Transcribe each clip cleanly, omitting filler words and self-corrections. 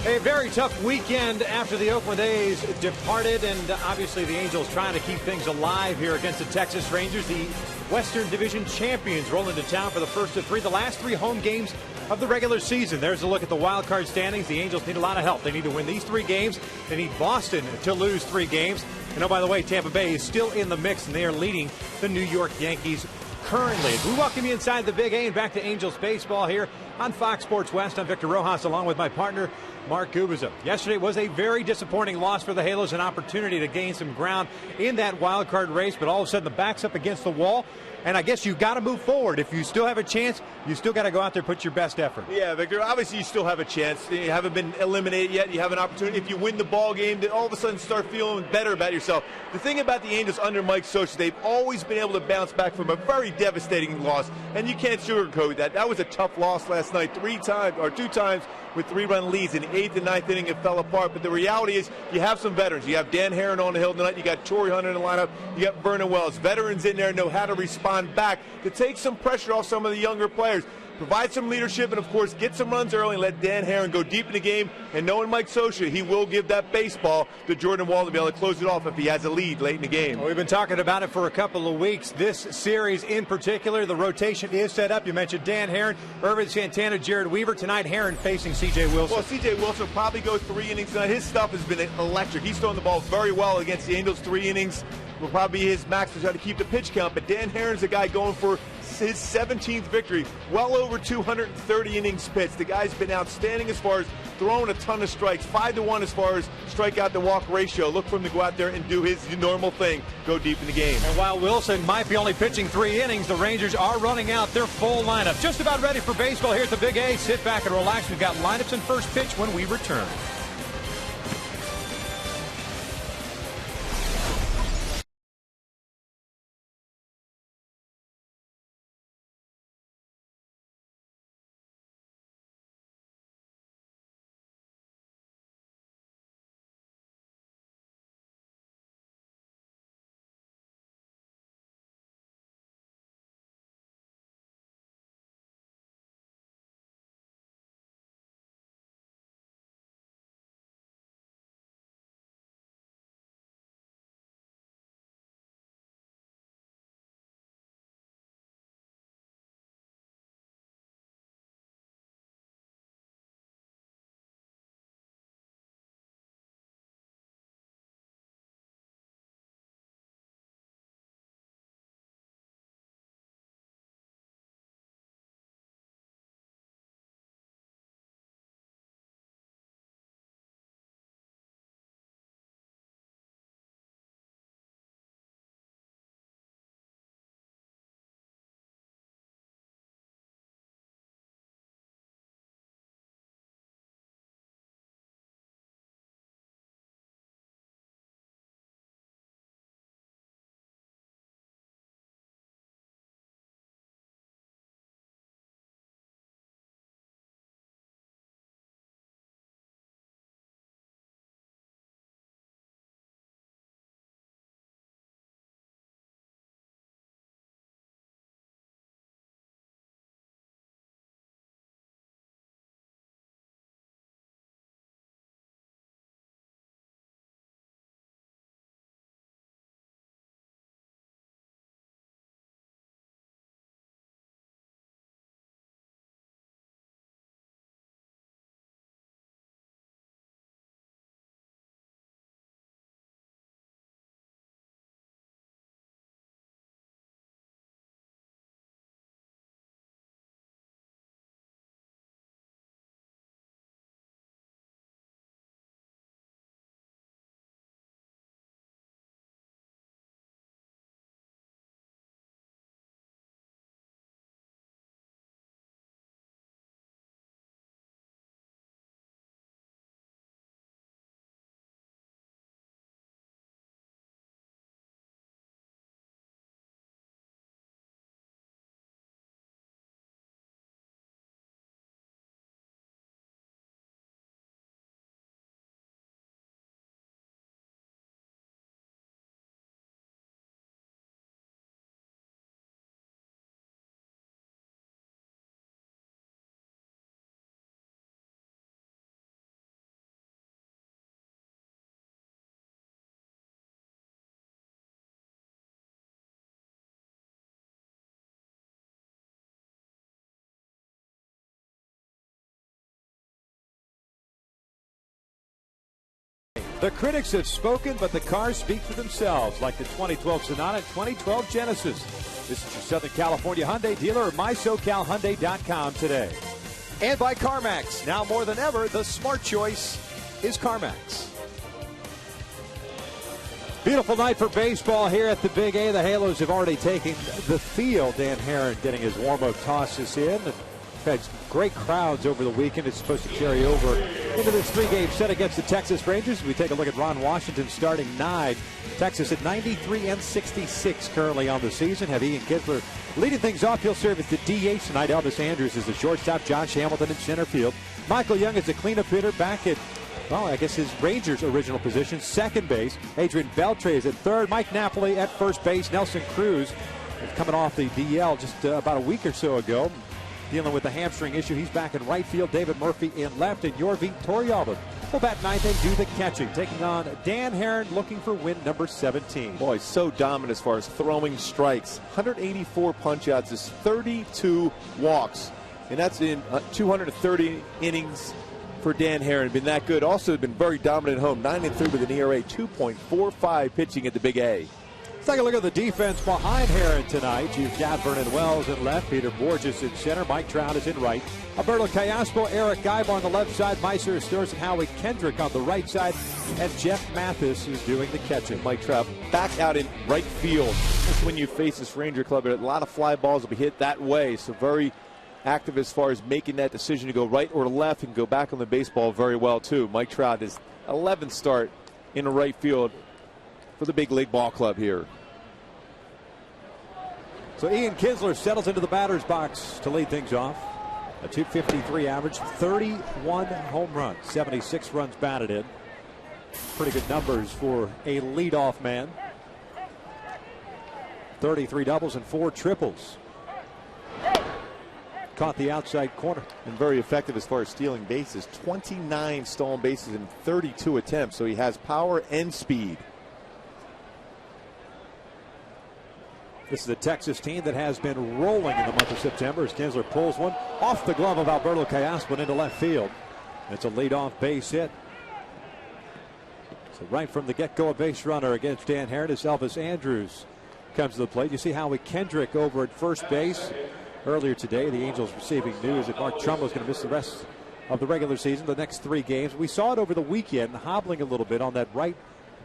A very tough weekend after the Oakland A's departed, and obviously the Angels trying to keep things alive here against the Texas Rangers. The Western Division champions roll into town for the first of three, the last three home games of the regular season. There's a look at the wild card standings. The Angels need a lot of help. They need to win these three games. They need Boston to lose three games. And oh, by the way, Tampa Bay is still in the mix, and they are leading the New York Yankees currently. We welcome you inside the Big A and back to Angels baseball here on Fox Sports West. I'm Victor Rojas along with my partner, Mark Gubiza. Yesterday was a very disappointing loss for the Halos, an opportunity to gain some ground in that wild card race, but all of a sudden the back's up against the wall. And I guess you've got to move forward. If you still have a chance, you still got to go out there and put your best effort. Yeah, Victor, obviously you still have a chance. You haven't been eliminated yet. You have an opportunity. If you win the ball game, then all of a sudden start feeling better about yourself. The thing about the Angels under Mike Scioscia, they've always been able to bounce back from a very devastating loss, and you can't sugarcoat that. That was a tough loss last night, two times with three-run leads. In the eighth and ninth inning, it fell apart. But the reality is you have some veterans. You have Dan Herron on the hill tonight. You got Torrey Hunter in the lineup. You got Vernon Wells. Veterans in there know how to respond back to take some pressure off some of the younger players. Provide some leadership and, of course, get some runs early and let Dan Herron go deep in the game. And knowing Mike Scioscia, he will give that baseball to Jordan Wall to be able to close it off if he has a lead late in the game. Well, we've been talking about it for a couple of weeks. This series in particular, the rotation is set up. You mentioned Dan Herron, Irvin Santana, Jared Weaver. Tonight, Herron facing C.J. Wilson. Well, C.J. Wilson will probably go 3 innings tonight. His stuff has been electric. He's throwing the ball very well against the Angels. 3 innings will probably be his max to try to keep the pitch count. But Dan Herron's a guy going for his 17th victory, well over 230 innings pitched. The guy's been outstanding as far as throwing a ton of strikes, 5-1 as far as strikeout to walk ratio. Look for him to go out there and do his normal thing, go deep in the game. And while Wilson might be only pitching 3 innings, the Rangers are running out their full lineup. Just about ready for baseball here at the Big A. Sit back and relax. We've got lineups and first pitch when we return. The critics have spoken, but the cars speak for themselves, like the 2012 Sonata, 2012 Genesis. This is your Southern California Hyundai dealer or MySoCalHyundai.com today. And by CarMax. Now more than ever, the smart choice is CarMax. Beautiful night for baseball here at the Big A. The Halos have already taken the field. Dan Herron getting his warm-up tosses in. And had great crowds over the weekend. It's supposed to carry over into this three-game set against the Texas Rangers. We take a look at Ron Washington starting 9. Texas at 93-66 currently on the season. Have Ian Kinsler leading things off. He'll serve as the DH tonight. Elvis Andrews is the shortstop. Josh Hamilton in center field. Michael Young is the cleanup hitter back at, well, I guess his Rangers' original position, second base. Adrian Beltre is at third. Mike Napoli at first base. Nelson Cruz is coming off the DL just about a week or so ago, dealing with the hamstring issue. He's back in right field. David Murphy in left, and Yorvit Torrealba will bat ninth and do the catching, taking on Dan Herron, looking for win number 17. Boy, so dominant as far as throwing strikes. 184 punch-outs, is 32 walks, and that's in 230 innings for Dan Herron. Been that good. Also been very dominant at home. 9-3 with an ERA, 2.45 pitching at the Big A. Let's take a look at the defense behind Herron tonight. You've got Vernon Wells in left, Peter Borges in center, Mike Trout is in right, Alberto Callaspo, Eric Gaiba on the left side, Meiser Stores and Howie Kendrick on the right side, and Jeff Mathis is doing the catching. Mike Trout back out in right field. That's when you face this Ranger club. A lot of fly balls will be hit that way, so very active as far as making that decision to go right or left and go back on the baseball very well too. Mike Trout is 11th start in the right field for the big league ball club here. So Ian Kinsler settles into the batter's box to lead things off. A 253 average, 31 home runs, 76 runs batted in. Pretty good numbers for a leadoff man. 33 doubles and 4 triples. Caught the outside corner. And very effective as far as stealing bases. 29 stolen bases in 32 attempts. So he has power and speed. This is a Texas team that has been rolling in the month of September as Kinsler pulls one off the glove of Alberto Callaspo into left field. It's a leadoff base hit. So right from the get-go, a base runner against Dan Herron as Elvis Andrews comes to the plate. You see Howie Kendrick over at first base. Earlier today, the Angels receiving news that Mark Trumbo is going to miss the rest of the regular season, the next 3 games. We saw it over the weekend, hobbling a little bit on that right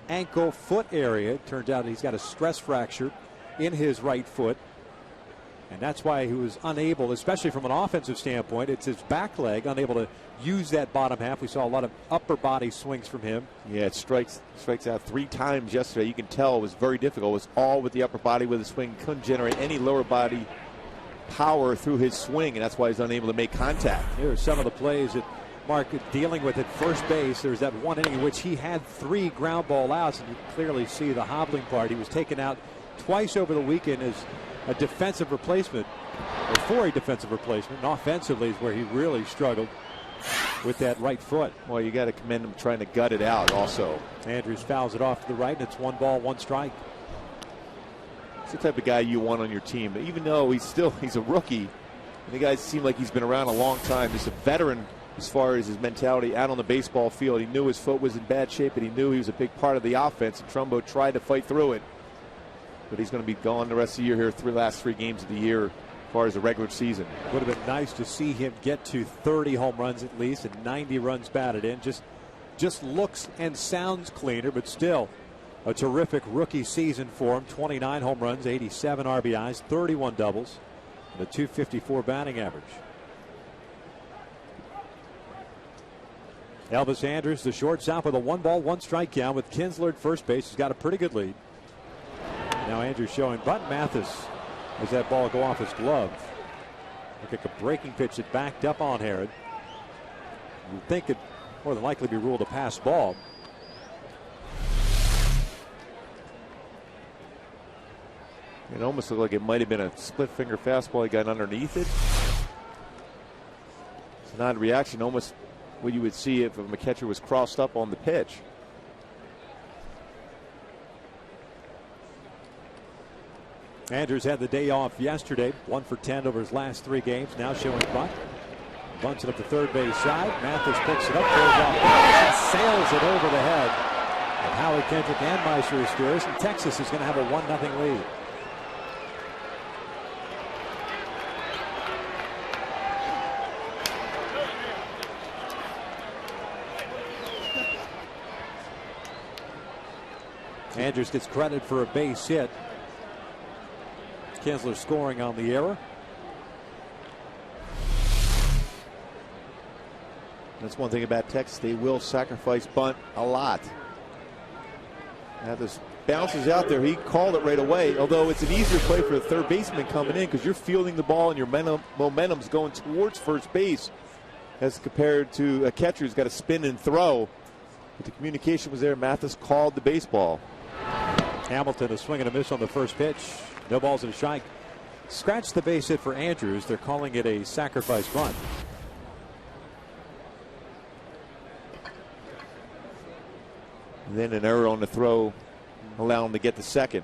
ankle foot area. It turns out he's got a stress fracture in his right foot, and that's why he was unable, especially from an offensive standpoint, it's his back leg, unable to use that bottom half. We saw a lot of upper body swings from him. Yeah, it strikes out 3 times yesterday. You can tell it was very difficult. It was all with the upper body with the swing. Couldn't generate any lower body power through his swing, and that's why he's unable to make contact. Here are some of the plays that Mark dealing with at first base. There's that one inning in which he had 3 ground ball outs, and you clearly see the hobbling part. He was taken out twice over the weekend as a defensive replacement, or for a defensive replacement, and offensively is where he really struggled with that right foot. Well, you got to commend him trying to gut it out also. Andrews fouls it off to the right, and it's 1 ball, 1 strike. It's the type of guy you want on your team. But even though he's a rookie, and the guy seemed like he's been around a long time, just a veteran as far as his mentality out on the baseball field. He knew his foot was in bad shape, and he knew he was a big part of the offense, and Trumbo tried to fight through it. But he's going to be gone the rest of the year here, last 3 games of the year as far as the regular season. Would have been nice to see him get to 30 home runs at least and 90 runs batted in. Just looks and sounds cleaner, but still a terrific rookie season for him. 29 home runs, 87 RBIs, 31 doubles, and a 254 batting average. Elvis Andrews, the shortstop, with a 1 ball, 1 strike count with Kinsler at first base. He's got a pretty good lead. Now Andrews showing bunt. Mathis as that ball go off his glove. Look like a breaking pitch that backed up on Herron. You'd think it more than likely be ruled a pass ball. It almost looked like it might have been a split finger fastball. He got underneath it. It's an odd reaction, almost what you would see if a catcher was crossed up on the pitch. Andrews had the day off yesterday, 1 for 10 over his last 3 games. Now showing bunt. Bunts it up the third base side. Mathis picks it up, throws off, and sails it over the head And Howie Kendrick and Meister Asturias, and Texas is going to have a 1-0 lead. Andrews gets credit for a base hit. Kinsler scoring on the error. That's one thing about Texas. They will sacrifice bunt a lot. Now this bounces out there. He called it right away, although it's an easier play for the third baseman coming in because you're fielding the ball and your momentum's going towards first base as compared to a catcher who's got to spin and throw. But the communication was there. Mathis called the baseball. Hamilton, a swing and a miss on the first pitch. No balls and a strike. Scratch the base hit for Andrews. They're calling it a sacrifice bunt. And then an error on the throw, allow him to get to second.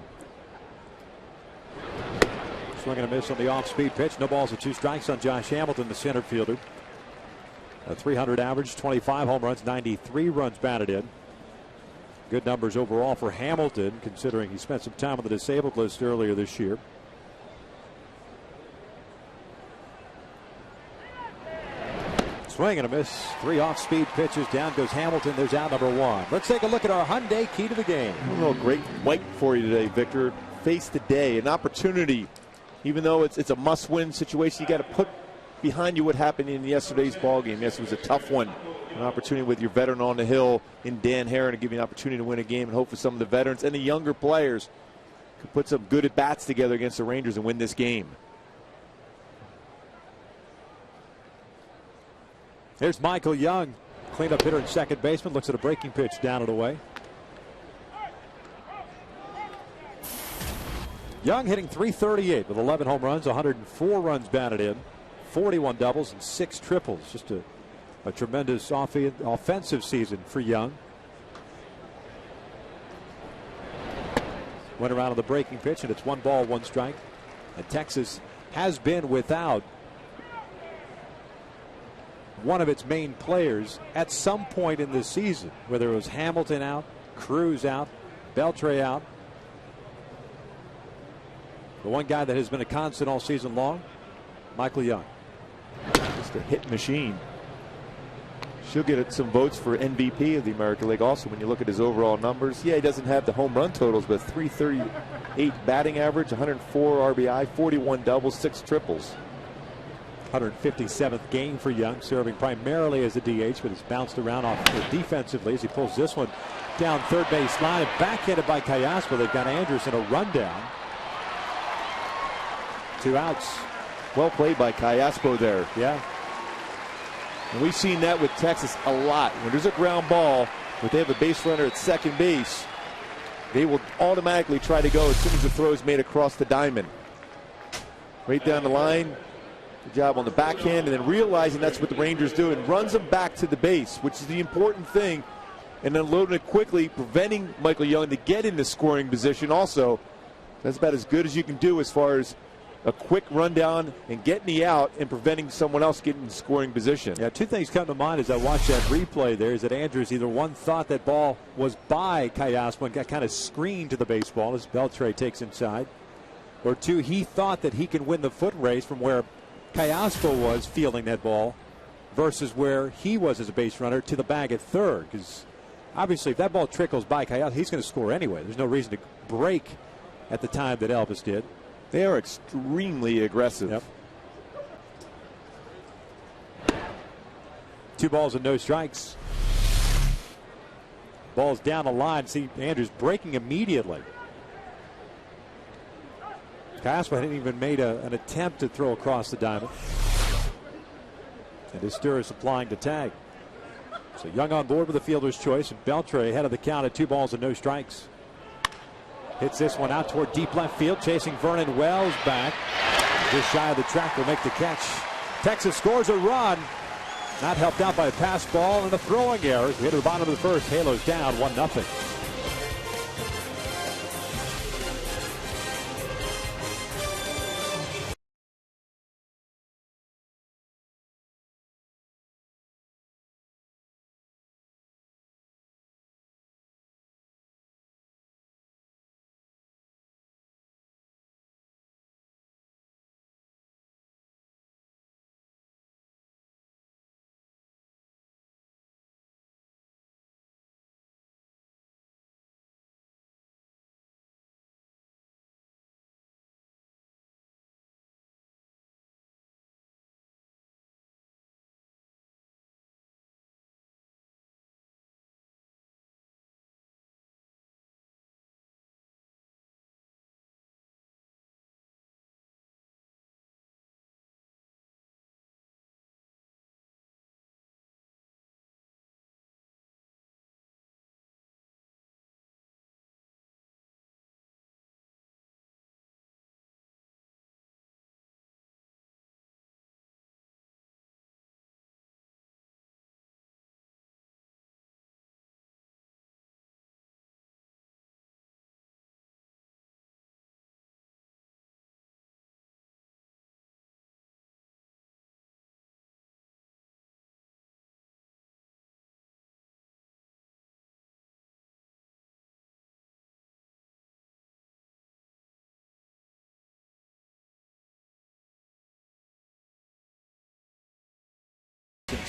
Swing and a miss on the off-speed pitch. No balls and 2 strikes on Josh Hamilton, the center fielder. A 300 average, 25 home runs, 93 runs batted in. Good numbers overall for Hamilton, considering he spent some time on the disabled list earlier this year. Swing and a miss. 3 off-speed pitches. Down goes Hamilton. There's out number 1. Let's take a look at our Hyundai key to the game. A little great white for you today, Victor. Face the day, an opportunity. Even though it's a must-win situation, you got to put behind you what happened in yesterday's ball game. Yes, it was a tough one. An opportunity with your veteran on the hill in Dan Herron to give you an opportunity to win a game, and hope for some of the veterans and the younger players could put some good at-bats together against the Rangers and win this game. Here's Michael Young, cleanup hitter and second baseman, looks at a breaking pitch down and away. Young hitting .338 with 11 home runs, 104 runs batted in, 41 doubles and 6 triples. Just a tremendous offensive season for Young. Went around on the breaking pitch, and it's 1 ball, 1 strike. And Texas has been without one of its main players at some point in this season, whether it was Hamilton out, Cruz out, Beltre out. The one guy that has been a constant all season long, Michael Young. Just a hit machine. She'll get some votes for MVP of the American League also when you look at his overall numbers. Yeah, he doesn't have the home run totals, but .338 batting average, 104 RBI, 41 doubles, 6 triples. 157th game for Young, serving primarily as a DH, but has bounced around defensively as he pulls this one down third base line and backhanded by Callaspo. They've got Andrews in a rundown. 2 outs. Well played by Callaspo there. Yeah. And we've seen that with Texas a lot. When there's a ground ball, but they have a base runner at second base, they will automatically try to go as soon as the throw is made across the diamond. Right down the line. Good job on the backhand, and then realizing that's what the Rangers do and runs them back to the base, which is the important thing, and then loading it quickly, preventing Michael Young to get into scoring position also. That's about as good as you can do as far as a quick rundown and getting the out and preventing someone else getting in scoring position. Yeah, 2 things come to mind as I watch that replay there is that Andrews either one thought that ball was by Callaspo and got kind of screened to the baseball as Beltre takes inside, or 2, he thought that he can win the foot race from where Callaspo was fielding that ball versus where he was as a base runner to the bag at third, because obviously if that ball trickles by Callaspo, he's going to score anyway. There's no reason to break at the time that Elvis did. They are extremely aggressive. Yep. 2 balls and no strikes. Ball's down the line. See Andrews breaking immediately. Callaspo hadn't even made an attempt to throw across the diamond. And Asturias applying the tag. So Young on board with the fielder's choice, and Beltre ahead of the count at 2 balls and no strikes. Hits this one out toward deep left field, chasing Vernon Wells back. Just shy of the track will make the catch. Texas scores a run. Not helped out by a pass ball and a throwing error. We hit to the bottom of the first. Halos down 1-0.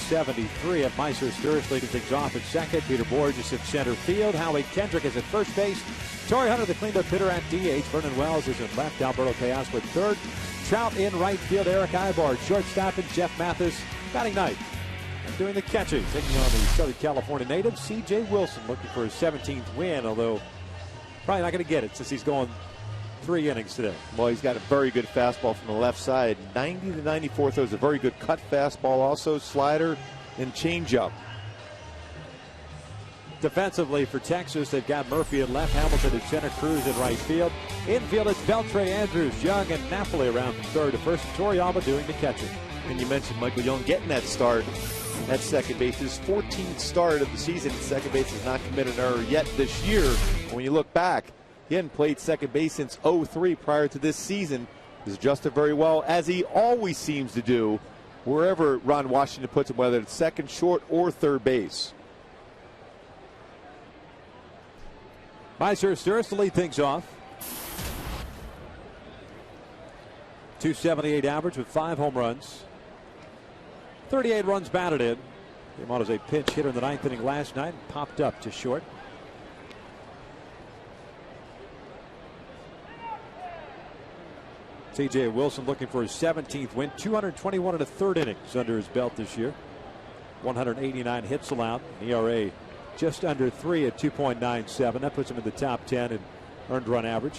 273. At Meiser Sturz leading things off at second. Peter Borges at center field. Howie Kendrick is at first base. Torrey Hunter, the cleanup hitter, at DH. Vernon Wells is in left. Alberto Chaos with third. Trout in right field. Eric Ibar shortstop, and Jeff Mathis batting ninth. And doing the catching, taking on the Southern California native, C.J. Wilson, looking for his 17th win, although probably not going to get it since he's going 3 innings today. Well, he's got a very good fastball from the left side. 90 to 94 throws, a very good cut fastball, also slider and changeup. Defensively for Texas, they've got Murphy at left, Hamilton at center, Cruz in right field. Infield, it's Beltre, Andrews, Young, and Napoli around from third to first. Toriyama doing the catching. And you mentioned Michael Young getting that start at second base. His 14th start of the season at second base, has not committed an error yet this year. When you look back, he hadn't played second base since 03 prior to this season. He's adjusted very well, as he always seems to do, wherever Ron Washington puts him, whether it's second, short, or third base. Meiser Sturz to lead things off. 278 average with 5 home runs. 38 runs batted in. Came on as a pinch hitter in the 9th inning last night and popped up to short. C.J. Wilson looking for his 17th win. 221 1/3 innings under his belt this year. 189 hits allowed. ERA just under 3 at 2.97. That puts him in the top 10 in earned run average.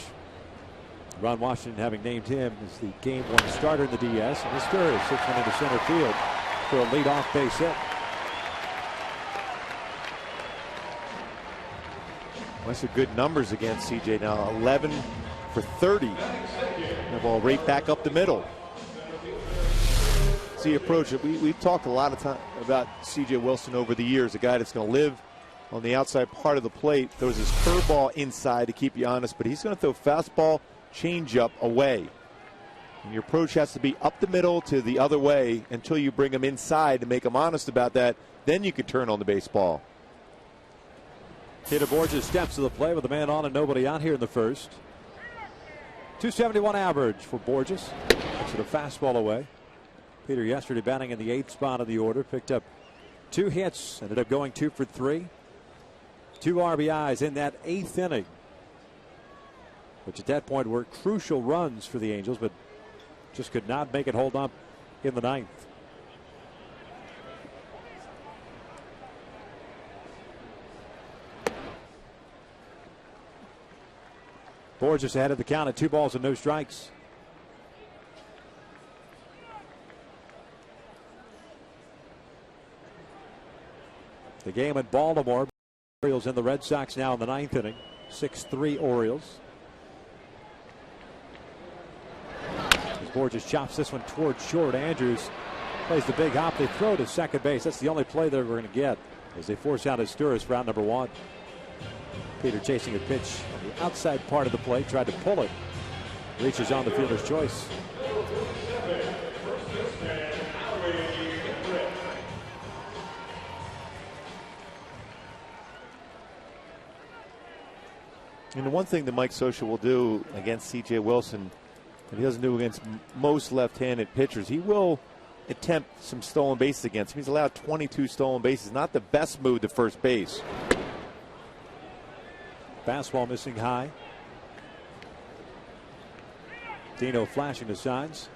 Ron Washington having named him as the game 1 starter in the DS. And Sturz hits one into center field for a leadoff base hit. Well, some good numbers against CJ now. 11 for 30. The ball right back up the middle. See, approach it. We've talked a lot of time about C.J. Wilson over the years, a guy that's going to live on the outside part of the plate, throws his curveball inside to keep you honest, but he's going to throw fastball, changeup away. And your approach has to be up the middle to the other way until you bring him inside to make him honest about that. Then you can turn on the baseball. Peter Borges steps to the plate with a man on and nobody out here in the first. 271 average for Borges. That's a fastball away. Peter yesterday batting in the 8th spot of the order. Picked up 2 hits. Ended up going 2 for 3. 2 RBIs in that 8th inning, which at that point were crucial runs for the Angels, but just could not make it hold up in the 9th. Borges ahead of the count at 2 balls and no strikes. The game in Baltimore. Orioles and the Red Sox now in the 9th inning. 6-3 Orioles. As Borges chops this one towards short. Andrews plays the big hop. They throw to second base. That's the only play they're going to get as they force out Sturz for out number 1. Peter chasing a pitch on the outside part of the plate. Tried to pull it. Reaches on the fielder's choice. And the one thing that Mike Scioscia will do against C.J. Wilson that he doesn't do against most left-handed pitchers, he will attempt some stolen bases against him. He's allowed 22 stolen bases. Not the best move to first base. Fastball missing high. Dino flashing the signs.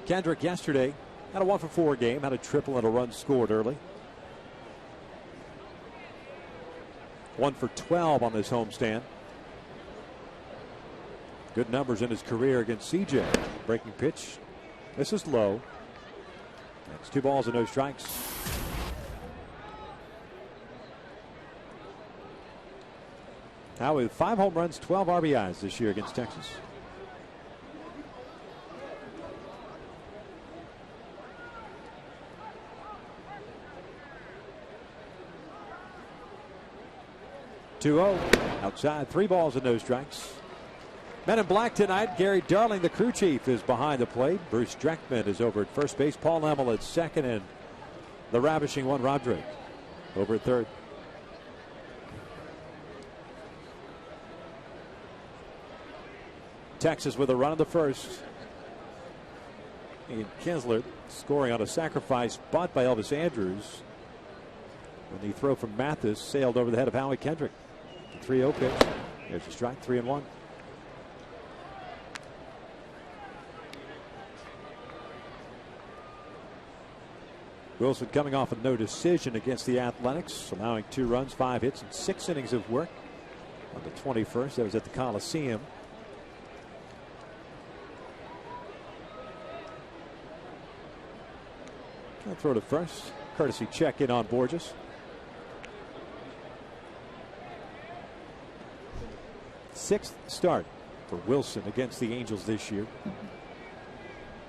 Kendrick yesterday had a 1-for-4 game. Had a triple and a run scored early. 1 for 12 on this homestand. Good numbers in his career against CJ. Breaking pitch. This is low. That's 2 balls and no strikes. Now with 5 home runs, 12 RBIs this year against Texas. (2-0) outside, 3 balls and no strikes. Men in black tonight. Gary Darling, the crew chief, is behind the plate. Bruce Dreckman is over at first base. Paul Lamel at second, and the ravishing one, Rob Drake, over at third. Texas with a run in the first. And Kinsler scoring on a sacrifice bunt by Elvis Andrews. When the throw from Mathis sailed over the head of Howie Kendrick. The 3-0 pitch. There's a strike, 3-1. Wilson coming off a no decision against the Athletics, allowing 2 runs, 5 hits, and 6 innings of work on the 21st. That was at the Coliseum. I'll throw to first. Courtesy check in on Borges. Sixth start for Wilson against the Angels this year.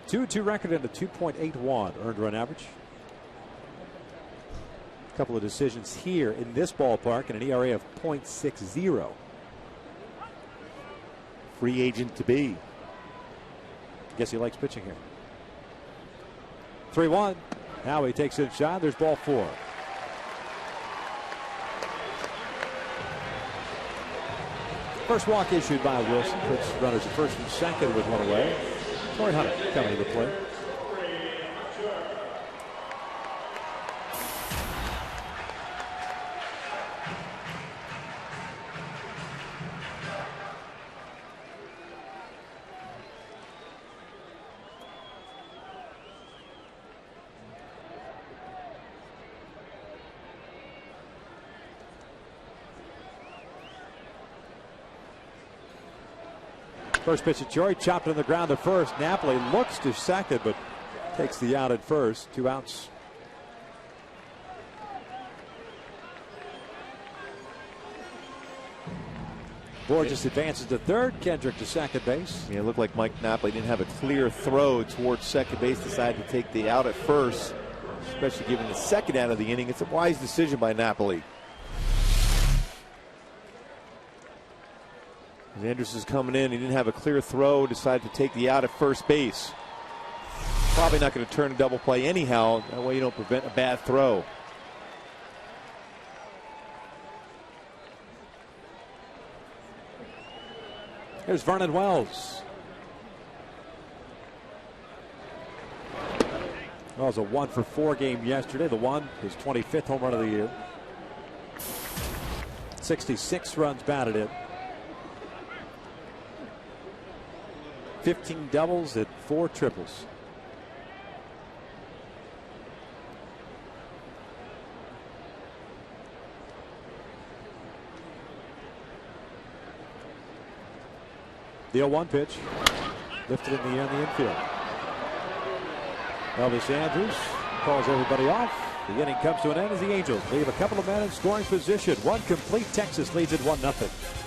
2-2 record and a 2.81 earned run average. A couple of decisions here in this ballpark and an ERA of .60. Free agent to be. Guess he likes pitching here. 3-1. Now he takes it shot. There's ball 4. First walk issued by Wilson. Puts runners at first and second with 1 away. Torrey Hunter coming to the plate. First pitch at Jory, chopped on the ground to first. Napoli looks to second, but takes the out at first. 2 outs. Borges advances to third. Kendrick to second base. Yeah, it looked like Mike Napoli didn't have a clear throw towards second base. Decided to take the out at first, especially given the second out of the inning. It's a wise decision by Napoli. As Andrews is coming in, he didn't have a clear throw, decided to take the out at first base. Probably not going to turn a double play anyhow. That way you don't prevent a bad throw. Here's Vernon Wells. Wells a 1-for-4 game yesterday. The one, his 25th home run of the year. 66 runs batted in. 15 doubles and 4 triples. The 0-1 pitch. Lifted in the air in the infield. Elvis Andrews calls everybody off. The inning comes to an end as the Angels leave a couple of men in scoring position. One complete. Texas leads it 1-0.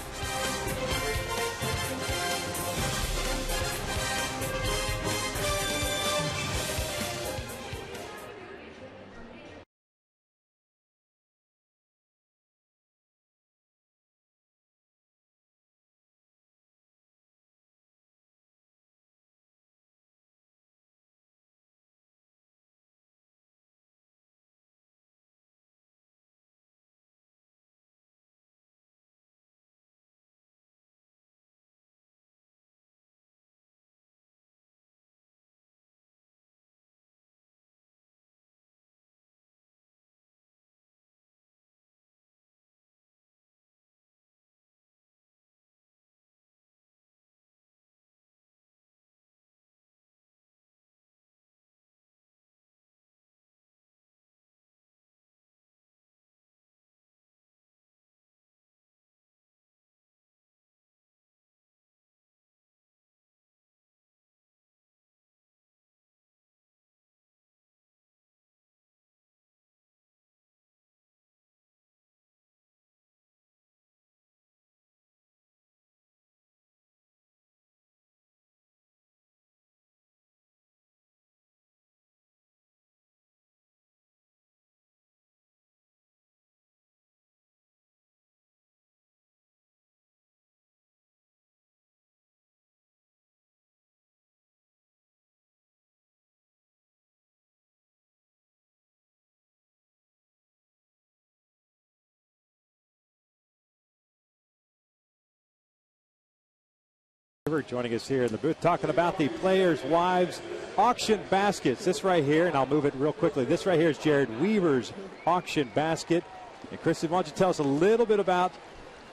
Joining us here in the booth, talking about the players' wives auction baskets. This right here, and I'll move it real quickly. This right here is Jared Weaver's auction basket. And Kristen, why don't you tell us a little bit about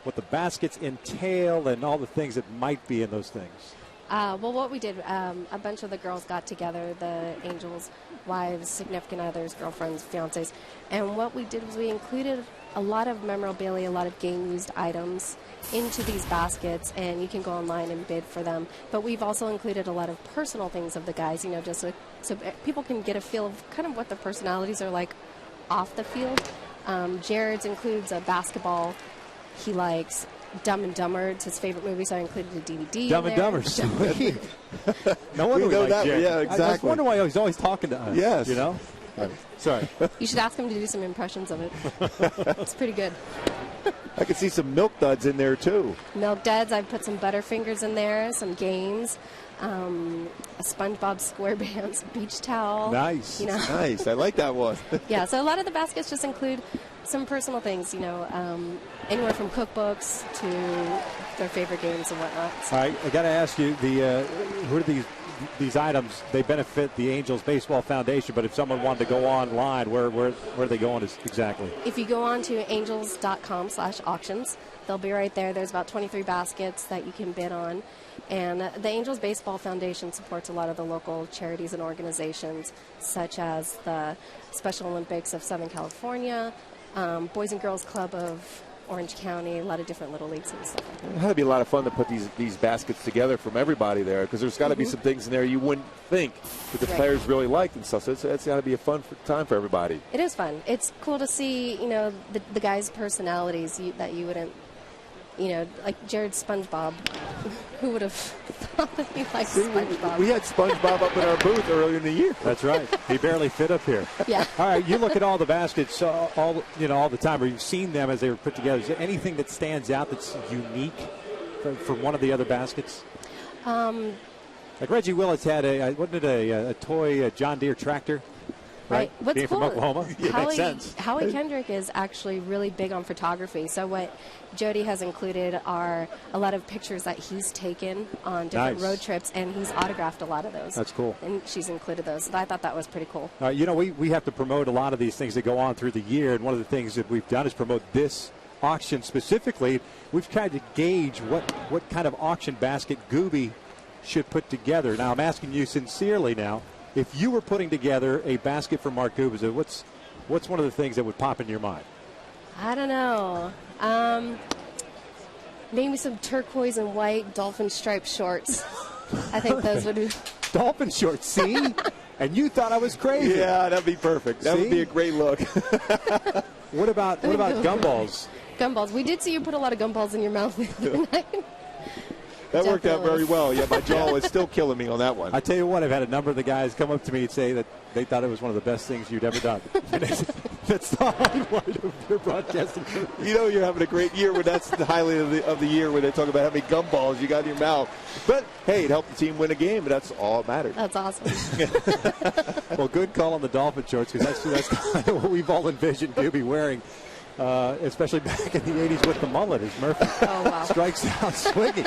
what the baskets entail and all the things that might be in those things? Well, what we did, a bunch of the girls got together, the Angels' wives, significant others, girlfriends, fiancés, and what we did was we included a lot of memorabilia, a lot of game-used items into these baskets, and you can go online and bid for them. But we've also included a lot of personal things of the guys, you know, just so people can get a feel of kind of what their personalities are like off the field. Jared's includes a basketball. He likes Dumb and Dumber. It's his favorite movie, so I included a DVD. Dumb and Dumber. No wonder we like that. Jared. Yeah, exactly. I was wondering why he's always talking to us. Yes. You know? Sorry. You should ask him to do some impressions of it. It's pretty good. I can see some Milk Duds in there, too. Milk Duds. I've put some Butterfingers in there, some games, a SpongeBob SquarePants beach towel. Nice. You know? Nice. I like that one. Yeah, so a lot of the baskets just include some personal things, you know, anywhere from cookbooks to their favorite games and whatnot. All right, I got to ask you, who are these items? They benefit the Angels Baseball Foundation, but if someone wanted to go online, where are they going exactly? If you go on to angels.com/auctions, they'll be right there. There's about 23 baskets that you can bid on. And the Angels Baseball Foundation supports a lot of the local charities and organizations, such as the Special Olympics of Southern California, Boys and Girls Club of Orange County, a lot of different little leagues and stuff like that. It had to be a lot of fun to put these baskets together from everybody there, because there's got to be some things in there you wouldn't think that the players really liked and stuff. So it's got to be a fun time for everybody. It is fun. It's cool to see, you know, the guys' personalities that you wouldn't, you know, like Jared SpongeBob. Who would have thought that he liked SpongeBob? We had SpongeBob up in our booth earlier in the year. That's right. He barely fit up here. Yeah. All right, you look at all the baskets all the time, or you've seen them as they were put together. Is there anything that stands out that's unique from one of the other baskets? Like Reggie Willits had a toy John Deere tractor? Right. What's Being cool, from Oklahoma? Yeah, makes sense. Howie Kendrick is actually really big on photography. So what Jody has included are a lot of pictures that he's taken on different road trips, and he's autographed a lot of those. That's cool. And she's included those. So I thought that was pretty cool. You know, we have to promote a lot of these things that go on through the year, and one of the things that we've done is promote this auction specifically. We've tried to gauge what kind of auction basket Gooby should put together. Now, I'm asking you sincerely now, if you were putting together a basket for Mark Gubicza, what's one of the things that would pop in your mind? I don't know. Maybe some turquoise and white dolphin striped shorts. I think those would be. Dolphin shorts, see? And you thought I was crazy. Yeah, that'd be perfect. That would be a great look. What about gumballs? Gumballs. We did see you put a lot of gumballs in your mouth the other night. That worked out very well. Yeah, my jaw is still killing me on that one. I tell you what, I've had a number of the guys come up to me and say that they thought it was one of the best things you'd ever done. That's the highlight of your broadcasting. You know you're having a great year when that's the highlight of the year when they talk about how many gumballs you got in your mouth. But, hey, it helped the team win a game, and that's all that mattered. That's awesome. Well, good call on the dolphin shorts, because that's kind of what we've all envisioned Gooby wearing. Especially back in the 80s with the mullet, as Murphy strikes out swinging.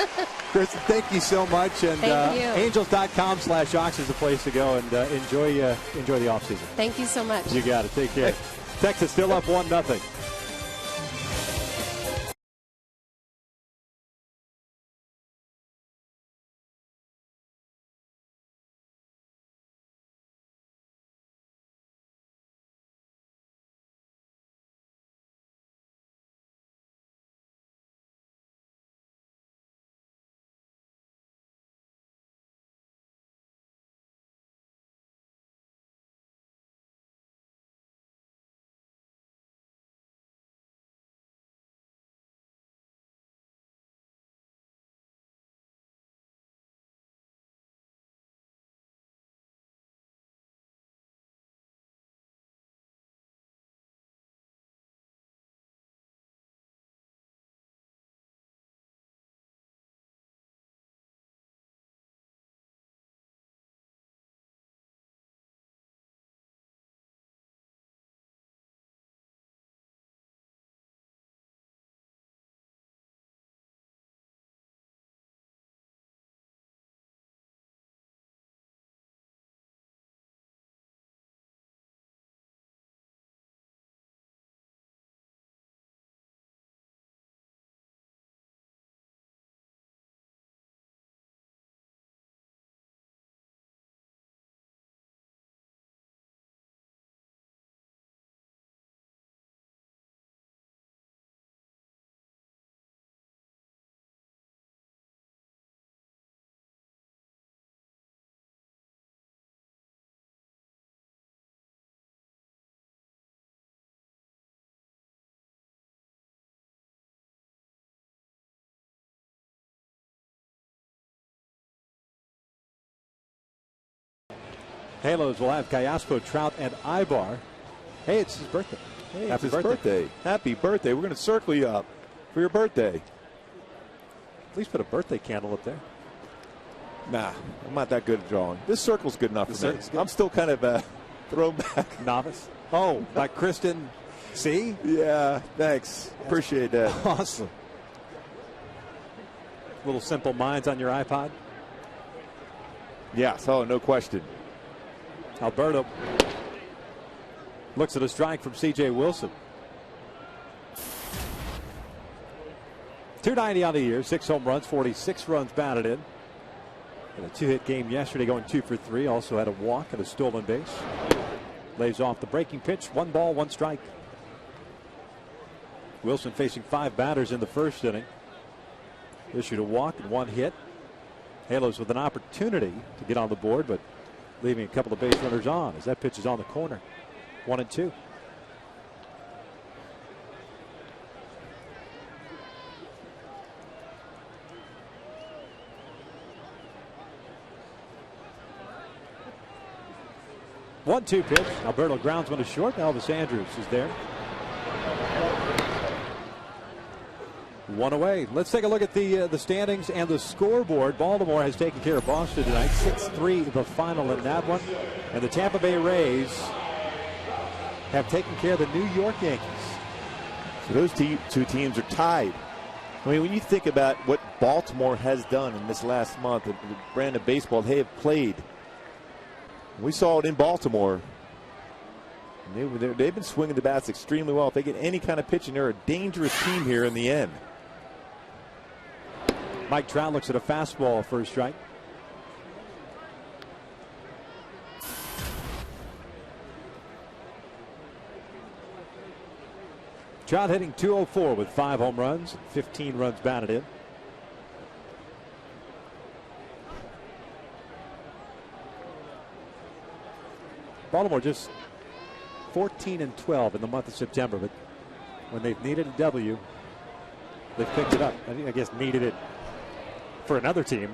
Kristen, thank you so much. And angels.com/auction is the place to go, and enjoy the offseason. Thank you so much. You got it. Take care. Texas still up 1-0. Halos will have Callaspo, Trout, and Ibar. Hey, it's his birthday. Hey, Happy it's his birthday. Happy birthday. We're going to circle you up for your birthday. At least put a birthday candle up there. Nah, I'm not that good at drawing. This circle's good enough for me. I'm still kind of a throwback. Novice. Oh, by Kristen C? Yeah, thanks. Appreciate that. Awesome. Little Simple Minds on your iPod. Yes, oh, no question. Alberto looks at a strike from C.J. Wilson. 290 on the year, 6 home runs, 46 runs batted in. And a 2-hit game yesterday, going 2 for 3. Also had a walk and a stolen base. Lays off the breaking pitch. 1 ball, 1 strike. Wilson facing 5 batters in the first inning. Issued a walk and 1 hit. Halos with an opportunity to get on the board, but leaving a couple of base runners on as that pitch is on the corner. 1-2. One-two pitch. Alberto grounds one to short. Elvis Andrus is there. 1 away. Let's take a look at the standings and the scoreboard. Baltimore has taken care of Boston tonight. 6-3 the final in that one. And the Tampa Bay Rays have taken care of the New York Yankees. So those two teams are tied. I mean, when you think about what Baltimore has done in this last month, the brand of baseball they have played, we saw it in Baltimore. They've been swinging the bats extremely well. If they get any kind of pitching, they're a dangerous team here in the end. Mike Trout looks at a fastball for a strike. Trout hitting .204 with 5 home runs, 15 runs batted in. Baltimore just 14-12 in the month of September, but when they've needed a W, they've picked it up. I guess needed it for another team.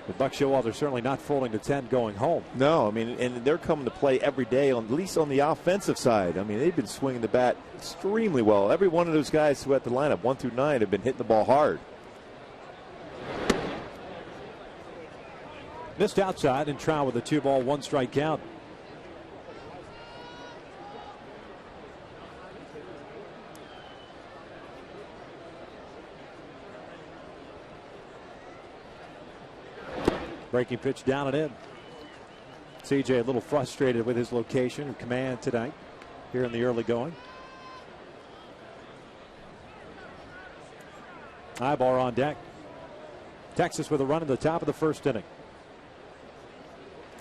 But Buck Showalter's certainly not folding to 10 going home. No, I mean, and they're coming to play every day, at least on the offensive side. I mean, they've been swinging the bat extremely well. Every one of those guys who had the lineup, 1 through 9, have been hitting the ball hard. Missed outside, and Trout with a 2-ball, 1-strike count. Breaking pitch down and in. CJ a little frustrated with his location and command tonight here in the early going. Ibar on deck. Texas with a run in the top of the first inning.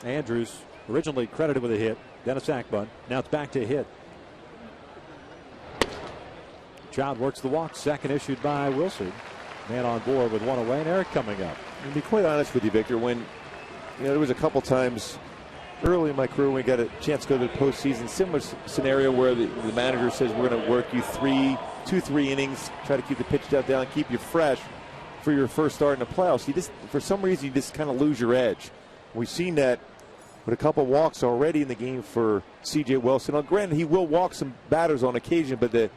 Andrus originally credited with a hit, then a sac bunt. Now it's back to a hit. Trout works the walk, second issued by Wilson. Man on board with 1 away, and Eric coming up. To be quite honest with you, Victor, when there was a couple times early in my career when we got a chance to go to the postseason, similar scenario where the manager says we're going to work you 2-3 innings, try to keep the pitch count down, keep you fresh for your first start in the playoffs. You just, for some reason, you just kind of lose your edge. We've seen that with a couple walks already in the game for C.J. Wilson. Now, granted, he will walk some batters on occasion, but the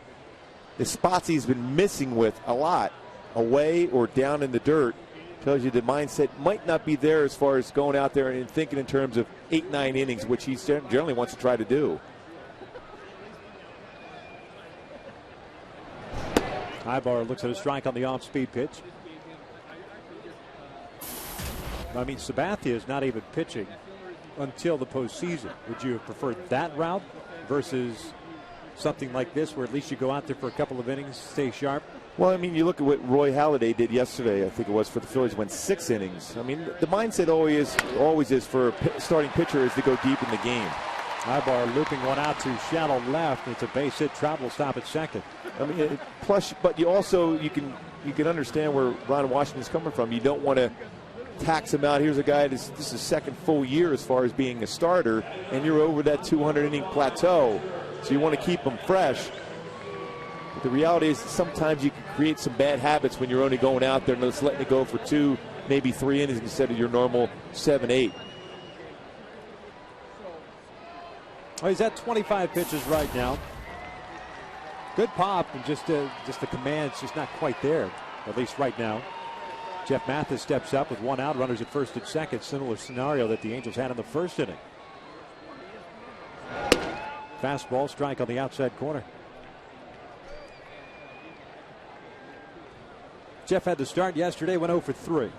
spots he's been missing with a lot, away or down in the dirt, tells you the mindset might not be there as far as going out there and thinking in terms of 8-9 innings, which he generally wants to try to do. Ibar looks at a strike on the off-speed pitch. I mean, Sabathia is not even pitching until the postseason. Would you have preferred that route versus something like this where at least you go out there for a couple of innings, stay sharp? Well, I mean, you look at what Roy Halladay did yesterday, I think it was, for the Phillies, went 6 innings. I mean, the mindset always is for a starting pitcher is to go deep in the game. Ibar looping one out to shallow left. It's a base hit. Trout will stop at second. I mean, plus, but you can understand where Ron Washington's coming from. You don't want to tax him out. Here's a guy this is his second full year as far as being a starter, and you're over that 200-inning plateau. So you want to keep him fresh. But the reality is sometimes you can create some bad habits when you're only going out there and just letting it go for 2, maybe 3 innings instead of your normal 7, 8. Well, he's at 25 pitches right now. Good pop, and just the command's just not quite there, at least right now. Jeff Mathis steps up with one out, runners at first and second. Similar scenario that the Angels had in the first inning. Fastball, strike on the outside corner. Jeff had the start yesterday, went 0 for 3.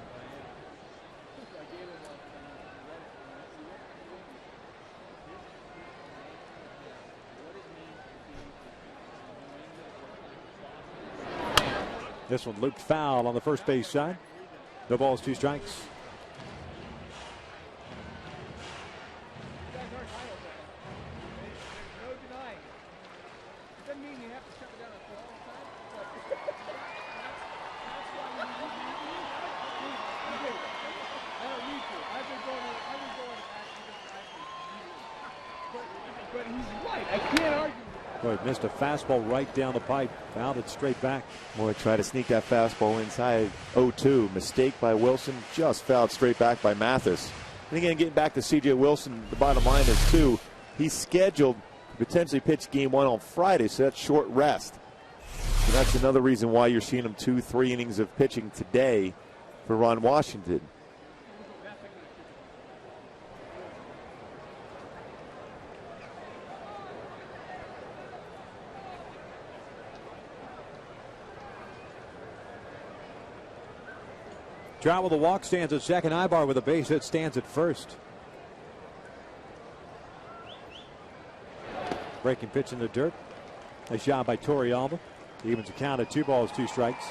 This one looped foul on the first base side. No balls, 2 strikes. Boy, missed a fastball right down the pipe. Fouled it straight back. Boy, try to sneak that fastball inside. 0-2. Mistake by Wilson. Just fouled straight back by Mathis. And again, getting back to C.J. Wilson, the bottom line is, too, he's scheduled to potentially pitch game 1 on Friday, so that's short rest. So that's another reason why you're seeing him 2-3 innings of pitching today for Ron Washington. Trout with a walk, stands at second. Ibar with a base hit, stands at first. Breaking pitch in the dirt. A shot by Torrealba. Evens the count at 2 balls, 2 strikes.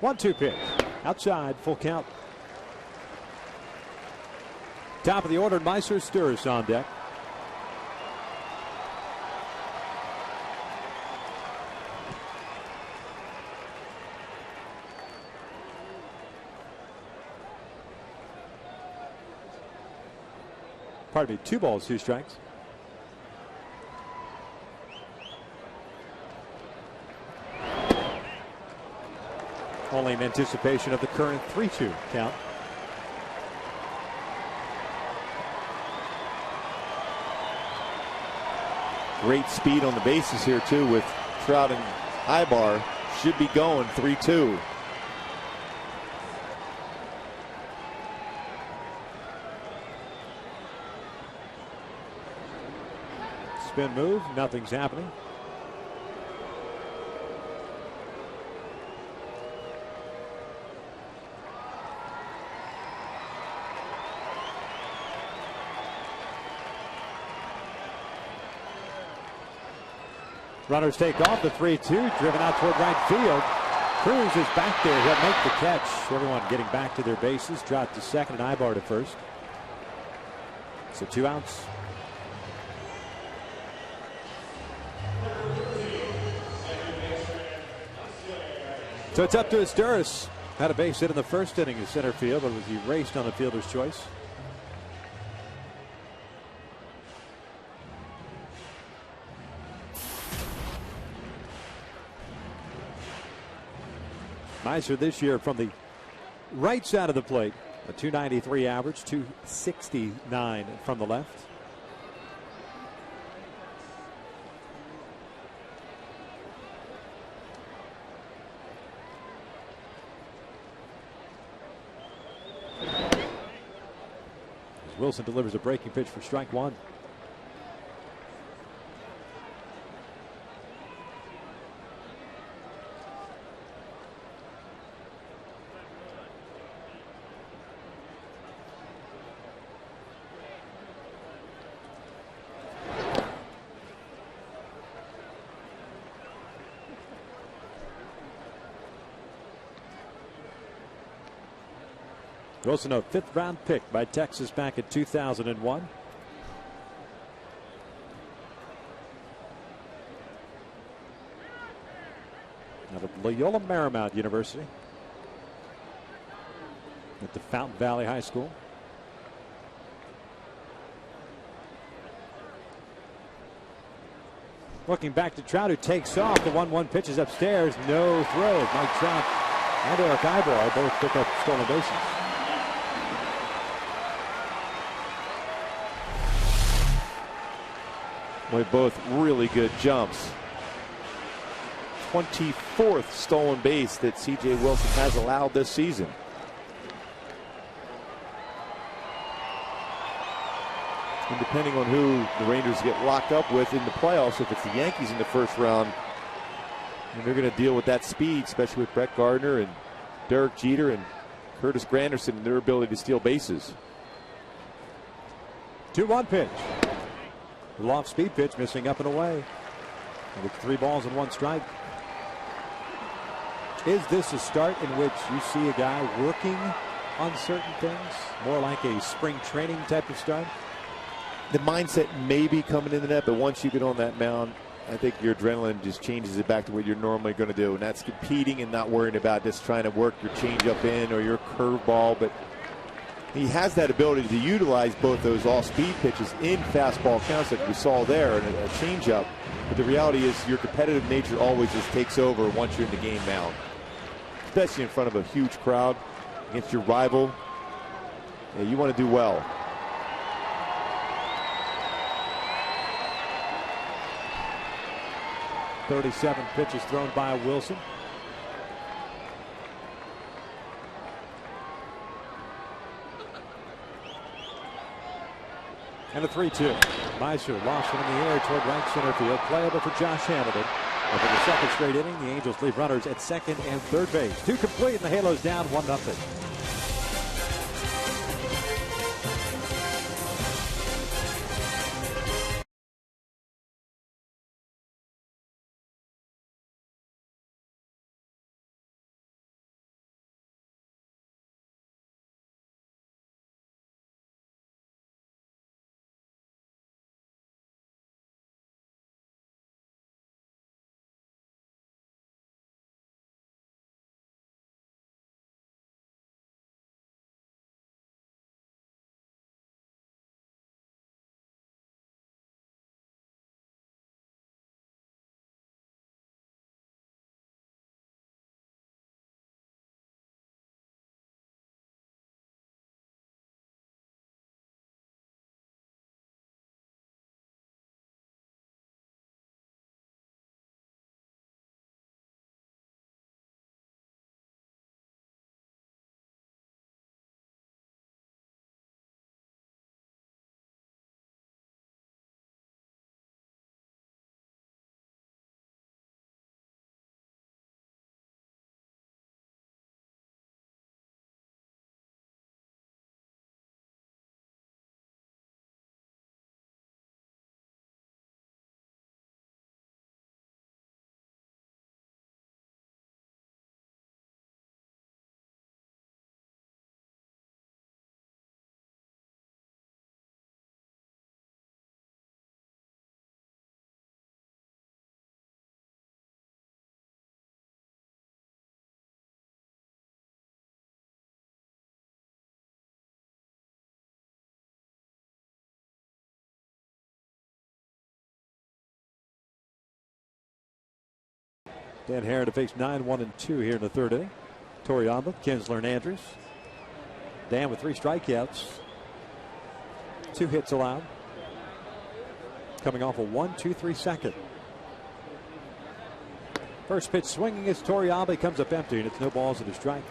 One-two pitch. Outside, full count. Top of the order, Meiser, Sturris on deck. Pardon me, 2 balls, 2 strikes. Only in anticipation of the current 3-2 count. Great speed on the bases here, too, with Trout and Ibar. Should be going 3-2. Spin move, nothing's happening. Runners take off. The 3-2 driven out toward right field. Cruz is back there. He'll make the catch. Everyone getting back to their bases. Trout to second and Ibar to first. So 2 outs. So it's up to Sturris. Had a base hit in the first inning in center field, but was erased on the fielder's choice. Meiser this year from the right side of the plate. A .293 average, .269 from the left. As Wilson delivers a breaking pitch for strike 1. Wilson, a 5th round pick by Texas back in 2001. Out of Loyola Marymount University. at the Fountain Valley High School. Looking back to Trout, who takes off. The 1-1 pitch is upstairs. No throw. Mike Trout and Eric Ibar both pick up stolen bases. Boy, both really good jumps. 24th stolen base that C.J. Wilson has allowed this season. And depending on who the Rangers get locked up with in the playoffs, if it's the Yankees in the first round, and they're going to deal with that speed, especially with Brett Gardner and Derek Jeter and Curtis Granderson and their ability to steal bases. 2-1 pitch. The long speed pitch missing up and away. And with 3 balls and 1 strike. Is this a start in which you see a guy working on certain things? More like a spring training type of start? The mindset may be coming in the net, but once you get on that mound, I think your adrenaline just changes it back to what you're normally going to do, and that's competing and not worrying about just trying to work your changeup in or your curveball. But he has that ability to utilize both those all-speed pitches in fastball counts like we saw there and a changeup. But the reality is your competitive nature always just takes over once you're in the game mound, especially in front of a huge crowd against your rival. Yeah, you want to do well. .37 pitches thrown by Wilson. And a 3-2. Meiser lost one in the air toward right center field. Playable for Josh Hamilton. And for the second straight inning, the Angels leave runners at second and third base. 2 complete, and the Halos down 1-0. Dan Herron to face 9-1-2 here in the third inning. Toriyama, Kinsler, and Andrews. Dan with 3 strikeouts. 2 hits allowed. Coming off a 1-2-3 second. First pitch swinging as Toriyama comes up empty, and it's no balls and a strike.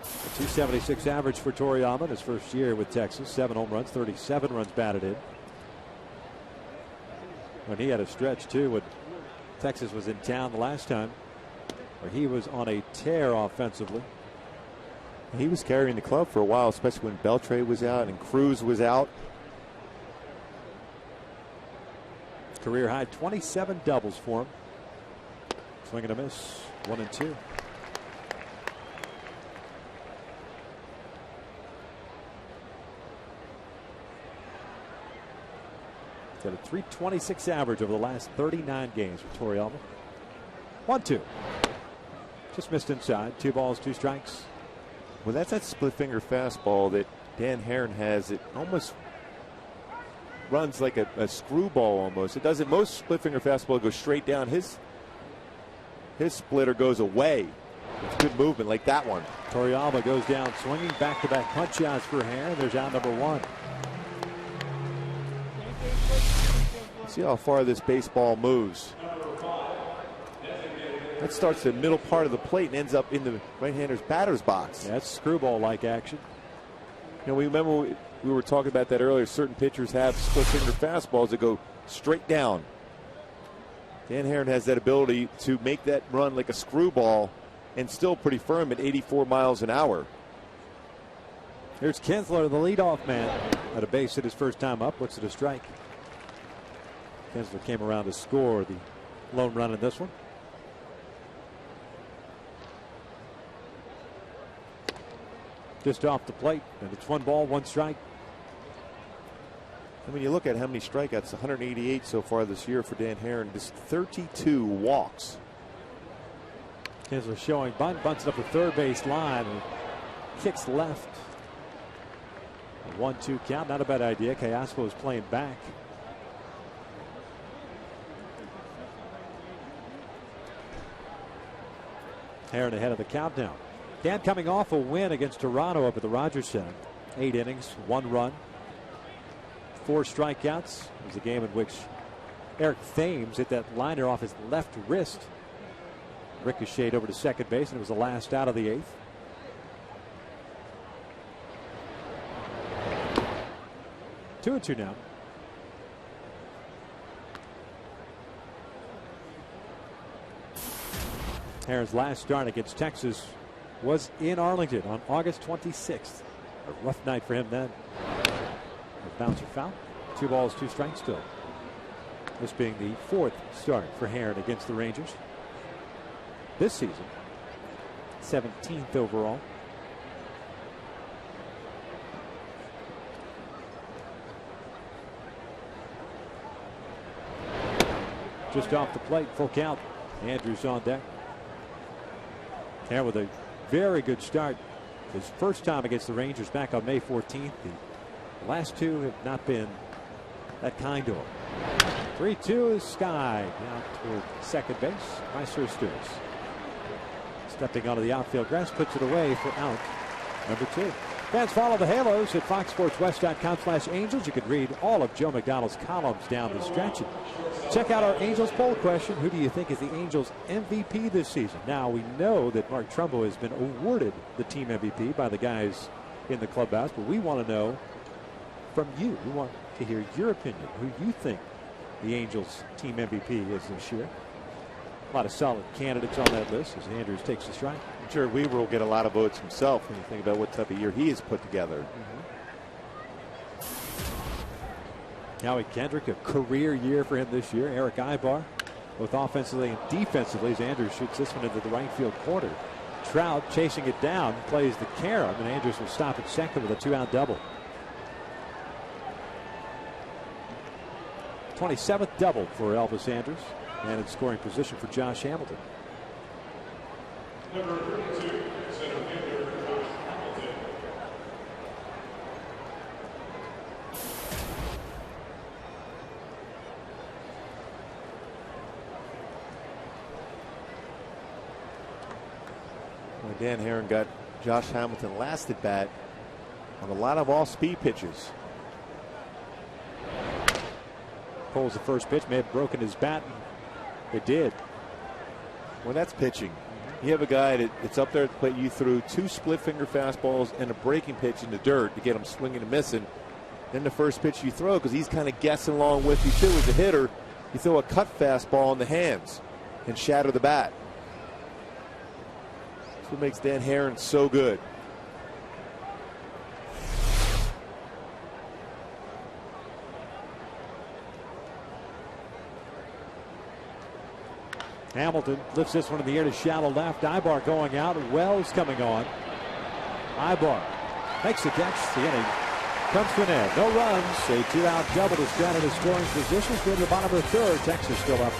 A 276 average for Toriyama in his first year with Texas. 7 home runs, 37 runs batted in. When he had a stretch too when Texas was in town the last time, where he was on a tear offensively. He was carrying the club for a while, especially when Beltre was out and Cruz was out. Career high 27 doubles for him. Swing and a miss. 1-2. Got a 326 average over the last 39 games for Toriyama. 1-2. Just missed inside. 2 balls, 2 strikes. Well, that's that split finger fastball that Dan Herron has. It almost runs like a screwball almost. It doesn't. Most split finger fastball goes straight down. His splitter goes away. It's good movement like that one. Toriyama goes down swinging. Back-to-back punch outs for Herron. There's out number one. See how far this baseball moves. That starts the middle part of the plate and ends up in the right-hander's batter's box. That's screwball-like action. You know, we remember we were talking about that earlier. Certain pitchers have split-finger fastballs that go straight down. Dan Herron has that ability to make that run like a screwball and still pretty firm at 84 miles an hour. Here's Kinsler, the leadoff man, at a base hit his first time up. Looks at a strike. Kinsler came around to score the lone run in this one. Just off the plate, and it's 1 ball, 1 strike. And when you look at how many strikeouts, 188 so far this year for Dan Herron, just 32 walks. Kinsler showing bunt, bunts it up the third base line, and kicks left. A 1-2 count, not a bad idea. Cayaspo is playing back. Herron ahead of the countdown. Dan coming off a win against Toronto up at the Rogers Center. 8 innings, 1 run, 4 strikeouts. It was a game in which Eric Thames hit that liner off his left wrist. Ricocheted over to second base, and it was the last out of the 8th. Two and two now. Herron's last start against Texas was in Arlington on August 26th. A rough night for him then. A bouncer foul. 2 balls, 2 strikes still. This being the 4th start for Herron against the Rangers this season. 17th overall. Just off the plate, full count. Andrews on deck. Herron with a very good start. His first time against the Rangers back on May 14th. The last 2 have not been that kind to him. 3-2 is Sky down toward second base. Meister Stewart stepping onto the outfield grass, puts it away for out number 2. Fans, follow the Halos at foxsportswest.com/Angels. You can read all of Joe McDonald's columns down the stretch. And check out our Angels poll question. Who do you think is the Angels MVP this season? Now, we know that Mark Trumbo has been awarded the team MVP by the guys in the clubhouse, but we want to know from you. We want to hear your opinion. Who you think the Angels team MVP is this year? A lot of solid candidates on that list as Andrews takes the strike. I'm sure Weaver will get a lot of votes himself when you think about what type of year he has put together. Howie Kendrick, a career year for him this year. Eric Ibar, both offensively and defensively, as Andrews shoots this one into the right field corner. Trout chasing it down, plays the carom, and Andrews will stop at second with a 2-out double. 27th double for Elvis Andrews, and in scoring position for Josh Hamilton. Number 32, center fielder, Hamilton. Well, Dan Herron got Josh Hamilton last at bat on a lot of off-speed pitches. Pulls the first pitch, may have broken his bat. It did. Well, that's pitching. You have a guy that's up there at the plate. You threw 2 split-finger fastballs and a breaking pitch in the dirt to get him swinging and missing. Then the first pitch you throw, because he's kind of guessing along with you too as a hitter, you throw a cut fastball in the hands and shatter the bat. That's what makes Dan Herron so good. Hamilton lifts this one in the air to shallow left. Ibar going out. Wells coming on. Ibar makes the catch. The inning comes to an end. No runs. A 2-out double to Stratton in scoring position. We're in the bottom of the 3rd. Texas still up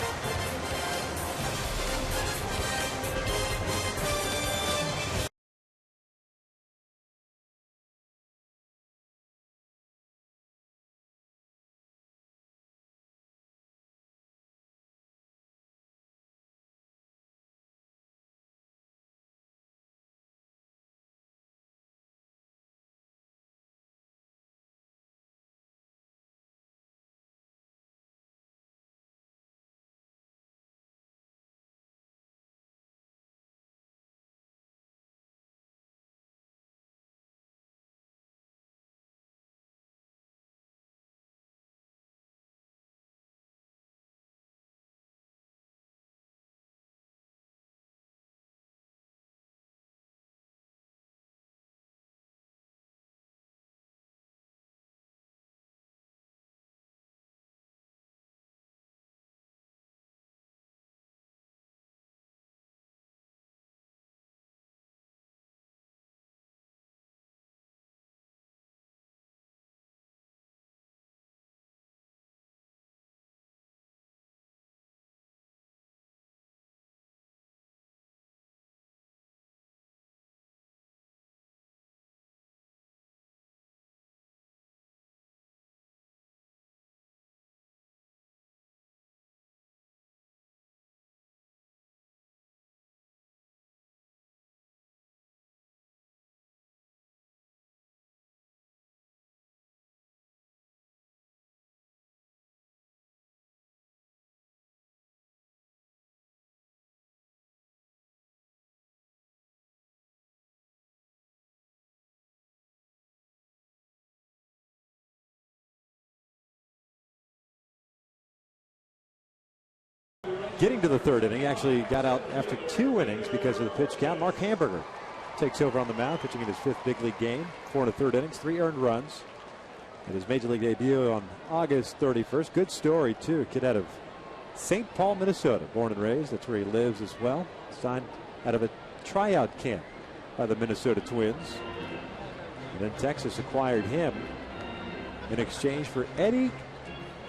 getting to the third inning. He actually got out after 2 innings because of the pitch count. Mark Hamburger takes over on the mound, pitching in his 5th big league game. 4 1/3 innings, 3 earned runs. And his major league debut on August 31st. Good story, too. A kid out of St. Paul, Minnesota, born and raised. That's where he lives as well. Signed out of a tryout camp by the Minnesota Twins. And then Texas acquired him in exchange for Eddie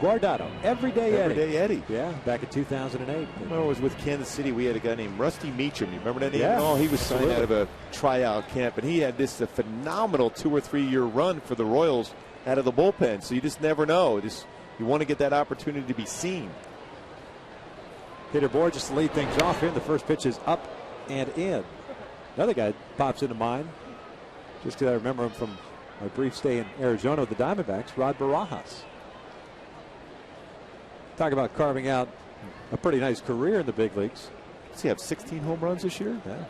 Guardado. Everyday Eddie. Yeah, back in 2008. When I was with Kansas City, we had a guy named Rusty Meacham. You remember that name? Yeah. Oh, he was signed out of a tryout camp, and he had a phenomenal 2 or 3 year run for the Royals out of the bullpen. So you just never know. You want to get that opportunity to be seen. Peter Borges to lead things off here. The first pitch is up and in. Another guy pops into mind, just because I remember him from my brief stay in Arizona with the Diamondbacks, Rod Barajas. Talk about carving out a pretty nice career in the big leagues. Does he have 16 home runs this year? Yeah.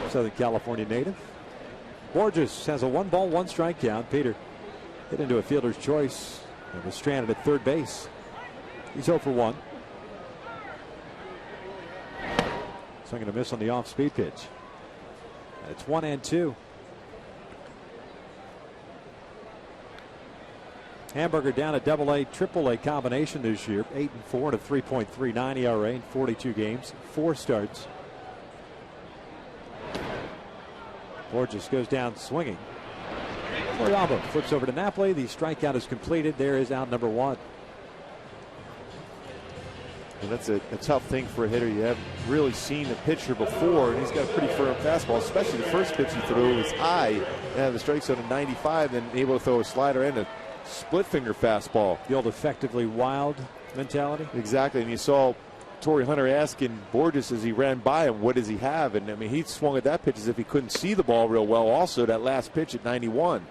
Southern California native. Borges has a 1-ball, 1-strike count. Peter hit into a fielder's choice and was stranded at third base. He's 0 for 1. Swing and a miss on the off-speed pitch. It's 1-2. Hamburger down a AA, AAA combination this year. 8-4 and a 3.39 ERA in 42 games, 4 starts. Borges goes down swinging. Toriyama flips over to Napoli. The strikeout is completed. There is out number 1. And that's a tough thing for a hitter. You haven't really seen the pitcher before, and he's got a pretty firm fastball, especially the first pitch he threw was high. And the strike zone at 95, then able to throw a slider and a split finger fastball. The old effectively wild mentality. Exactly. And you saw Torrey Hunter asking Borges as he ran by him, what does he have? And I mean, he swung at that pitch as if he couldn't see the ball real well. Also, that last pitch at 91.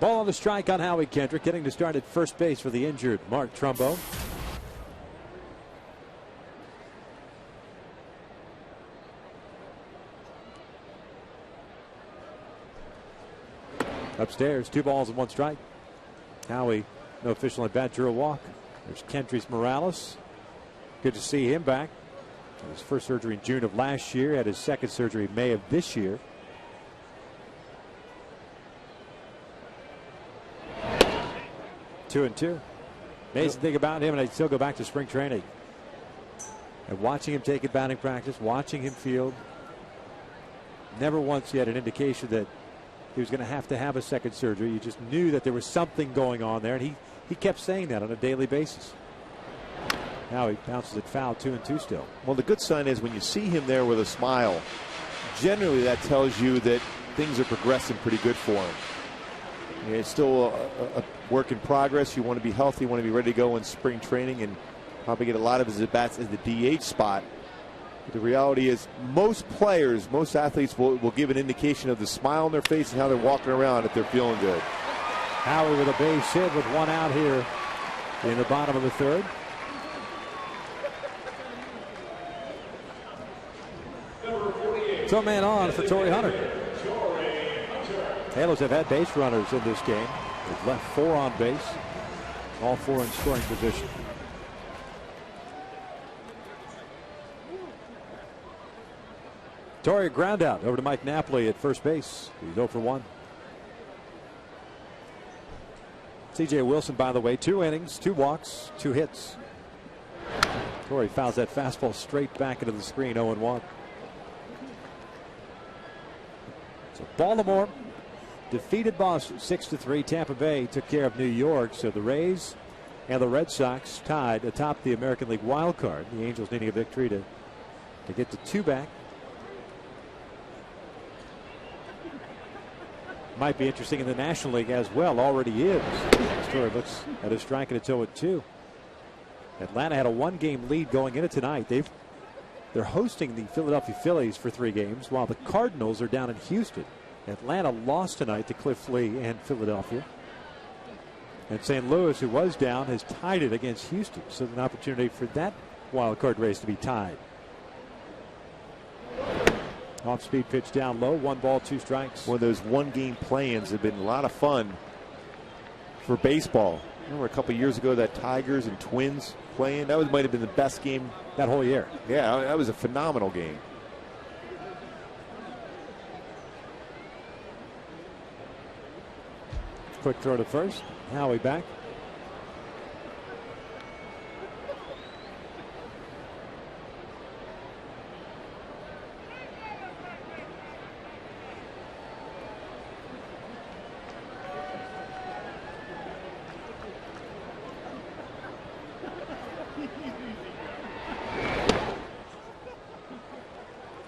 Ball on the strike on Howie Kendrick, getting to start at first base for the injured Mark Trumbo. Upstairs, 2 balls and 1 strike. Howie, no official at bat, drew a walk. There's Kendrys Morales. Good to see him back. His first surgery in June of last year, had his second surgery May of this year. 2-2. Amazing thing about him, and I still go back to spring training. And watching him take at batting practice, watching him field, never once he had an indication that he was going to have a second surgery. You just knew that there was something going on there, and he kept saying that on a daily basis. Now he bounces it foul, 2-2 still. Well, the good sign is when you see him there with a smile, generally that tells you that things are progressing pretty good for him. It's still a work in progress. You want to be healthy, you want to be ready to go in spring training, and probably get a lot of his at-bats at the DH spot. But the reality is most players, most athletes will give an indication of the smile on their face and how they're walking around if they're feeling good. Howie with a base hit with 1 out here in the bottom of the 3rd. So man on for Torrey Hunter. Halos have had base runners in this game. They've left 4 on base, all 4 in scoring position. Torrey ground out over to Mike Napoli at first base. He's 0 for 1. C.J. Wilson, by the way, 2 innings, 2 walks, 2 hits. Torrey fouls that fastball straight back into the screen, 0-1. So Baltimore defeated Boston 6-3. Tampa Bay took care of New York. So the Rays and the Red Sox tied atop the American League wild card. The Angels needing a victory to get to 2 back. Might be interesting in the National League as well. Already is. Story looks at a strike and it's 0-2. Atlanta had a 1-game lead going into tonight. They're hosting the Philadelphia Phillies for 3 games while the Cardinals are down in Houston. Atlanta lost tonight to Cliff Lee and Philadelphia. And St. Louis, who was down, has tied it against Houston. So an opportunity for that wild card race to be tied. Off-speed pitch down low. 1 ball, 2 strikes. One of those one-game play-ins have been a lot of fun for baseball. Remember a couple years ago that Tigers and Twins play-in? That might have been the best game that whole year. Yeah, that was a phenomenal game. Quick throw to first. Howie back.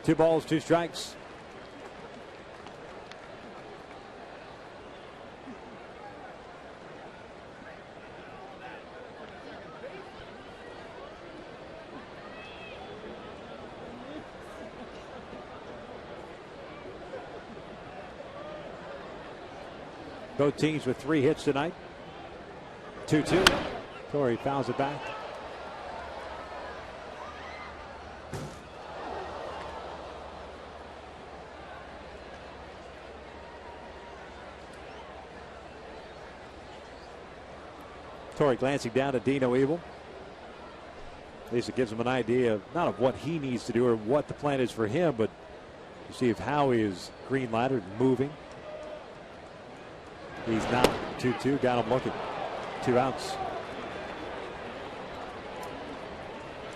Two balls, 2 strikes. Both teams with 3 hits tonight. 2-2. Torrey fouls it back. Torrey glancing down at Dino Evil. At least it gives him an idea of not of what he needs to do or what the plan is for him, but you see if Howie is green lighted and moving. He's not. 2-2. Got him looking. 2 outs.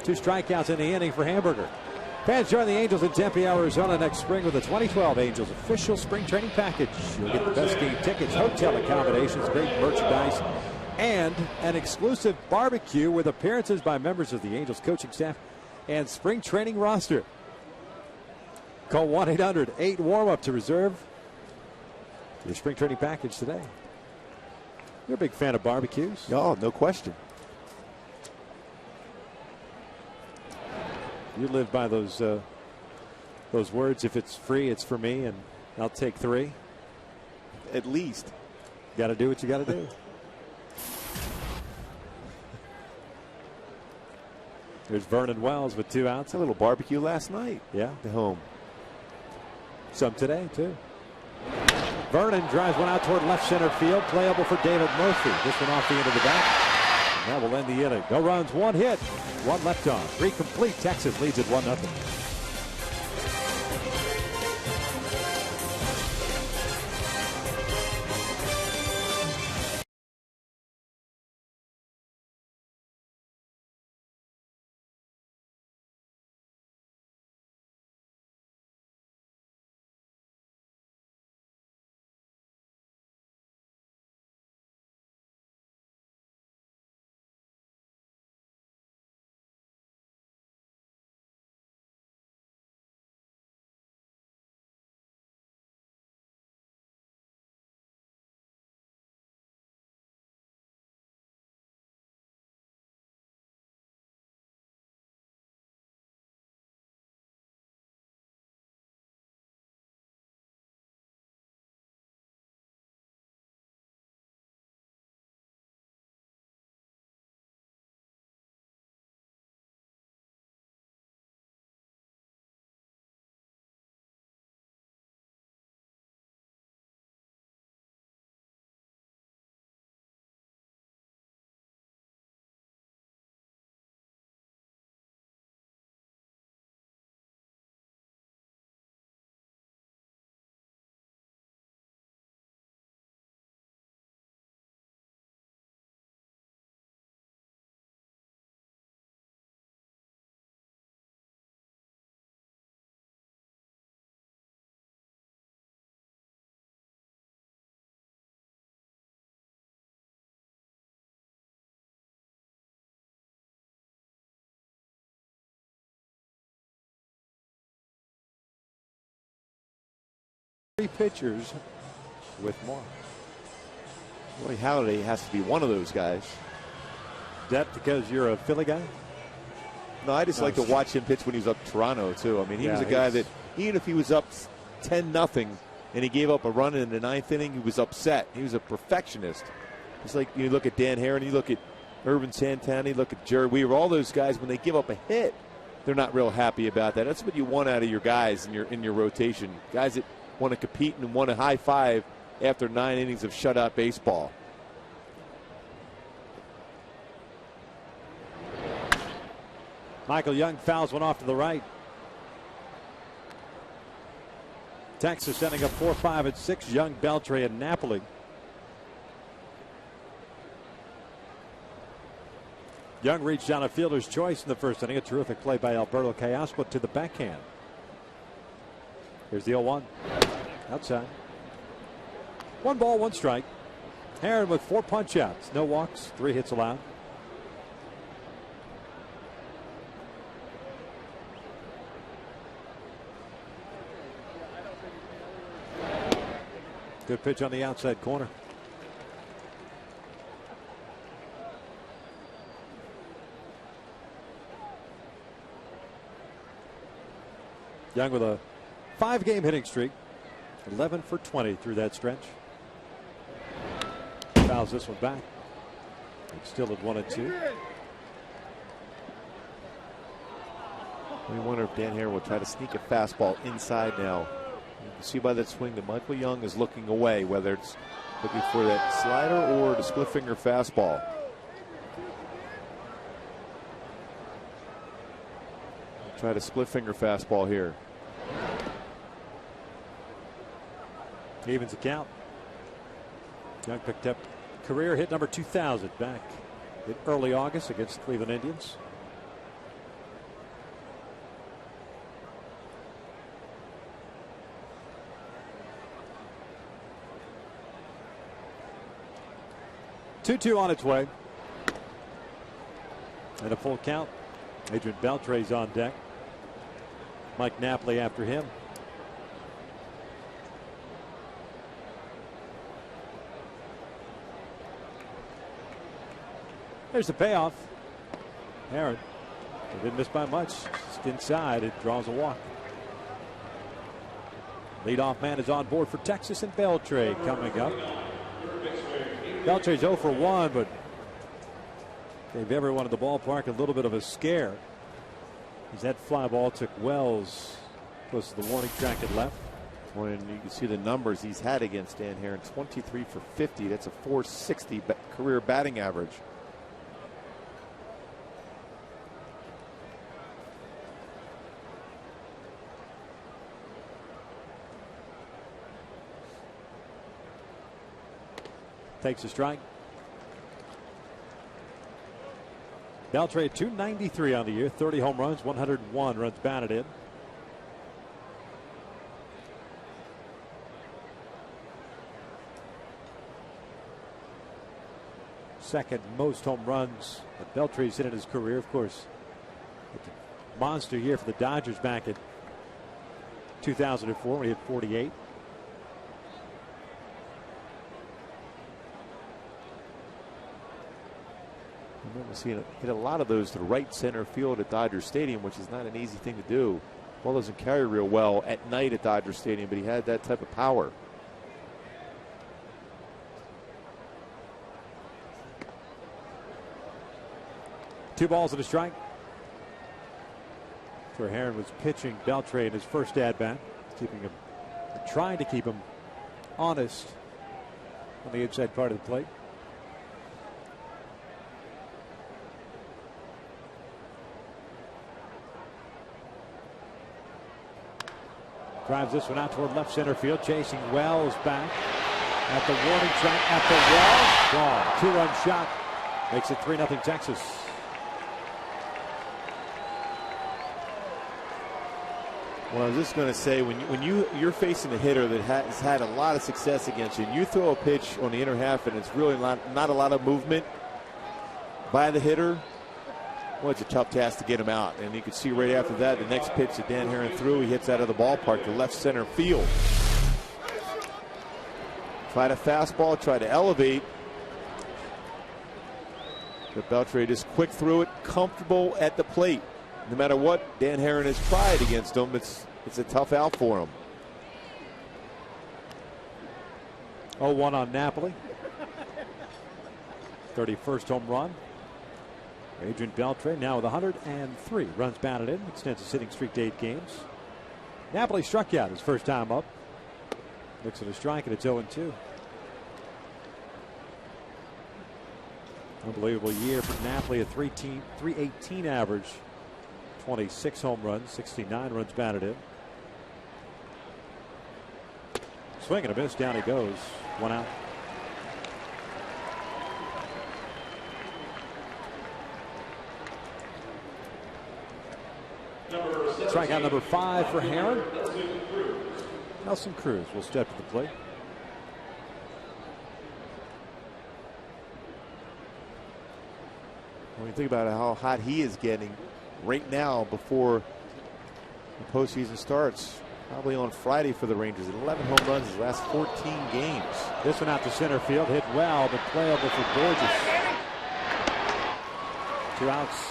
2 strikeouts in the inning for Hamburger. Fans join the Angels in Tempe, Arizona next spring with the 2012 Angels official spring training package. You'll get the best game tickets, hotel accommodations, great merchandise, and an exclusive barbecue with appearances by members of the Angels coaching staff and spring training roster. Call 1-800-8-WARM-UP to reserve your spring training package today. You're a big fan of barbecues? Oh, no question. You live by those words. If it's free, it's for me, and I'll take 3. At least. Got to do what you got to do. There's Vernon Wells with 2 outs. A little barbecue last night. Yeah. At home. Some today, too. Vernon drives one out toward left center field. Playable for David Murphy. This one off the end of the bat. And that will end the inning. No runs, 1 hit, 1 left on. 3 complete. Texas leads at 1-0. Three pitchers with more. Roy Halladay has to be one of those guys. Is that because you're a Philly guy? No, I just like to watch him pitch when he was up Toronto, too. I mean, he was a guy that, even if he was up 10-0 and he gave up a run in the 9th inning, he was upset. He was a perfectionist. It's like you look at Dan Herron, you look at Irvin Santana, you look at Jerry Weaver, all those guys, when they give up a hit, they're not real happy about that. That's what you want out of your guys in your rotation. Guys that want to compete and want to high five after 9 innings of shutout baseball. Michael Young fouls one off to the right. Texas sending up 4, 5, and 6. Young, Beltre, and Napoli. Young reached down a fielder's choice in the first inning. A terrific play by Alberto Callaspo to the backhand. Here's the 0-1. Outside. 1 ball, 1 strike. Herron with 4 punch outs. No walks, 3 hits allowed. Good pitch on the outside corner. Young with a 5-game hitting streak. 11 for 20 through that stretch. Fouls this one back. It's still at 1-2. We wonder if Dan Herron will try to sneak a fastball inside now. You can see by that swing that Michael Young is looking away, whether it's looking for that slider or the split finger fastball. Try to split finger fastball here. Evens the count. Young picked up career hit number 2,000 back in early August against the Cleveland Indians. Two on its way. And a full count. Adrian Beltre's on deck. Mike Napoli after him. There's the payoff. Herron didn't miss by much. Just inside, it draws a walk. Leadoff man is on board for Texas, and Beltre coming up. Beltre's 0 for 1, but gave everyone at the ballpark a little bit of a scare as that fly ball took Wells close to the warning track and left. When you can see the numbers he's had against Dan Herron, 23 for 50. That's a 460 career batting average. Takes a strike. Beltre 293 on the year, 30 home runs, 101 runs batted in. Second most home runs that Beltre's hit in his career, of course. Monster year for the Dodgers back in 2004 when he hit 48. I remember seeing it hit a lot of those to the right center field at Dodger Stadium, which is not an easy thing to do. Ball doesn't carry real well at night at Dodger Stadium, but he had that type of power. Two balls and a strike. Where Herron was pitching Beltre in his first at bat, trying to keep him honest on the inside part of the plate. Drives this one out toward left center field, chasing Wells back at the warning track at the wall. Gone. 2-run shot makes it 3-0 Texas. Well, I was just going to say, when you're facing a hitter that has had a lot of success against you, and you throw a pitch on the inner half and it's really not a lot of movement by the hitter, well, it's a tough task to get him out. And you can see right after that, the next pitch that Dan Herron threw, he hits out of the ballpark to left center field. Try to fastball, try to elevate. But Beltre just quick through it, comfortable at the plate. No matter what Dan Herron has tried against him, it's a tough out for him. 0-1 on Napoli. 31st home run. Adrian Beltre now with 103 runs batted in, extends his hitting streak to 8 games. Napoli struck out his first time up. Looks at a strike, and it's 0-2. Unbelievable year for Napoli, a 318 average, 26 home runs, 69 runs batted in. Swing and a miss, down he goes, 1 out. Strikeout number 5 for Herron. Nelson Cruz will step to the plate. When you think about how hot he is getting right now before the postseason starts, probably on Friday for the Rangers. 11 home runs his last 14 games. This one out to center field, hit well, but playable for Borges. 2 outs.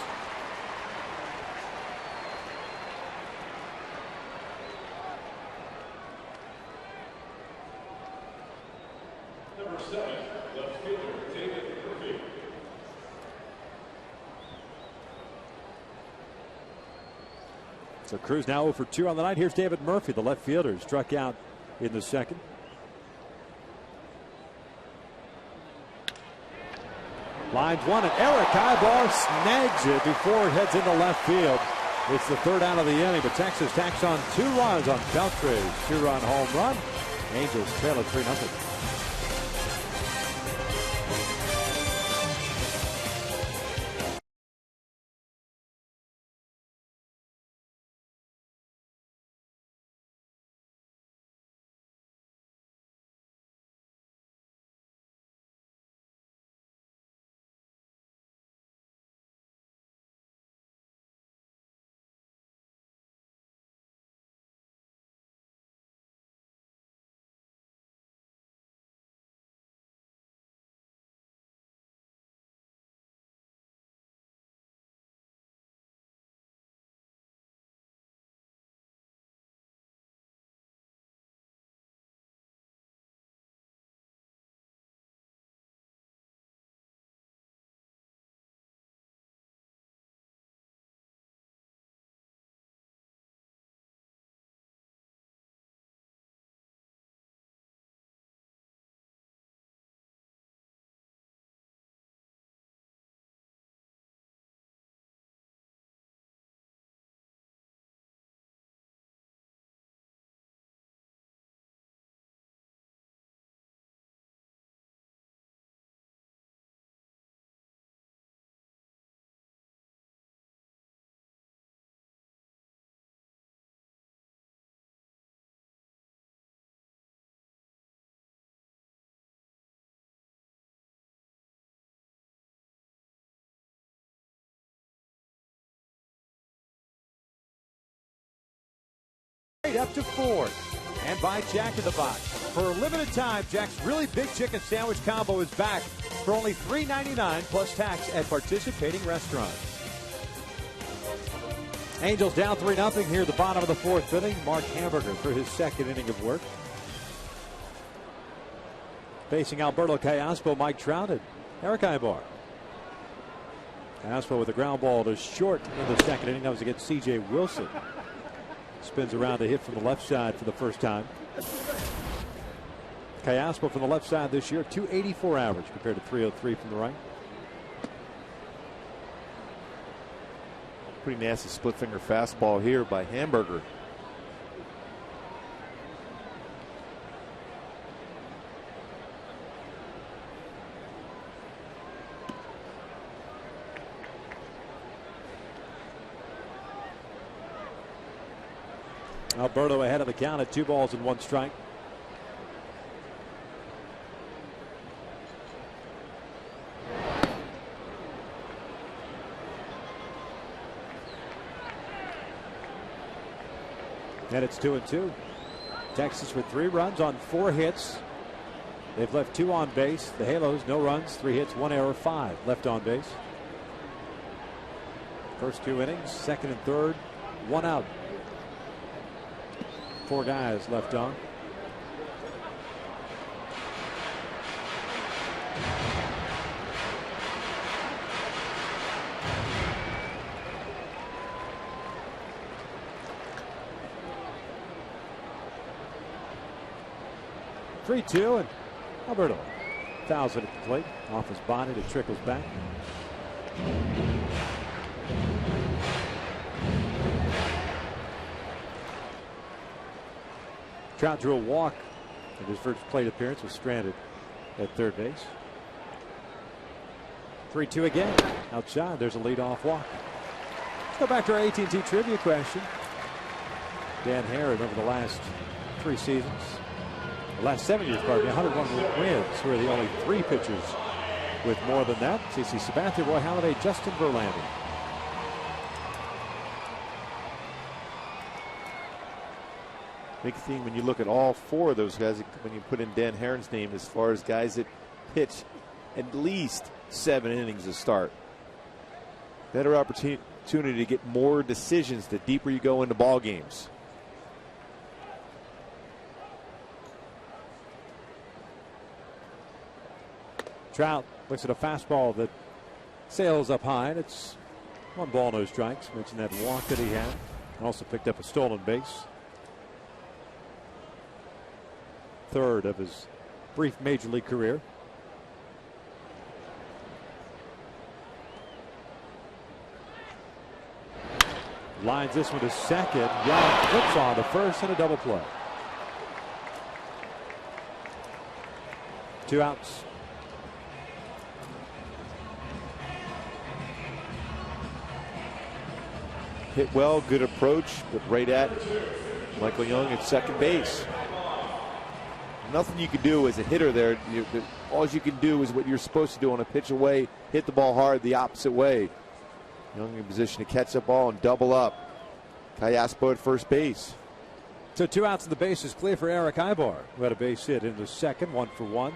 So Cruz now 0 for 2 on the night. Here's David Murphy, the left fielder, struck out in the second. Lines one, and Eric Ibar snags it before it heads into left field. It's the 3rd out of the inning, but Texas tacks on 2 runs on Beltre's 2-run home run. Angels trail at 3-0. Up to 4th, and by Jack in the Box. For a limited time, Jack's really big chicken sandwich combo is back for only $3.99 plus tax at participating restaurants. Angels down 3-0 here at the bottom of the 4th inning. Mark Hamburger for his 2nd inning of work. Facing Alberto Callaspo, Mike Trout, and Eric Ibar. Callaspo with a ground ball to short in the 2nd inning. That was against C.J. Wilson. Spins around a hit from the left side for the first time. Callaspo from the left side this year, 284 average compared to 303 from the right. Pretty nasty split finger fastball here by Hamburger. Alberto ahead of the count at 2 balls and 1 strike. And it's 2-2. Texas with 3 runs on 4 hits. They've left 2 on base. The Halos, no runs, 3 hits, 1 error, 5 left on base. First 2 innings, 2nd and 3rd, 1 out. 4 guys left on. 3-2, and Alberto fouls it at the plate. Off his bonnet, it trickles back. Trout drew a walk in his first plate appearance, was stranded at third base. 3-2 again. Outside, there's a leadoff walk. Let's go back to our AT&T trivia question. Dan Herron over the last 3 seasons, the last 7 years, pardon me, 101 wins. Who are the only 3 pitchers with more than that? CC Sabathia, Roy Halladay, Justin Verlander. Big thing when you look at all 4 of those guys, when you put in Dan Herron's name, as far as guys that pitch at least 7 innings to start. Better opportunity to get more decisions the deeper you go into ball games. Trout looks at a fastball that sails up high, and it's 1 ball, no strikes. Mentioned that walk that he had, and also picked up a stolen base. 3rd of his brief major league career. Lines this one to second. Young flips on to first and a double play. 2 outs. Hit well, good approach, but right at Michael Young at second base. Nothing you can do as a hitter there. All you can do is what you're supposed to do on a pitch away, hit the ball hard the opposite way. Young in position to catch the ball and double up. Callaspo at first base. So 2 outs and the base is clear for Eric Ibar, who had a base hit in the second, 1 for 1.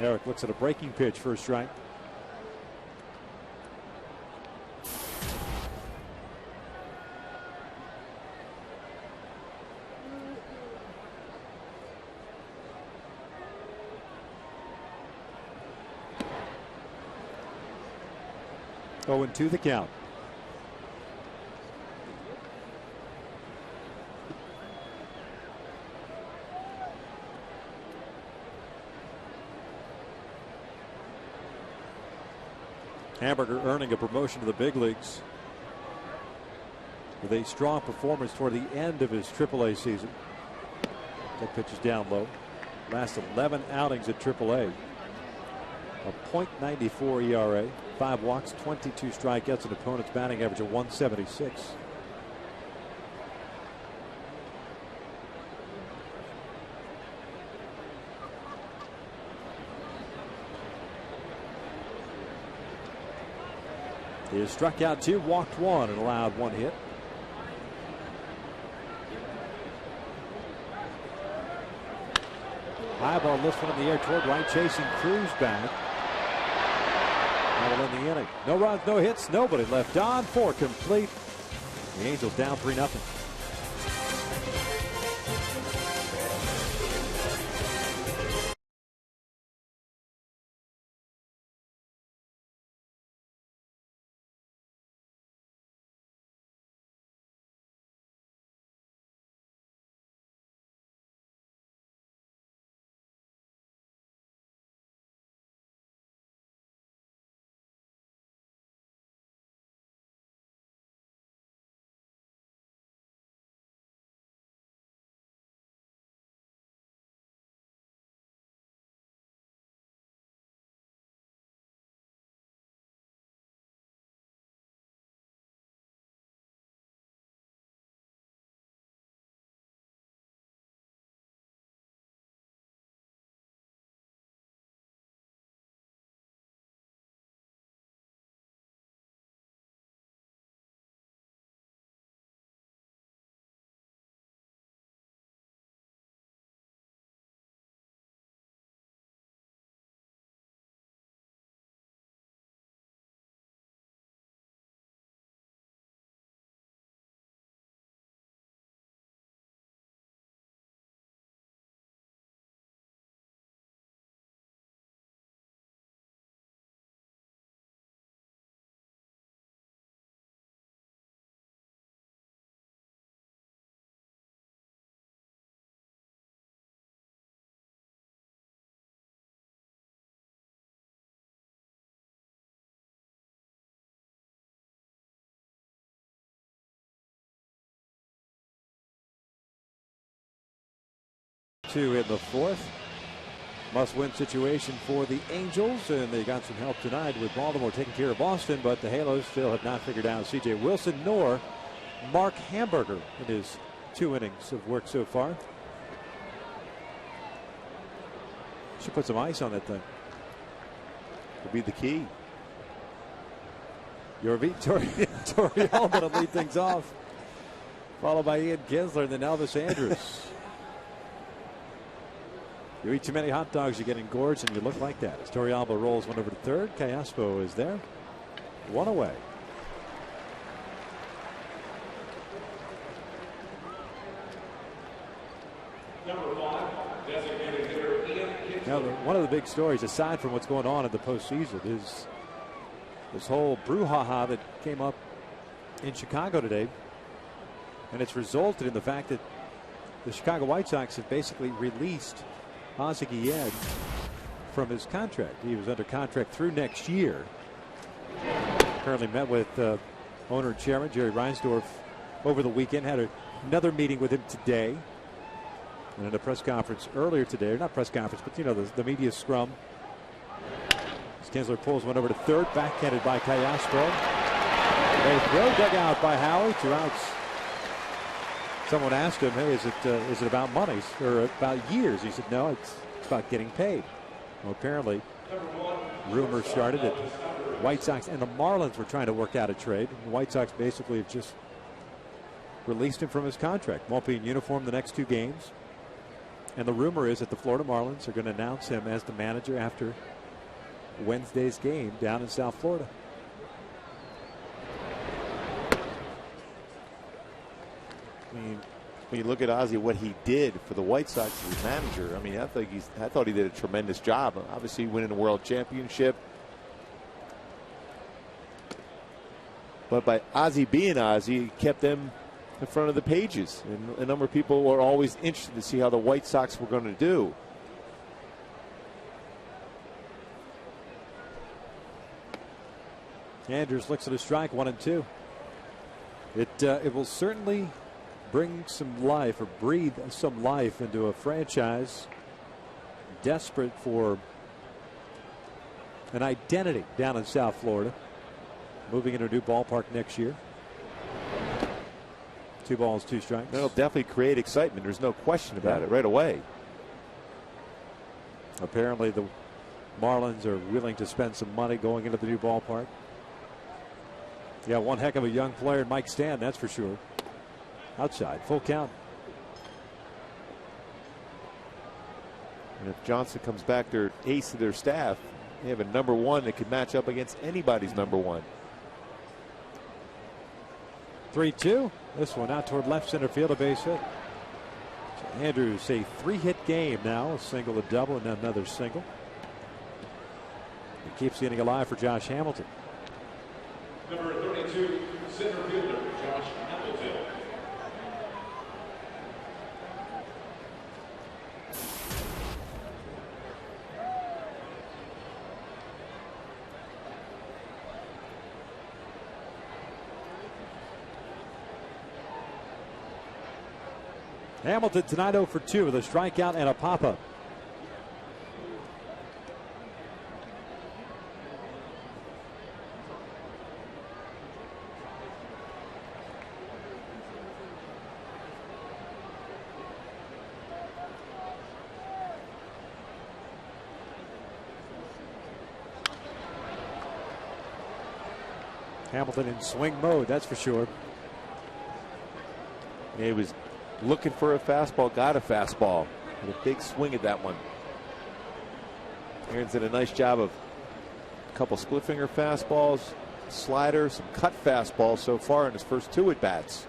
Eric looks at a breaking pitch for a strike. Oh, and 2 the count. Hamburger earning a promotion to the big leagues with a strong performance toward the end of his AAA season. That pitch is down low. Last 11 outings at AAA. A .94 ERA, 5 walks, 22 strikeouts, an opponent's batting average of 176. He has struck out 2, walked 1, and allowed 1 hit. High ball lifts one in the air toward right, chasing Cruz back. Now in the inning. No runs, no hits, nobody left on. 4 complete. The Angels down 3-0. 2 in the fourth. Must-win situation for the Angels, and they got some help tonight with Baltimore taking care of Boston, but the Halos still have not figured out C.J. Wilson nor Mark Hamburger in his 2 innings of work so far. Should put some ice on that thing. Could be the key. Yorvik Torrealba to lead things off, followed by Ian Kinsler and then Elvis Andrus. You eat too many hot dogs, you get engorged, and you look like that. As Torrealba rolls one over to third, Callaspo is there. 1 away. Now, one of the big stories, aside from what's going on in the postseason, is this whole brouhaha that came up in Chicago today. And it's resulted in the fact that the Chicago White Sox have basically released Ozzie Guillen from his contract. He was under contract through next year. Currently met with owner and chairman Jerry Reinsdorf over the weekend. Had another meeting with him today. And in a press conference earlier today, or not press conference, but you know, the media scrum. Kinsler pulls one over to third, backhanded by Callaspo. A throw dug out by Howie, 2 outs. Someone asked him, hey, is it about money or about years? He said, no, it's about getting paid. Well, apparently, rumors started that White Sox and the Marlins were trying to work out a trade. The White Sox basically have just released him from his contract. Won't be in uniform the next 2 games. And the rumor is that the Florida Marlins are going to announce him as the manager after Wednesday's game down in South Florida. I mean, when you look at Ozzie, what he did for the White Sox as manager, I mean, I thought he did a tremendous job. Obviously, winning a world championship. But by Ozzie being Ozzie, he kept them in front of the pages. And a number of people were always interested to see how the White Sox were going to do. Andrews looks at a strike, 1-2. It will certainly bring some life or breathe some life into a franchise desperate for an identity down in South Florida, moving into a new ballpark next year. 2 balls, 2 strikes. That'll definitely create excitement. There's no question about it right away. Apparently the Marlins are willing to spend some money going into the new ballpark. Yeah, one heck of a young player, Mike Stan, that's for sure. Outside, full count. And if Johnson comes back, their ace of their staff, they have a number 1 that could match up against anybody's number 1. 3-2. This one out toward left center field, a base hit. So Andrews, a 3-hit game now, a single, a double, and another single. It keeps the inning alive for Josh Hamilton. Number 32, center fielder, Josh Hamilton. Hamilton tonight 0 for 2 with a strikeout and a pop-up. Hamilton in swing mode, that's for sure. He was looking for a fastball, got a fastball. And a big swing at that one. Aaron's did a nice job of a couple split finger fastballs, slider, some cut fastballs so far in his first 2 at bats.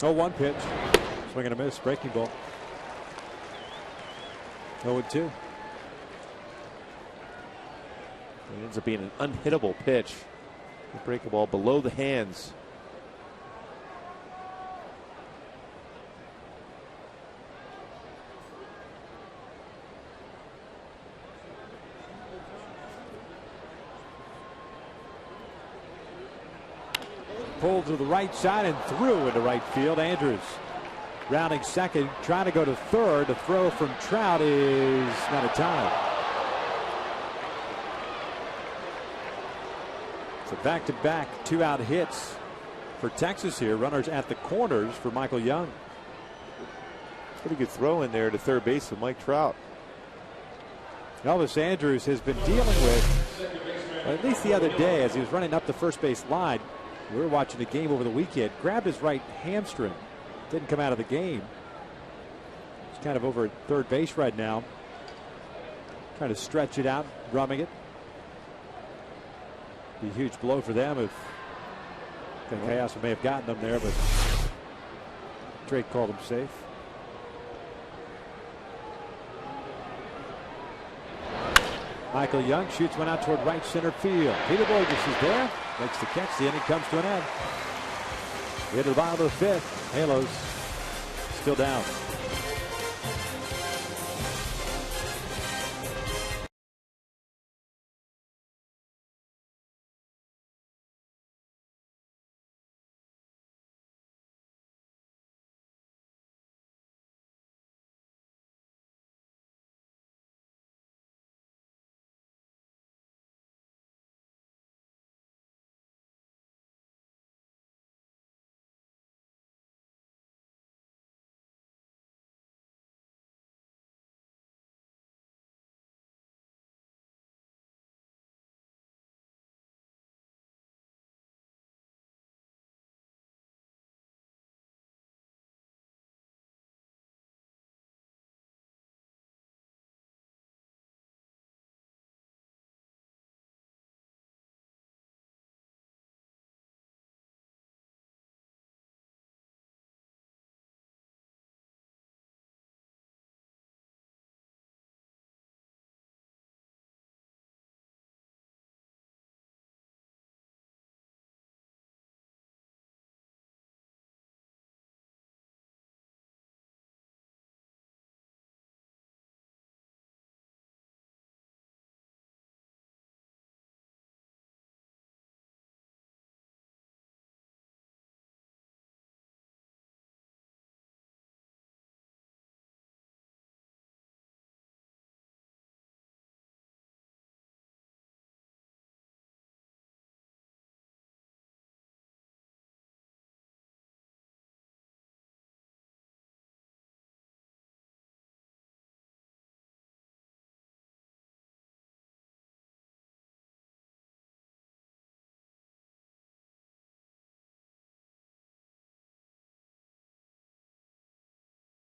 Oh, 1 pitch. Swing and a miss. Breaking ball. 0-2. It ends up being an unhittable pitch. They break the ball below the hands. Pulled to the right side and threw into right field. Andrews rounding second, trying to go to third. The throw from Trout is not a time. So back-to-back two-out hits for Texas here. Runners at the corners for Michael Young. Pretty good throw in there to third base with Mike Trout. Elvis Andrews has been dealing with, well, at least the other day, as he was running up the first base line. We were watching the game over the weekend. Grabbed his right hamstring. Didn't come out of the game. He's kind of over at third base right now. Trying to stretch it out, drumming it. Be a huge blow for them if the chaos may have gotten them there, but Drake called him safe. Michael Young shoots one out toward right center field. Peter Bogus is there. Makes the catch. The inning comes to an end. Into the bottom of the fifth. Halos still down.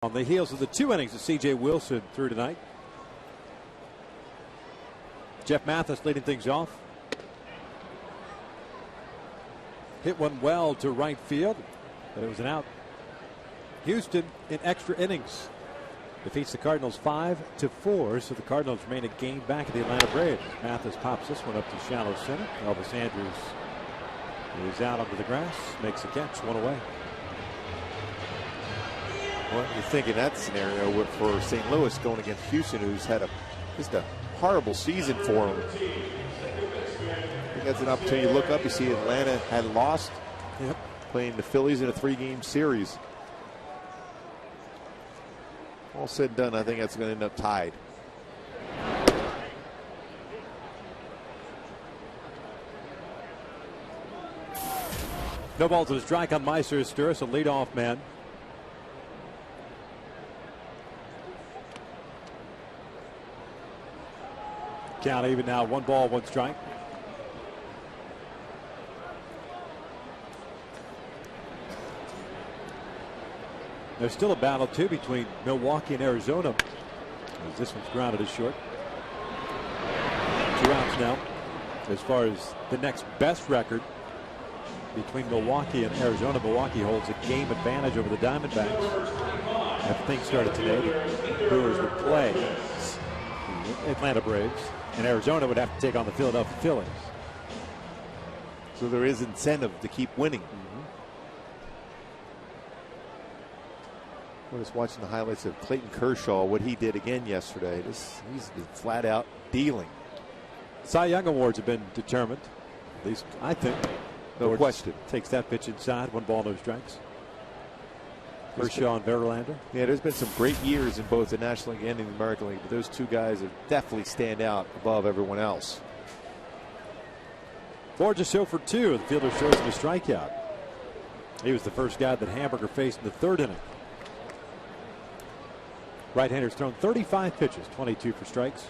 On the heels of the 2 innings that C.J. Wilson threw tonight. Jeff Mathis leading things off. Hit one well to right field, but it was an out. Houston in extra innings defeats the Cardinals 5-4, so the Cardinals remain a game back of the Atlanta Braves. Mathis pops this one up to shallow center. Elvis Andrews is out onto the grass, makes the catch, one away. Well, you think in that scenario for St. Louis going against Houston, who's had just a horrible season for him. I think that's an opportunity to look up. You see Atlanta had lost, playing the Phillies in a 3-game series. All said and done, I think that's going to end up tied. No ball to the strike on Meister Sturris, a leadoff man. Count even now, 1 ball, 1 strike. There's still a battle too between Milwaukee and Arizona, as this one's grounded as short. 2 outs now. As far as the next best record between Milwaukee and Arizona, Milwaukee holds a game advantage over the Diamondbacks. After things started today, the Brewers would play the Atlanta Braves, and Arizona would have to take on the Philadelphia Phillies. So there is incentive to keep winning. We're just watching the highlights of Clayton Kershaw, what he did again yesterday. He's been flat out dealing. Cy Young awards have been determined. At least I think. No question. Takes that pitch inside. 1 ball, no strikes. Kershaw and Verlander. Yeah, there's been some great years in both the National League and in the American League, but those two guys are definitely stand out above everyone else. Borges 0 for 2. The fielder shows him a strikeout. He was the first guy that Hamburger faced in the 3rd inning. Right-hander's thrown 35 pitches, 22 for strikes.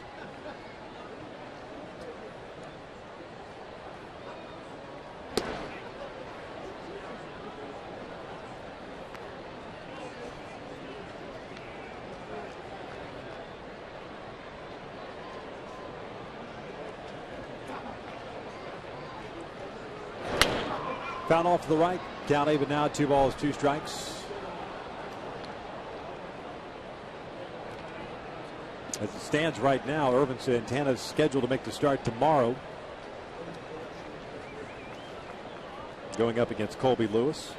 Foul off to the right. Count even now, 2 balls, 2 strikes. As it stands right now, Irvin Santana is scheduled to make the start tomorrow. Going up against Colby Lewis.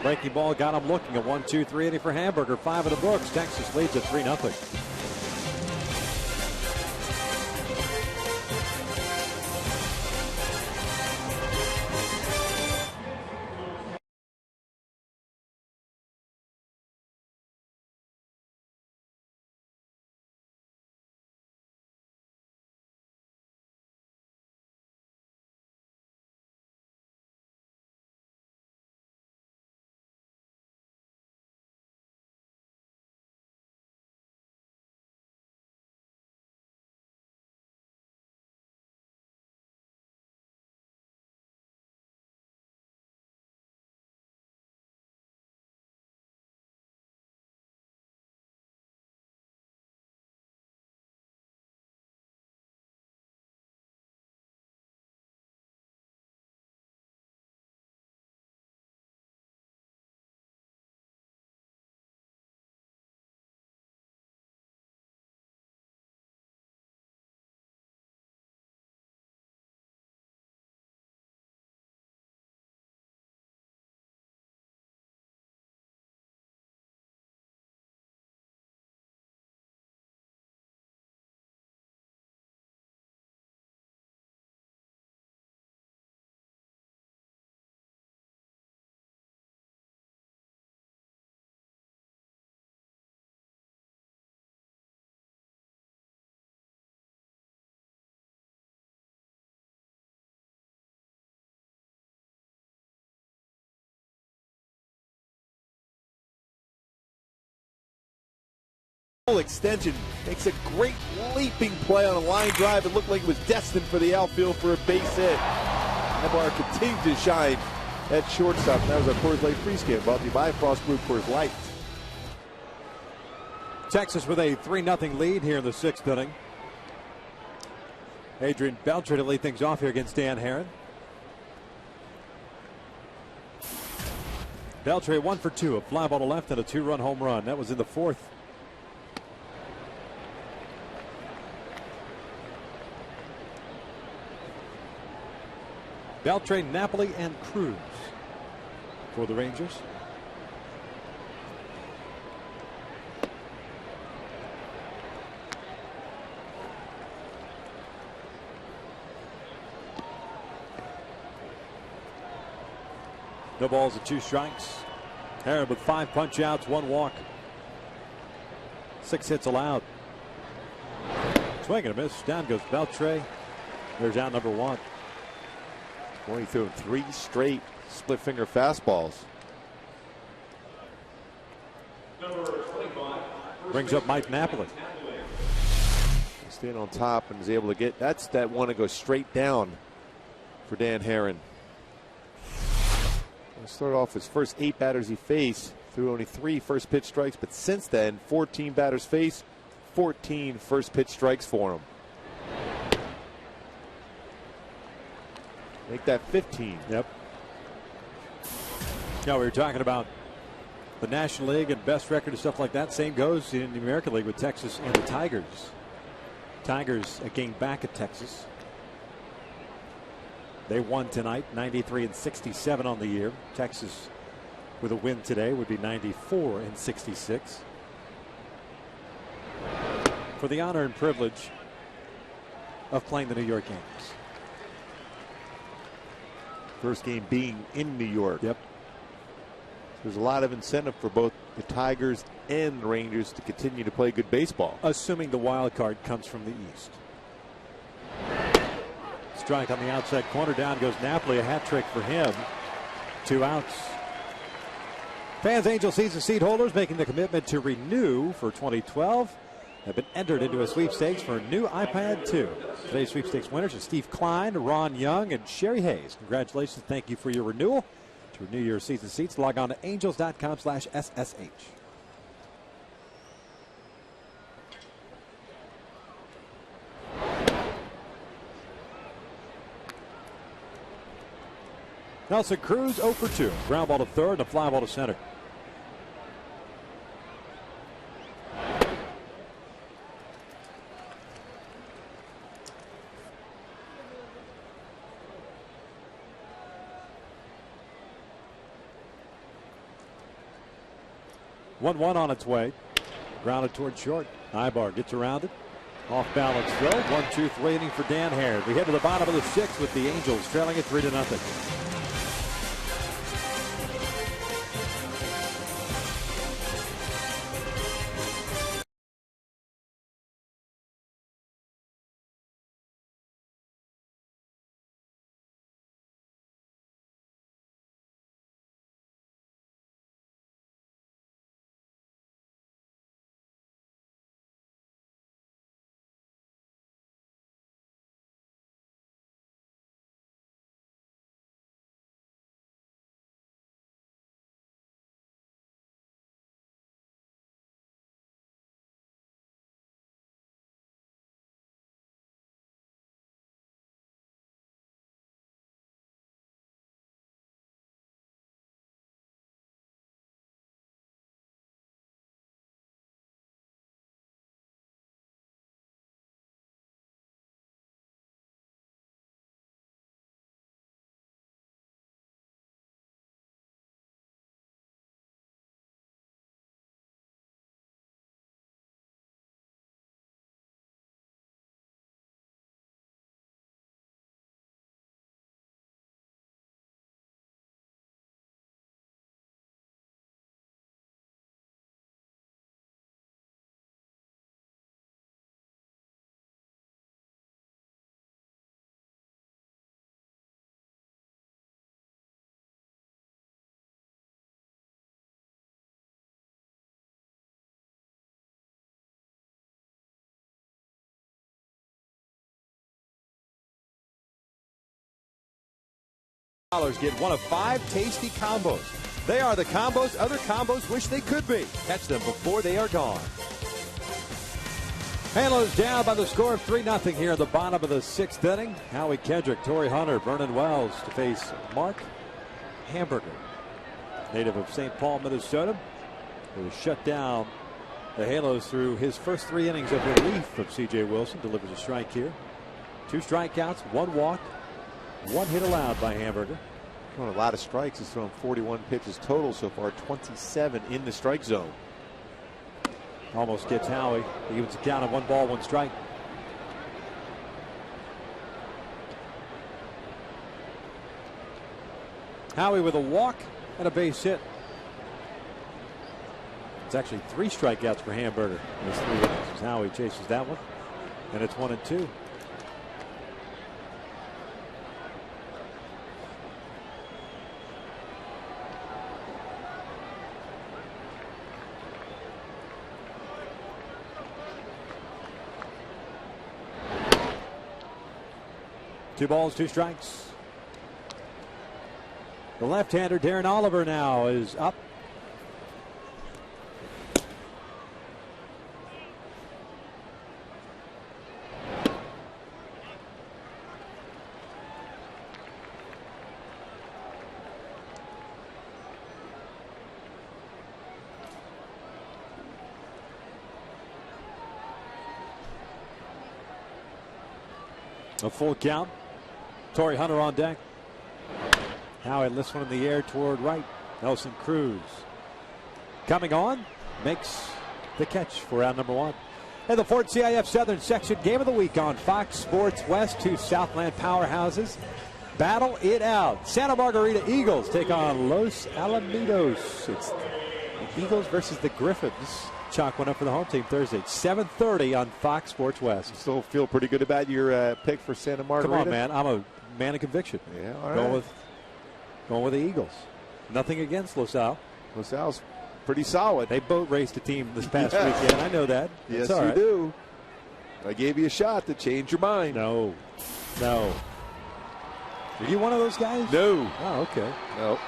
Breaking ball got him looking. A 1-2-3 inning for Hamburger. 5 in the books. Texas leads at 3-0. Extension makes a great leaping play on a line drive. It looked like it was destined for the outfield for a base hit. Nebar continued to shine at shortstop. And that was our Coors Light free scan brought to you by Frost Brew Coors Light. Texas with a 3-0 lead here in the 6th inning. Adrian Beltre to lead things off here against Dan Herron. Beltre 1 for 2, a fly ball to left and a 2-run home run. That was in the 4th. Beltre, Napoli, and Cruz for the Rangers. No balls and 2 strikes. Herron with 5 punch outs, 1 walk. 6 hits allowed. Swing and a miss. Down goes Beltre. There's out number 1. Well, he threw him 3 straight split finger fastballs. Brings up Mike Napoli. Staying on top and is able to get that one to go straight down for Dan Herron. Started off his first 8 batters he faced, threw only 3 first pitch strikes, but since then 14 batters faced, 14 first pitch strikes for him. Make that 15. Yep. Yeah, we were talking about the National League and best record and stuff like that. Same goes in the American League with Texas and the Tigers. Tigers a game back at Texas. They won tonight, 93-67 on the year. Texas with a win today would be 94-66. For the honor and privilege of playing the New York Yankees. First game being in New York. Yep. There's a lot of incentive for both the Tigers and the Rangers to continue to play good baseball. Assuming the wild card comes from the East. Strike on the outside corner. Down goes Napoli. A hat trick for him. 2 outs. Fans, Angel season seat holders making the commitment to renew for 2012 have been entered into a sweepstakes for a new iPad 2. Today's sweepstakes winners are Steve Klein, Ron Young, and Sherry Hayes. Congratulations. Thank you for your renewal. To renew your season seats, log on to angels.com/SSH. Nelson Cruz 0 for 2. Ground ball to third and a fly ball to center. One on its way. Grounded toward short. Ibar gets around it. Off balance throw. 1-2-3 inning for Dan Hare. We head to the bottom of the 6th with the Angels trailing it 3-0. Get one of 5 tasty combos. They are the combos other combos wish they could be. Catch them before they are gone. Halos down by the score of 3-0 here in the bottom of the 6th inning. Howie Kendrick, Torrey Hunter, Vernon Wells to face Mark Hamburger, native of St. Paul, Minnesota, who has shut down the Halos through his first 3 innings of relief of C.J. Wilson. Delivers a strike here. 2 strikeouts, 1 walk. 1 hit allowed by Hamburger. Throwing a lot of strikes. He's thrown 41 pitches total so far, 27 in the strike zone. Almost gets Howie. He evens the count of 1 ball, 1 strike. Howie with a walk and a base hit. It's actually 3 strikeouts for Hamburger. There's 3 innings as Howie chases that one. And it's 1-2. Two balls, 2 strikes. The left-hander Darren Oliver now is up. A full count. Torrey Hunter on deck. Howie lifts one in the air toward right. Nelson Cruz coming on, makes the catch for round number 1. And the Ford CIF Southern Section Game of the Week on Fox Sports West. 2 Southland powerhouses battle it out. Santa Margarita Eagles take on Los Alamitos. It's the Eagles versus the Griffins. Chalk went up for the home team Thursday at 7:30 on Fox Sports West. You still feel pretty good about your pick for Santa Margarita? Come on, man. I'm a man of conviction. Yeah, all right. Going with the Eagles. Nothing against Los Al. Los Al's pretty solid. They boat raced a team this past weekend. I know that. Yes, you do. I gave you a shot to change your mind. No. Are you one of those guys? No. Oh, okay. No.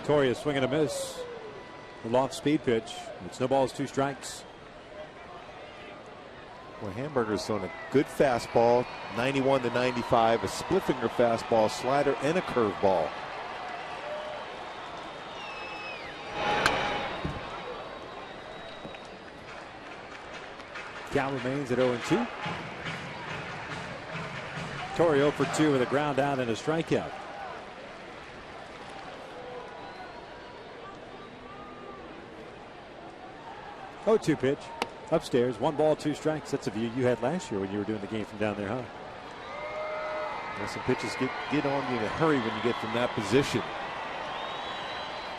Torrey is swinging a miss. A loft speed pitch. It's no balls, 2 strikes. Well, Hamburger's throwing a good fastball, 91 to 95, a split finger fastball, slider, and a curveball. Count remains at 0-2. Torrey 0 for 2 with a ground out and a strikeout. 0-2 pitch. Upstairs. 1 ball, 2 strikes. That's a view you had last year when you were doing the game from down there, huh? Well, some pitches get on you in a hurry when you get from that position.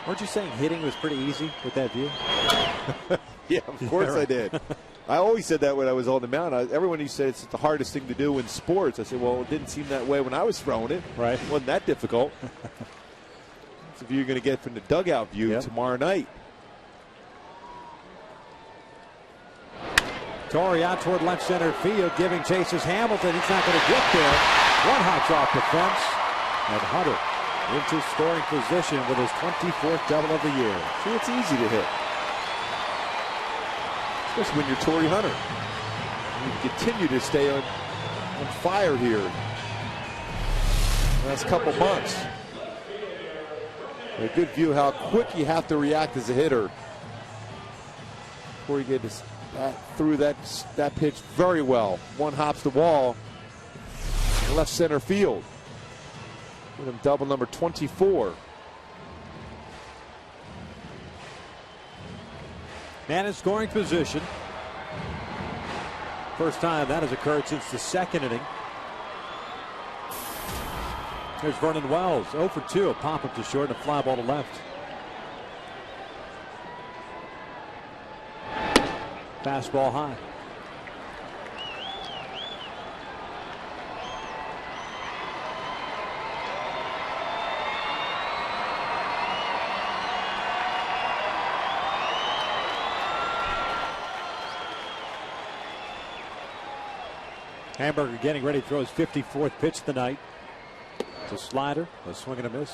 Weren't you saying hitting was pretty easy with that view? Yeah, of course I did. I always said that when I was on the mound. Everyone used to say it's the hardest thing to do in sports. I said, well, it didn't seem that way when I was throwing it. Right. It wasn't that difficult. That's the view you're going to get from the dugout view tomorrow night. Torrey out toward left center field, giving chases Hamilton. He's not going to get there. 1 hops off the fence, and Hunter into scoring position with his 24th double of the year. See, it's easy to hit, especially when you're Torrey Hunter. You continue to stay on fire here the last couple months. A good view how quick you have to react as a hitter before you get through that pitch very well. 1 hops the wall, left center field. With him double number 24. Man in scoring position. First time that has occurred since the 2nd inning. Here's Vernon Wells, 0 for 2, a pop-up to short and a fly ball to left. Fastball high. Hamburger getting ready to throw his 54th pitch of the night. It's a slider, a swing and a miss.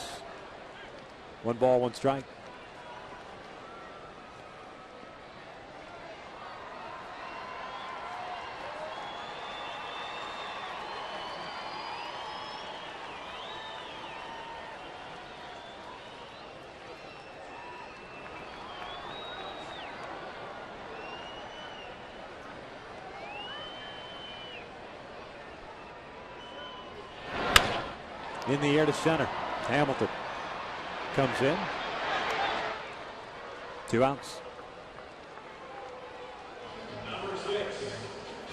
1 ball, 1 strike. In the air to center. Hamilton comes in. 2 outs.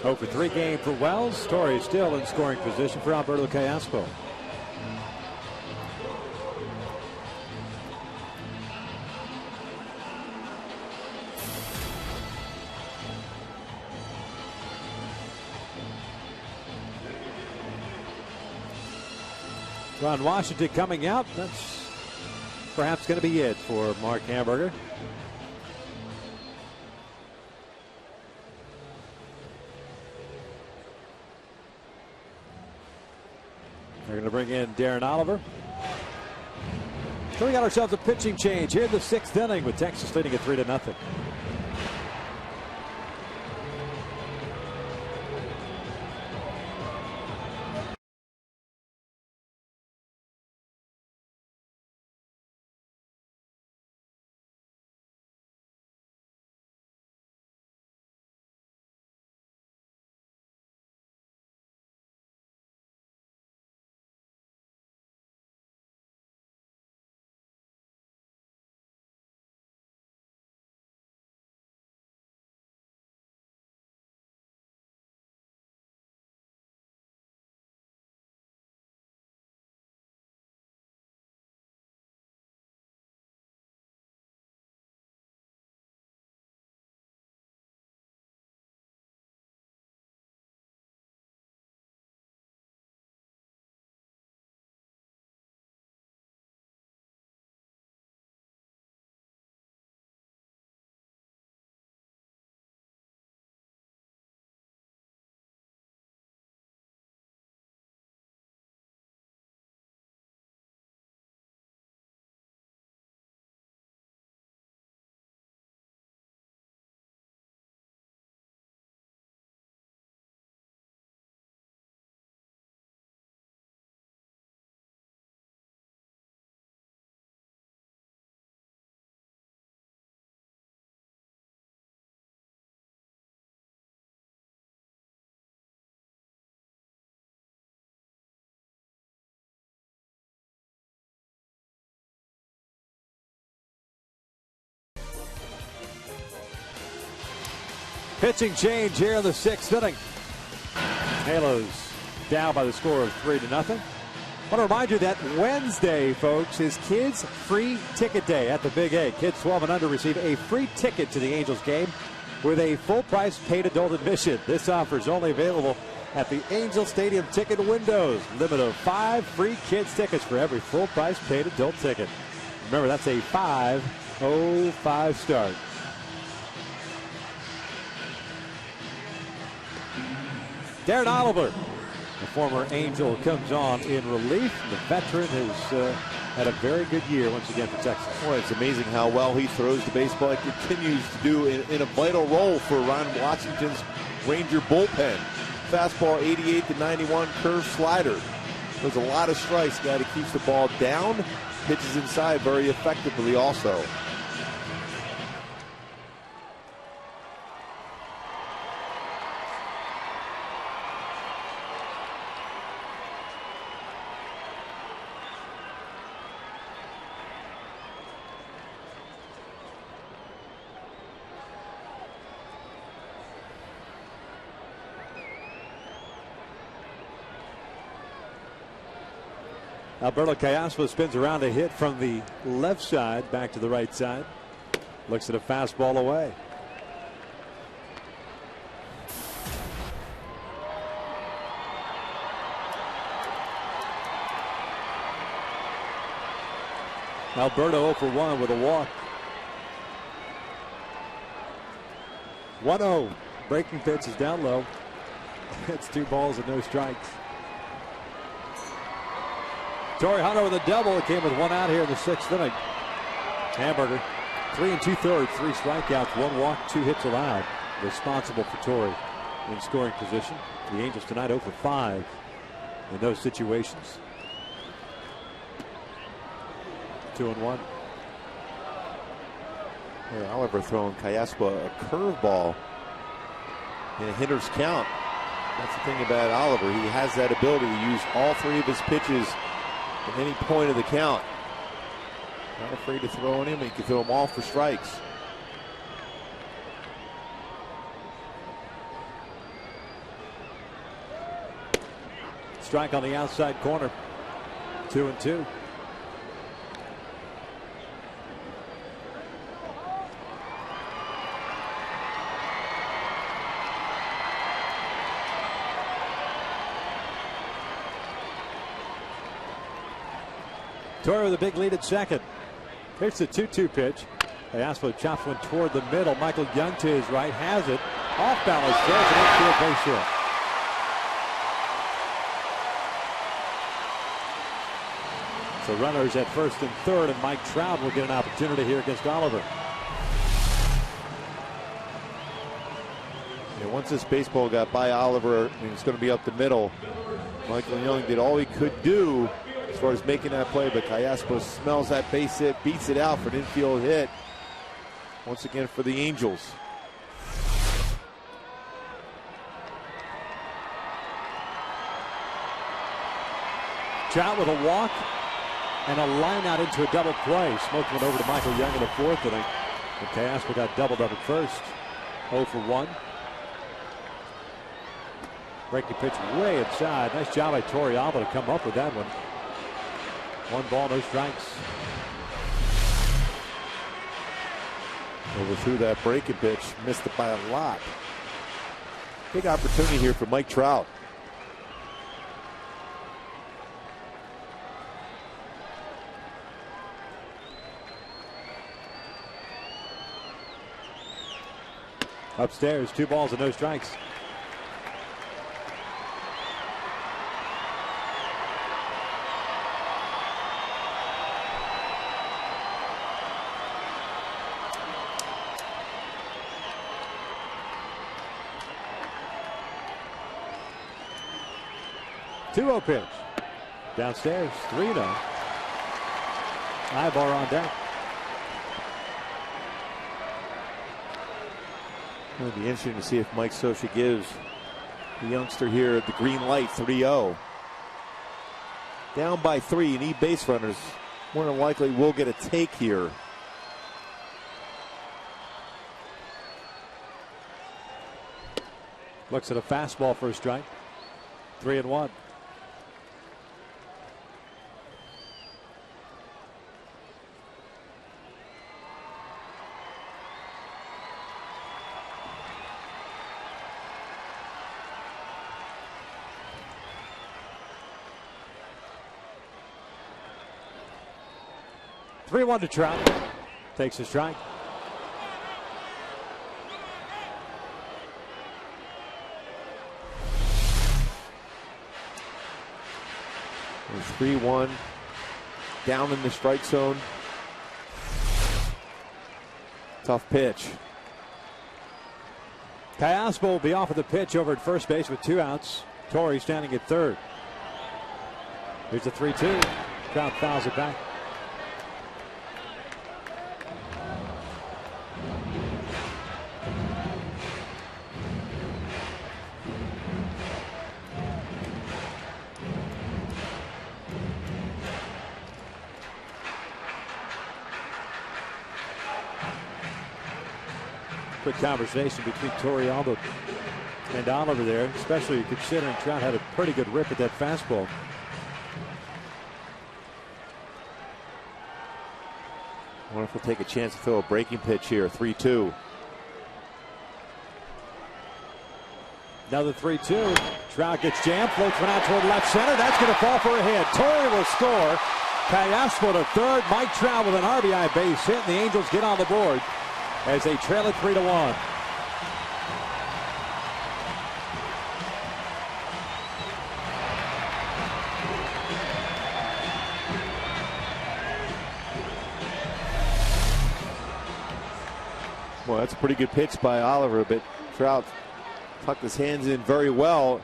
0 for 3 game for Wells. Torrey still in scoring position for Alberto Callaspo. Ron Washington coming out. That's perhaps going to be it for Mark Hamburger. They're going to bring in Darren Oliver. So we got ourselves a pitching change here in the 6th inning with Texas leading at 3-0. Pitching change here in the 6th inning. Halos down by the score of 3-0. I want to remind you that Wednesday, folks, is Kids Free Ticket Day at the Big A. Kids 12 and under receive a free ticket to the Angels game with a full-price paid adult admission. This offer is only available at the Angel Stadium ticket windows. Limit of 5 free kids tickets for every full-price paid adult ticket. Remember, that's a 5:05 start. Darren Oliver, the former Angel, comes on in relief. The veteran has had a very good year once again for Texas. Boy, it's amazing how well he throws the baseball. It continues to do in a vital role for Ron Washington's Ranger bullpen. Fastball 88 to 91, curve slider. There's a lot of strikes. Guy that keeps the ball down, pitches inside very effectively also. Alberto Callaspo spins around a hit from the left side back to the right side. Looks at a fastball away. Alberto 0 for 1 with a walk. 1-0. Breaking pitch is down low. It's 2 balls and no strikes. Torrey Hunter with a double. It came with 1 out here in the 6th inning. Hamburger, 3 2/3, 3 strikeouts, 1 walk, 2 hits allowed. Responsible for Torrey in scoring position. The Angels tonight 0 for 5 in those situations. 2-1. Oliver throwing Callaspo a curveball in a hitter's count. That's the thing about Oliver. He has that ability to use all 3 of his pitches at any point of the count. Not afraid to throw in him. He can throw them all for strikes. Strike on the outside corner. 2-2. Torrey with a big lead at second. Here's the 2-2 pitch. Callaspo chops one toward the middle. Michael Young to his right has it. Off balance, throws it into a base hit. So runners at first and third, and Mike Trout will get an opportunity here against Oliver. And once this baseball got by Oliver, and it's going to be up the middle, Michael Young did all he could do as far as making that play, but Callaspo smells that base hit, beats it out for an infield hit. Once again for the Angels. Trout with a walk and a line out into a double play. Smoking it over to Michael Young in the 4th inning. And Callaspo got doubled up at first. 0 for 1. Breaking pitch way inside. Nice job by Torrey Alba to come up with that one. 1 ball, no strikes. Overthrew that breaking pitch, missed it by a lot. Big opportunity here for Mike Trout. Upstairs, 2 balls and no strikes. Two-oh pitch. Downstairs, 3-0. Ibar on deck. It'll be interesting to see if Mike Scioscia gives the youngster here the green light. 3-0. Down by 3, need base runners. More than likely will get a take here. Looks at a fastball for a strike. 3-1. Three-one to Trout. Takes a strike. 3-1, down in the strike zone. Tough pitch. Kayaspo will be off of the pitch over at first base with 2 outs. Torrey standing at third. Here's the 3-2. Trout fouls it back. Quick conversation between Torrealba and Oliver there, especially considering Trout had a pretty good rip at that fastball. I wonder if he'll take a chance to throw a breaking pitch here. 3-2. Another 3-2. Trout gets jammed, floats one out toward left center. That's going to fall for a hit. Torrey will score. Kayaspo to third. Mike Trout with an RBI base hit, and the Angels get on the board as they trail it 3-1. Well, that's a pretty good pitch by Oliver, but Trout tucked his hands in very well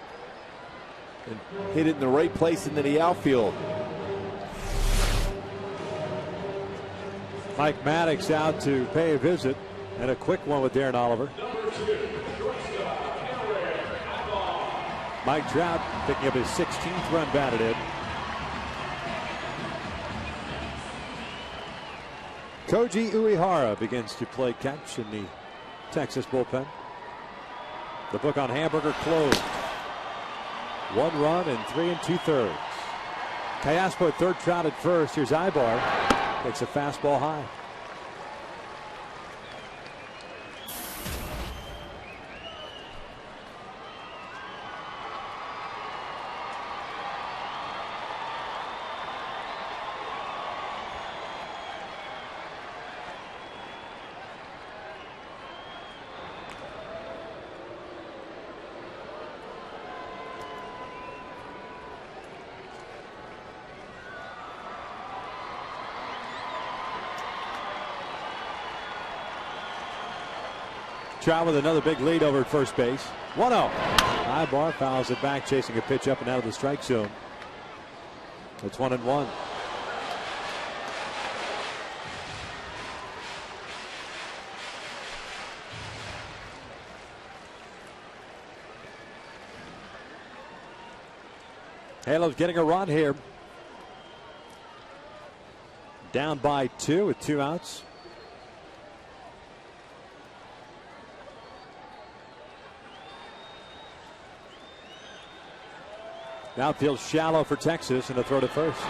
and hit it in the right place into the outfield. Mike Maddox out to pay a visit, and a quick one with Darren Oliver. Mike Trout picking up his 16th run batted in. Koji Uehara begins to play catch in the Texas bullpen. The book on Hamburger closed. 1 run and 3 2/3. Kayaspo at third, Trout at first. Here's Ibar. Takes a fastball high. Trout with another big lead over at first base. 1-0. Ibar fouls it back, chasing a pitch up and out of the strike zone. It's 1-1. Halos getting a run here. Down by 2 with 2 outs. Outfield shallow for Texas, and a throw to first.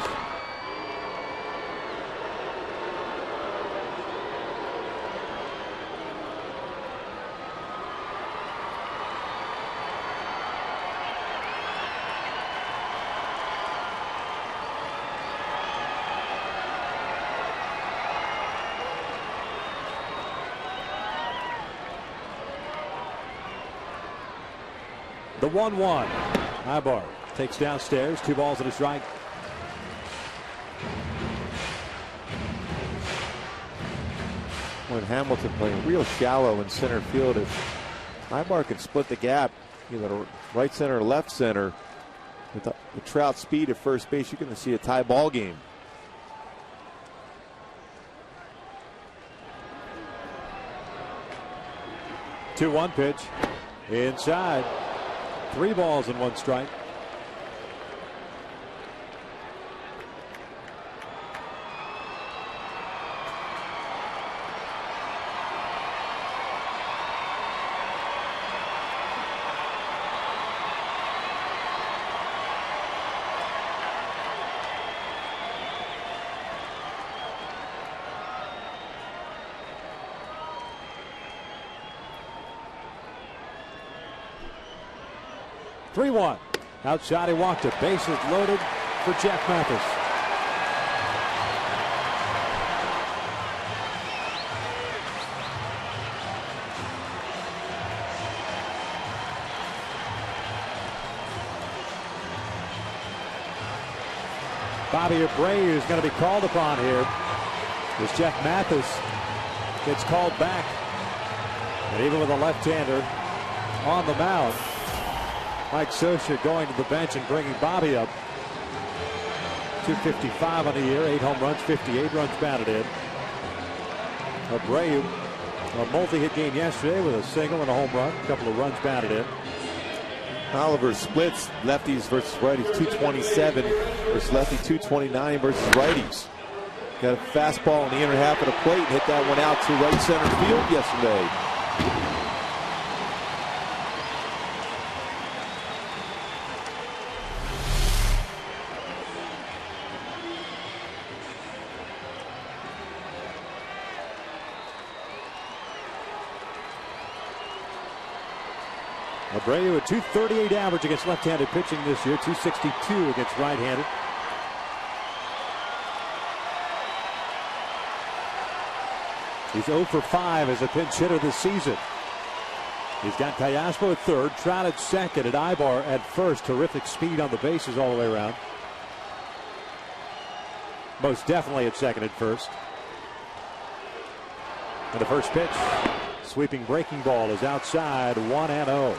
The 1-1. Ibar takes downstairs, 2 balls and a strike. When Hamilton playing real shallow in center field, if Ibar can split the gap, either right center or left center, with the Trout speed at first base, you're going to see a tie ball game. Two 1 pitch inside. 3 balls and 1 strike. 3-1. Outside he walked it. Bases loaded for Jeff Mathis. Bobby Abreu is going to be called upon here as Jeff Mathis gets called back. And even with a left-hander on the mound, Mike Scioscia going to the bench and bringing Bobby up. 255 on the year, 8 home runs, 58 runs batted in. Abreu, a multi-hit game yesterday with a single and a home run, a couple of runs batted in. Oliver splits lefties versus righties, 227 versus lefty, 229 versus righties. Got a fastball in the inner half of the plate and hit that one out to right center field yesterday. Abreu a 238 average against left-handed pitching this year, 262 against right-handed. He's 0 for 5 as a pinch hitter this season. He's got Callaspo at third, Trout at second, and Ibar at first. Terrific speed on the bases all the way around. Most definitely at second and first. And the first pitch, sweeping breaking ball is outside, 1-0.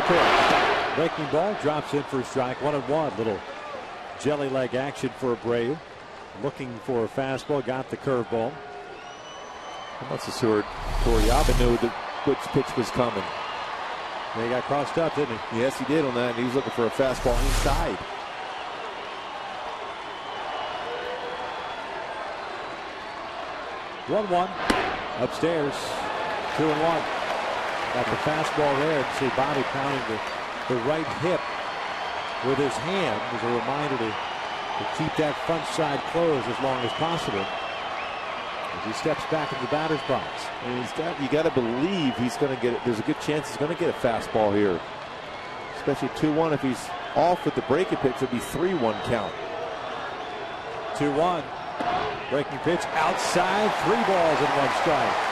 Pitch. Breaking ball drops in for a strike. 1-1. Little jelly leg action for Abreu. Looking for a fastball. Got the curveball. How much is Toriyama knew that which pitch was coming? He got crossed up, didn't he? Yes, he did on that. And he was looking for a fastball inside. One upstairs. 2-1. Got the fastball there. See Bobby pounding the right hip with his hand as a reminder to keep that front side closed as long as possible as he steps back in the batter's box. And you got to believe he's going to get it. There's a good chance he's going to get a fastball here, especially 2-1. If he's off with the breaking pitch, it'll be 3-1 count. 2-1. Breaking pitch outside. 3 balls and 1 strike.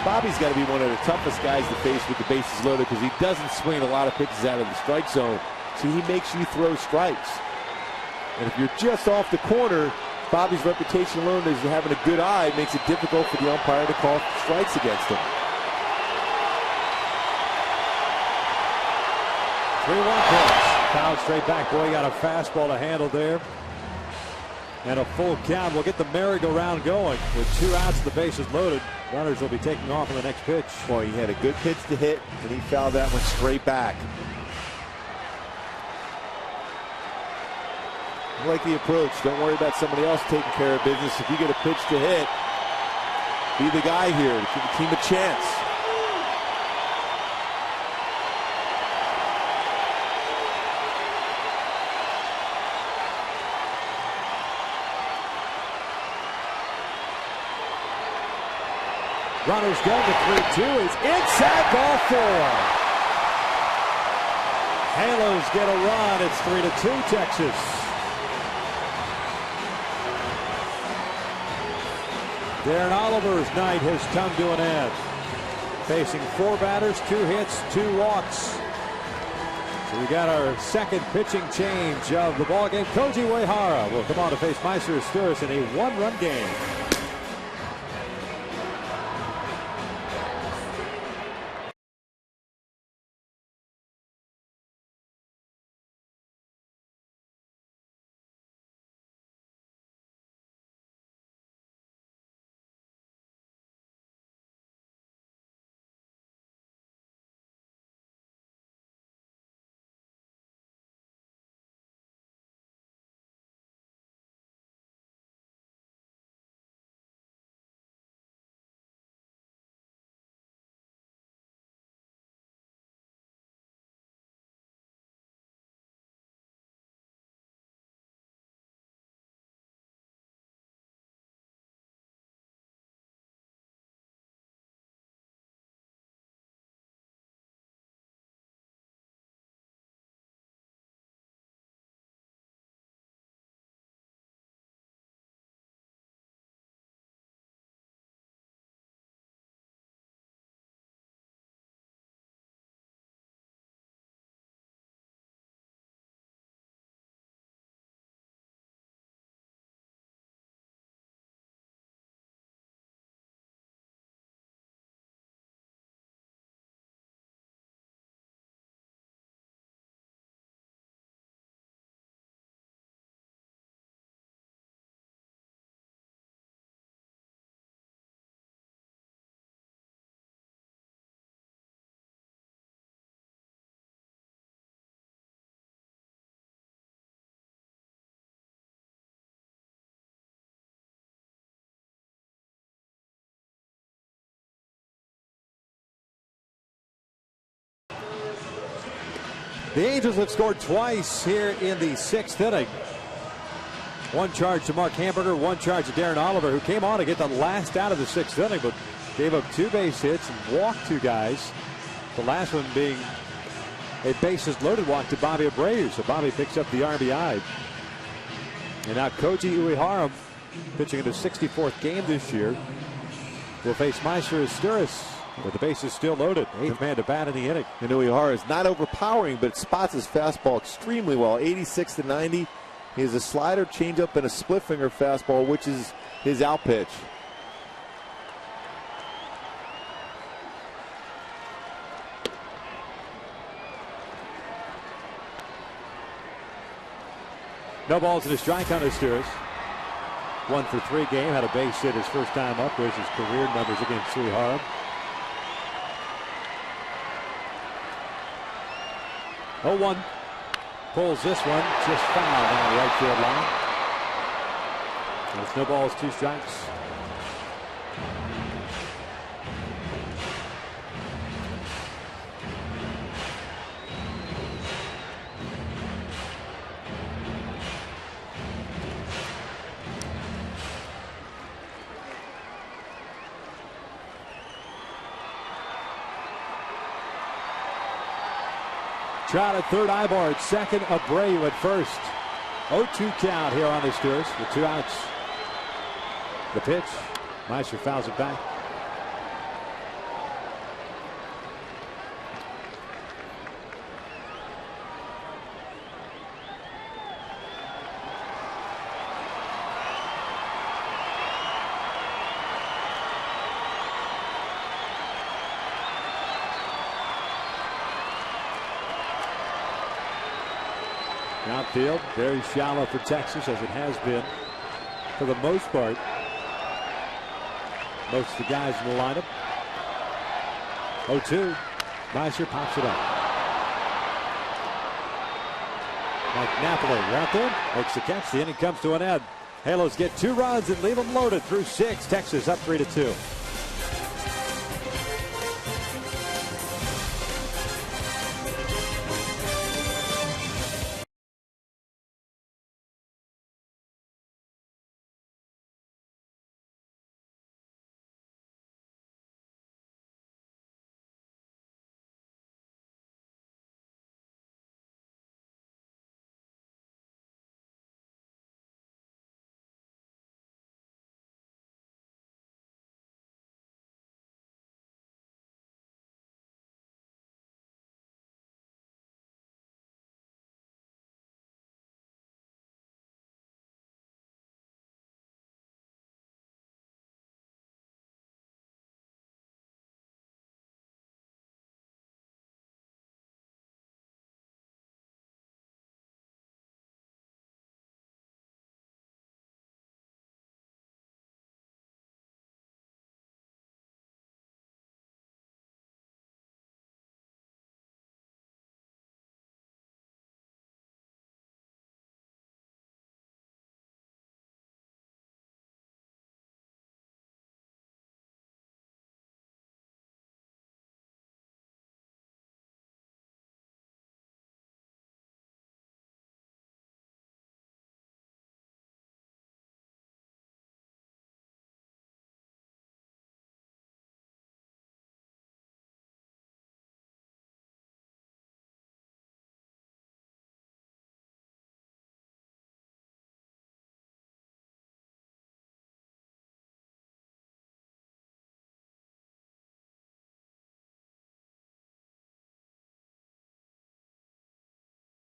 Bobby's got to be one of the toughest guys to face with the bases loaded because he doesn't swing a lot of pitches out of the strike zone. So he makes you throw strikes. And if you're just off the corner, Bobby's reputation alone as having a good eye makes it difficult for the umpire to call strikes against him. 3-1 pitch. Foul straight back. Boy, got a fastball to handle there. And a full count will get the merry-go-round going with 2 outs and the bases loaded. Runners will be taking off on the next pitch. Boy, he had a good pitch to hit, and he fouled that one straight back. I like the approach. Don't worry about somebody else taking care of business. If you get a pitch to hit, be the guy here to give the team a chance. Runners go to 3-2. It's inside, ball 4. Halos get a run. It's 3-2 Texas. Darren Oliver's night has come to an end. Facing 4 batters, 2 hits, 2 walks. So we got our second pitching change of the ballgame. Koji Uehara will come on to face Meister Asturias in a 1-run game. The Angels have scored twice here in the 6th inning. One charge to Mark Hamburger, one charge to Darren Oliver, who came on to get the last out of the 6th inning, but gave up 2 base hits and walked 2 guys. The last one being a bases loaded walk to Bobby Abreu. So Bobby picks up the RBI. And now Koji Uehara, pitching in his 64th game this year, will face Meister Asturias with the bases still loaded. 8th man to bat in the inning. And Uehara is not overpowering, but spots his fastball extremely well. 86 to 90. He has a slider, changeup, and a split finger fastball, which is his out pitch. No balls and a strike on Asturias. 1 for 3 game. Had a base hit his first time up. There's his career numbers against Uehara. 0-1. Pulls this one. Just foul down the right field line. There's no balls, 2 strikes. Trout at third, Ibar at second, Abreu at first. 0-2 count here on the Steelers with 2 outs. The pitch, Meister fouls it back. Outfield, very shallow for Texas, as it has been for the most part. Most of the guys in the lineup. 0-2. Meister pops it up. Mike Napoli out there, makes the catch. The inning comes to an end. Halos get 2 runs and leave them loaded through 6. Texas up 3-2.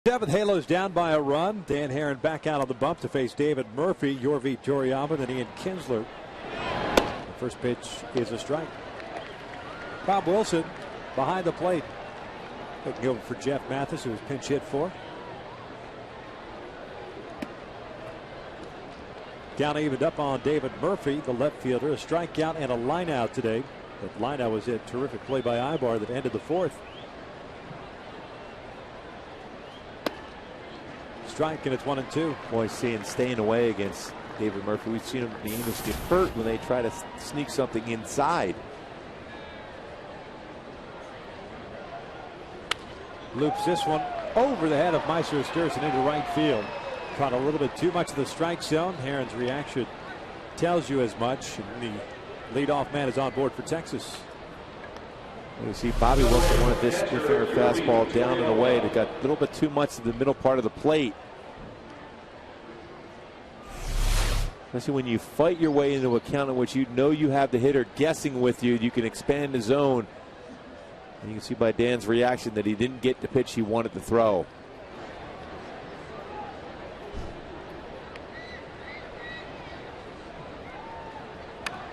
Seventh, Halos down by a run. Dan Herron back out on the bump to face David Murphy, Yorvi Toriyama, and Ian Kinsler. The first pitch is a strike. Bob Wilson behind the plate. Looking over for Jeff Mathis, who was pinch hit for. Count evened up on David Murphy, the left fielder. A strikeout and a line out today. That line out was a terrific play by Ibar that ended the 4th. Strike, and it's 1-2. Boy, staying away against David Murphy. We've seen the Angels get hurt when they try to sneak something inside. Loops this one over the head of Maestro Sturgeon into right field. Caught a little bit too much of the strike zone. Herron's reaction tells you as much. And the leadoff man is on board for Texas. You see Bobby Wilson wanted this finger fastball down and away. They got a little bit too much in the middle part of the plate. Especially when you fight your way into a count in which you know you have the hitter guessing with you, you can expand the zone. And you can see by Dan's reaction that he didn't get the pitch he wanted to throw.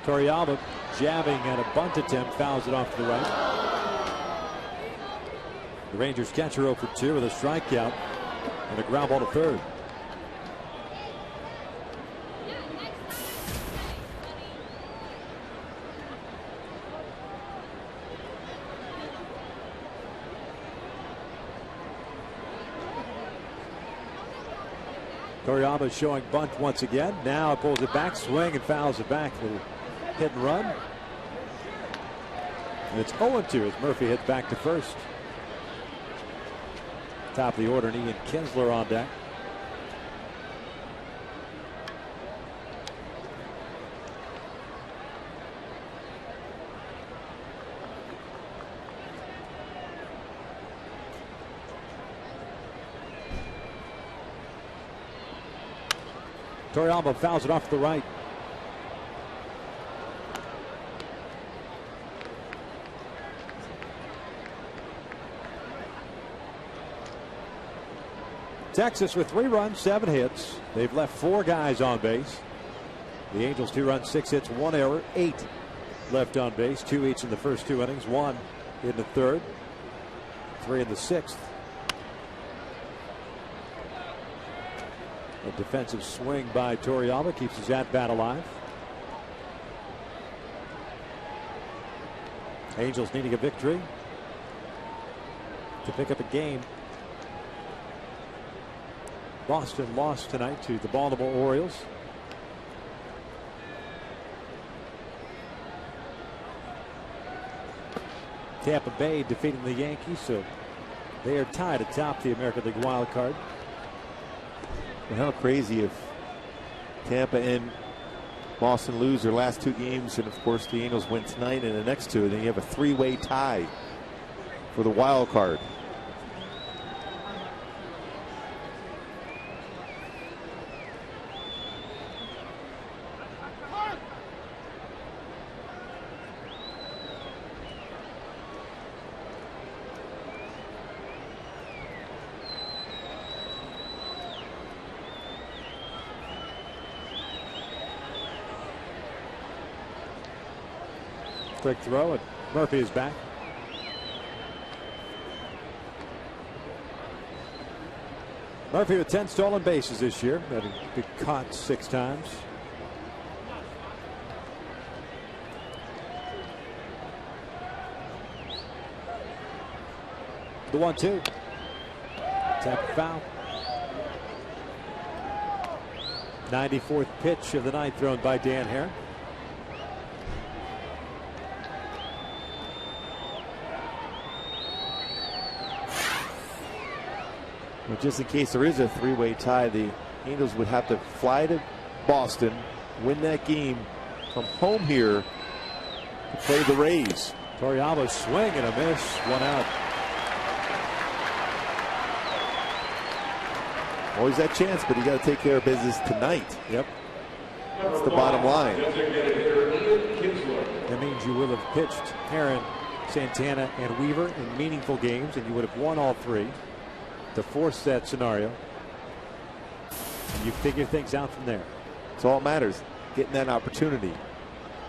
Toriyama jabbing at a bunt attempt, fouls it off to the right. The Rangers catcher 0 for 2 with a strikeout and a ground ball to third. Toriyama showing bunt once again. Now pulls it back, swing and fouls it back. Little hit and run. And it's 0-2 as Murphy hits back to first. Top of the order, and Ian Kinsler on deck. Toriyama fouls it off to the right. Texas with 3 runs, 7 hits. They've left 4 guys on base. The Angels 2 runs, 6 hits, 1 error, 8 left on base. 2 each in the first 2 innings, 1 in the third, 3 in the 6th. A defensive swing by Toriyama keeps his at-bat alive. Angels needing a victory to pick up a game. Boston lost tonight to the Baltimore Orioles. Tampa Bay defeating the Yankees, so they are tied atop the American League wild card. And how crazy if Tampa and Boston lose their last 2 games, and of course the Angels win tonight and the next 2, and then you have a 3-way tie for the wild card. Quick throw, and Murphy is back. Murphy with 10 stolen bases this year, having been caught 6 times. The 1-2. Tap foul. 94th pitch of the night thrown by Dan Herron. Well, just in case there is a 3-way tie, the Angels would have to fly to Boston, win that game, come home here to play the Rays. Toriyama swing and a miss, 1 out. Always that chance, but you got to take care of business tonight. Yep. That's the bottom line. That means you will have pitched Herron, Santana, and Weaver in meaningful games, and you would have won all 3 to force that scenario. And you figure things out from there. It's all that matters, getting that opportunity.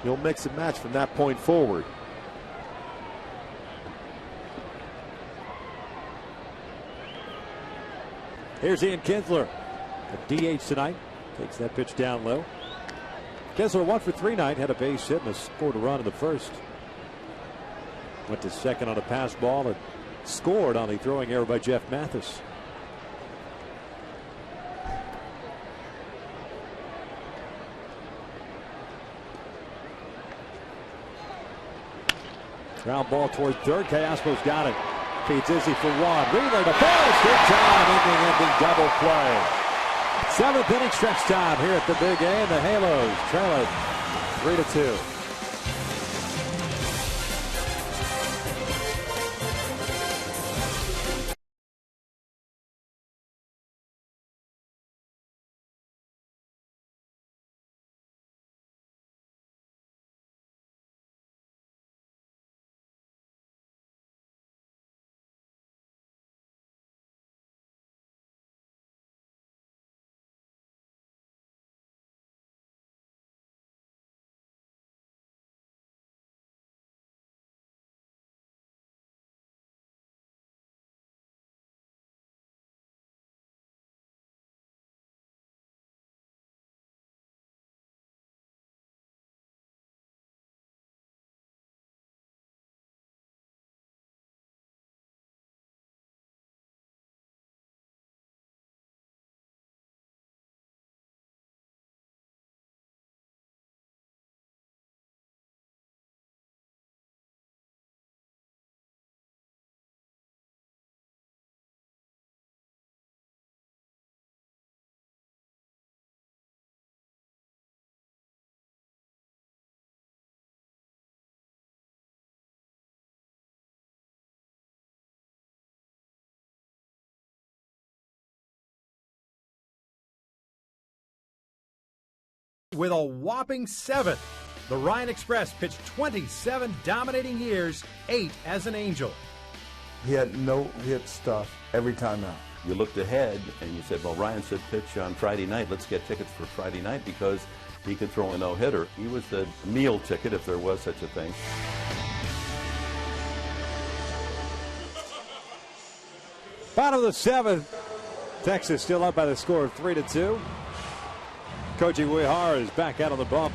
You'll mix and match from that point forward. Here's Ian Kinsler, a DH tonight. Takes that pitch down low. Kinsler 1 for 3 tonight, had a base hit and scored a run in the first. Went to second on a pass ball and scored on the throwing error by Jeff Mathis. Ground ball toward third. Callaspo's got it. Feeds Izzy for one. Wheeler to first. Good time. Ending double play. 7th inning stretch time here at the Big A, and the Halos trail it 3-2. With a whopping 7th, the Ryan Express pitched 27 dominating years, 8 as an Angel. He had no hit stuff every time out. You looked ahead and you said, well, Ryan said pitch on Friday night. Let's get tickets for Friday night because he could throw a no-hitter. He was the meal ticket, if there was such a thing. Bottom of the 7th. Texas still up by the score of 3-2. Koji Uehara is back out on the bump.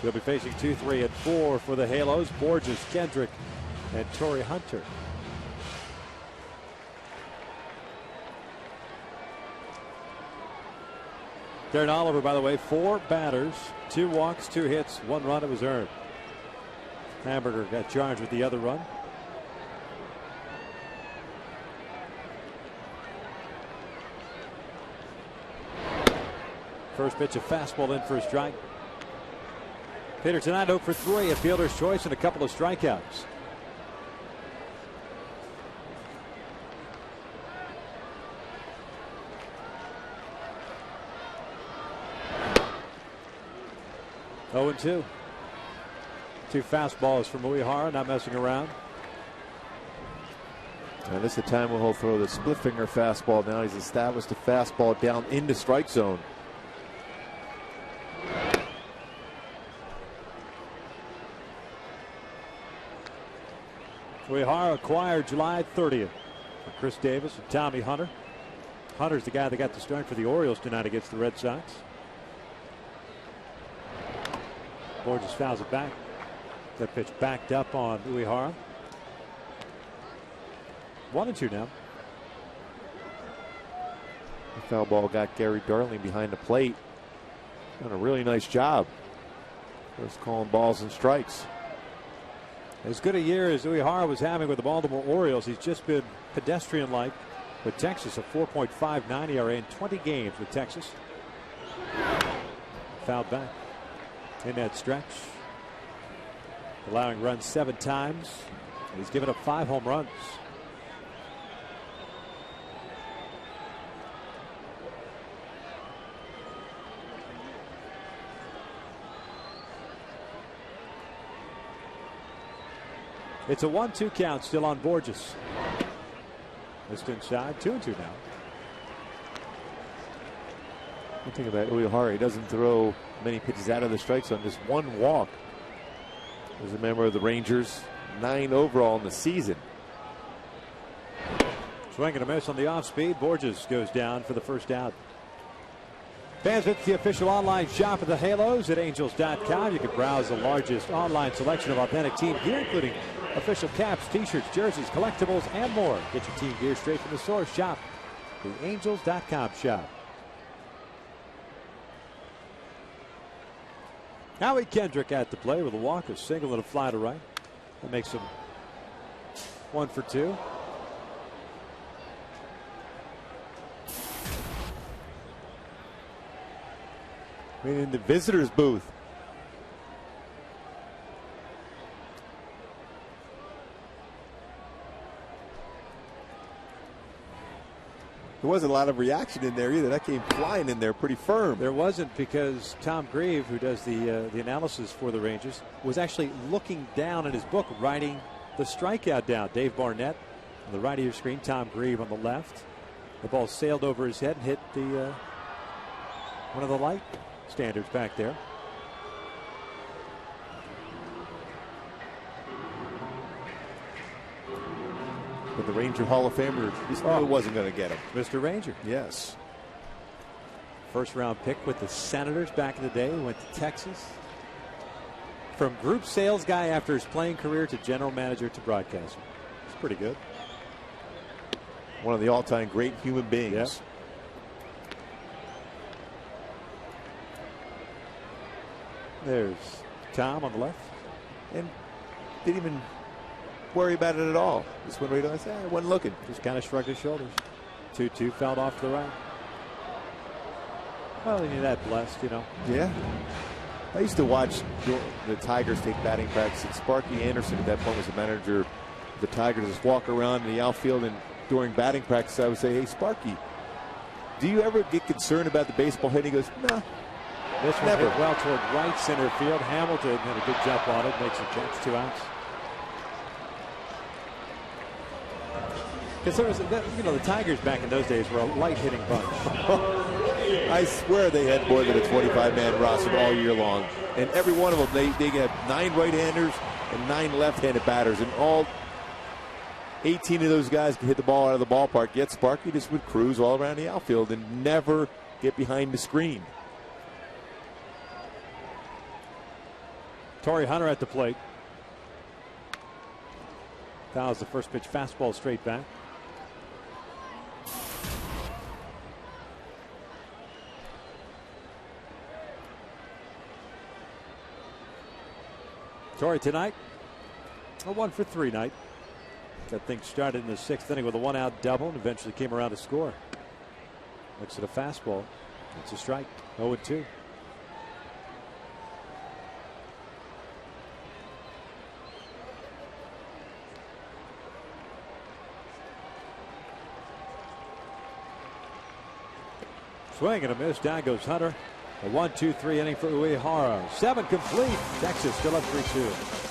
He'll be facing 2, 3, and 4 for the Halos. Borges, Kendrick, and Torrey Hunter. Darren Oliver, by the way, 4 batters, 2 walks, 2 hits, 1 run of his earned. Hamburger got charged with the other run. First pitch, a fastball in for a strike. Peter tonight 0 for 3, a fielder's choice and a couple of strikeouts. Oh and 2. 2 fastballs from Uehara, not messing around. And this is the time when he'll throw the split finger fastball. Now he's established a fastball down into strike zone. Uehara acquired July 30th for Chris Davis and Tommy Hunter. Hunter's the guy that got the start for the Orioles tonight against the Red Sox. Borges fouls it back. That pitch backed up on Uehara. 1-2 now. The foul ball got Gary Darling behind the plate. Done a really nice job. Just calling balls and strikes. As good a year as Uehara was having with the Baltimore Orioles, he's just been pedestrian-like with Texas, a 4.59 ERA in 20 games with Texas. Fouled back in that stretch, allowing runs 7 times. He's given up 5 home runs. It's a 1-2 count still on Borges. Missed inside, 2-2 now. One thing about Uehara, he doesn't throw many pitches out of the strike zone, just 1 walk. As a member of the Rangers, 9 overall in the season. Swing and a miss on the off speed. Borges goes down for the first out. Fans, it's the official online shop of the Halos at angels.com. You can browse the largest online selection of authentic team gear, including official caps, t-shirts, jerseys, collectibles, and more. Get your team gear straight from the source. Shop the angels.com shop. Howie Kendrick at the play with a walk, a single, and a fly to right. That makes him 1 for 2. I mean, in the visitors' booth. There wasn't a lot of reaction in there either. That came flying in there pretty firm. There wasn't, because Tom Grieve, who does the analysis for the Rangers, was actually looking down at his book, writing the strikeout down. Dave Barnett on the right of your screen, Tom Grieve on the left. The ball sailed over his head and hit the one of the light standards back there. But the Ranger Hall of Famer just knew it wasn't going to get him. Mr. Ranger. Yes. First round pick with the Senators back in the day. Went to Texas. From group sales guy after his playing career to general manager to broadcaster. It's pretty good. One of the all-time great human beings. Yep. There's Tom on the left. And didn't even worry about it at all. Just went right on. I wasn't looking. Just kind of shrugged his shoulders. 2-2, fouled off to the right. Well, he that blessed, you know. Yeah. I used to watch the Tigers take batting practice, and Sparky Anderson at that point was the manager of the Tigers. Just walk around in the outfield, and during batting practice I would say, "Hey, Sparky, do you ever get concerned about the baseball hit?" He goes, "No." This one never. hit well toward right center field. Hamilton had a good jump on it, makes a catch, 2 outs. Because there was, the Tigers back in those days were a light hitting bunch. I swear they had more than a 25-man roster all year long. And every one of them, they had 9 right-handers and 9 left-handed batters. And all 18 of those guys could hit the ball out of the ballpark. Yet Sparky just would cruise all around the outfield and never get behind the screen. Torrey Hunter at the plate. Fouls the first pitch, fastball straight back. Torrey tonight, a 1-for-3 night. That thing started in the 6th inning with a 1-out double and eventually came around to score. Looks at a fastball. It's a strike. 0-2. Swing and a miss. Down goes Hunter. A 1-2-3 inning for Uehara. 7 complete. Texas still up 3-2.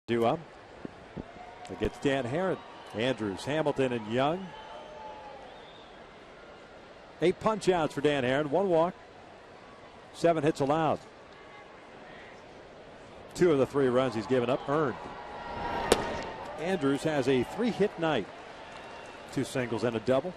Due up against Dan Herron. Andrews, Hamilton, and Young. 8 punch outs for Dan Herron. 1 walk. 7 hits allowed. 2 of the 3 runs he's given up earned. Andrews has a 3-hit night. 2 singles and a double.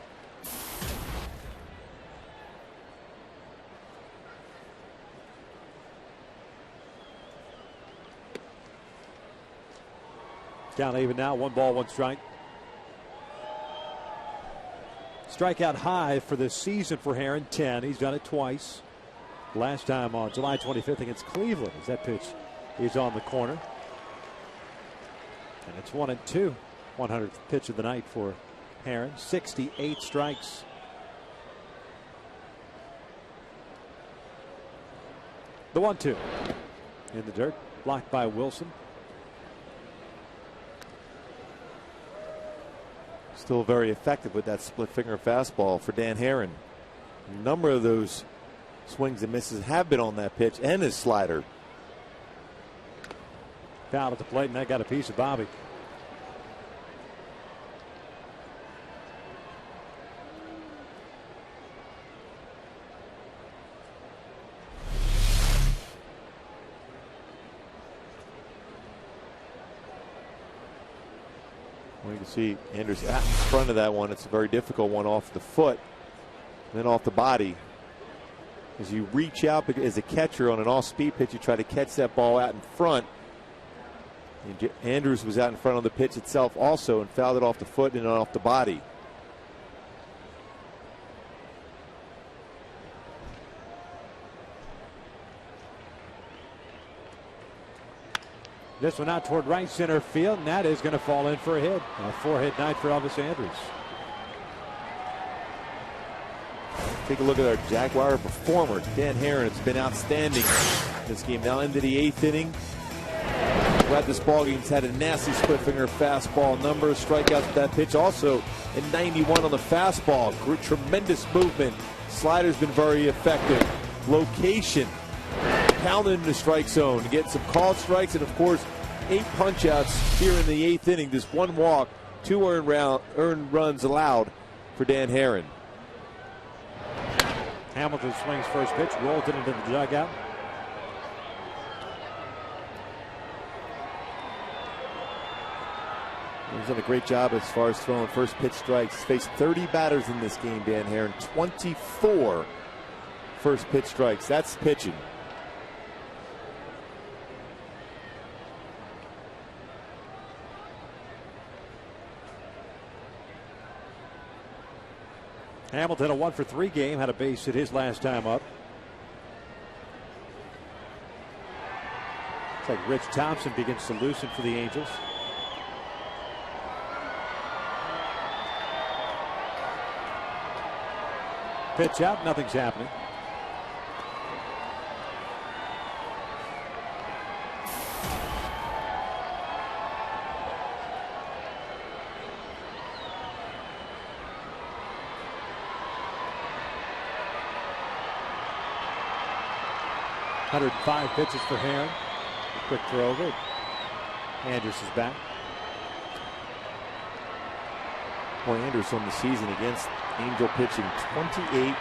Count even now, 1 ball, 1 strike. Strikeout high for this season for Herron, 10. He's done it twice. Last time on July 25th against Cleveland as that pitch is on the corner. And it's 1-2. 100th pitch of the night for Herron. 68 strikes. The 1-2 in the dirt, blocked by Wilson. Still very effective with that split finger fastball for Dan Herron. A number of those swings and misses have been on that pitch and his slider. Foul at the plate, and that got a piece of Bobby. Well, you can see Andrews out in front of that one. It's a very difficult one off the foot, then off the body. As you reach out as a catcher on an off-speed pitch, you try to catch that ball out in front. And Andrews was out in front of the pitch itself also and fouled it off the foot and off the body. This one out toward right center field, and that is going to fall in for a hit. A 4-hit night for Elvis Andrews. Take a look at our Jaguar performer, Dan Herron. It's been outstanding this game. Now into the 8th inning. Throughout this ball game, he's had a nasty split finger fastball. Number of strikeouts with that pitch. Also in 91 on the fastball. Tremendous movement. Slider's been very effective. Location. Pounded in the strike zone to get some called strikes, and of course 8 punch outs here in the 8th inning. Just 1 walk, 2 earned runs allowed for Dan Herron. Hamilton swings first pitch, rolls it into the dugout. He's done a great job as far as throwing first pitch strikes. He's faced 30 batters in this game, Dan Herron. 24 first pitch strikes. That's pitching. Hamilton, a 1-for-3 game, had a base hit his last time up. Looks like Rich Thompson begins to loosen for the Angels. Pitch out, nothing's happening. .105 pitches for Herron. Quick throw over. Andrews is back. Boy, Andrews on the season against Angel pitching 28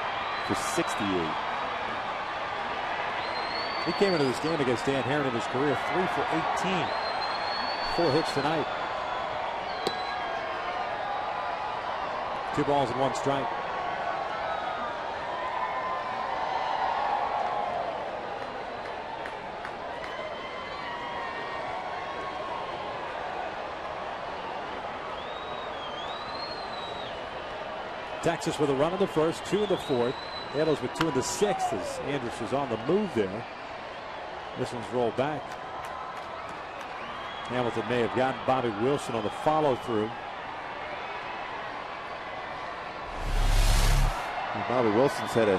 for 68. He came into this game against Dan Herron in his career 3 for 18. 4 hits tonight. 2 balls and 1 strike. Texas with a run in the first, 2 in the fourth. Halos with 2 in the sixth as Andrews was on the move there. This one's rolled back. Hamilton may have gotten Bobby Wilson on the follow through. And Bobby Wilson's had a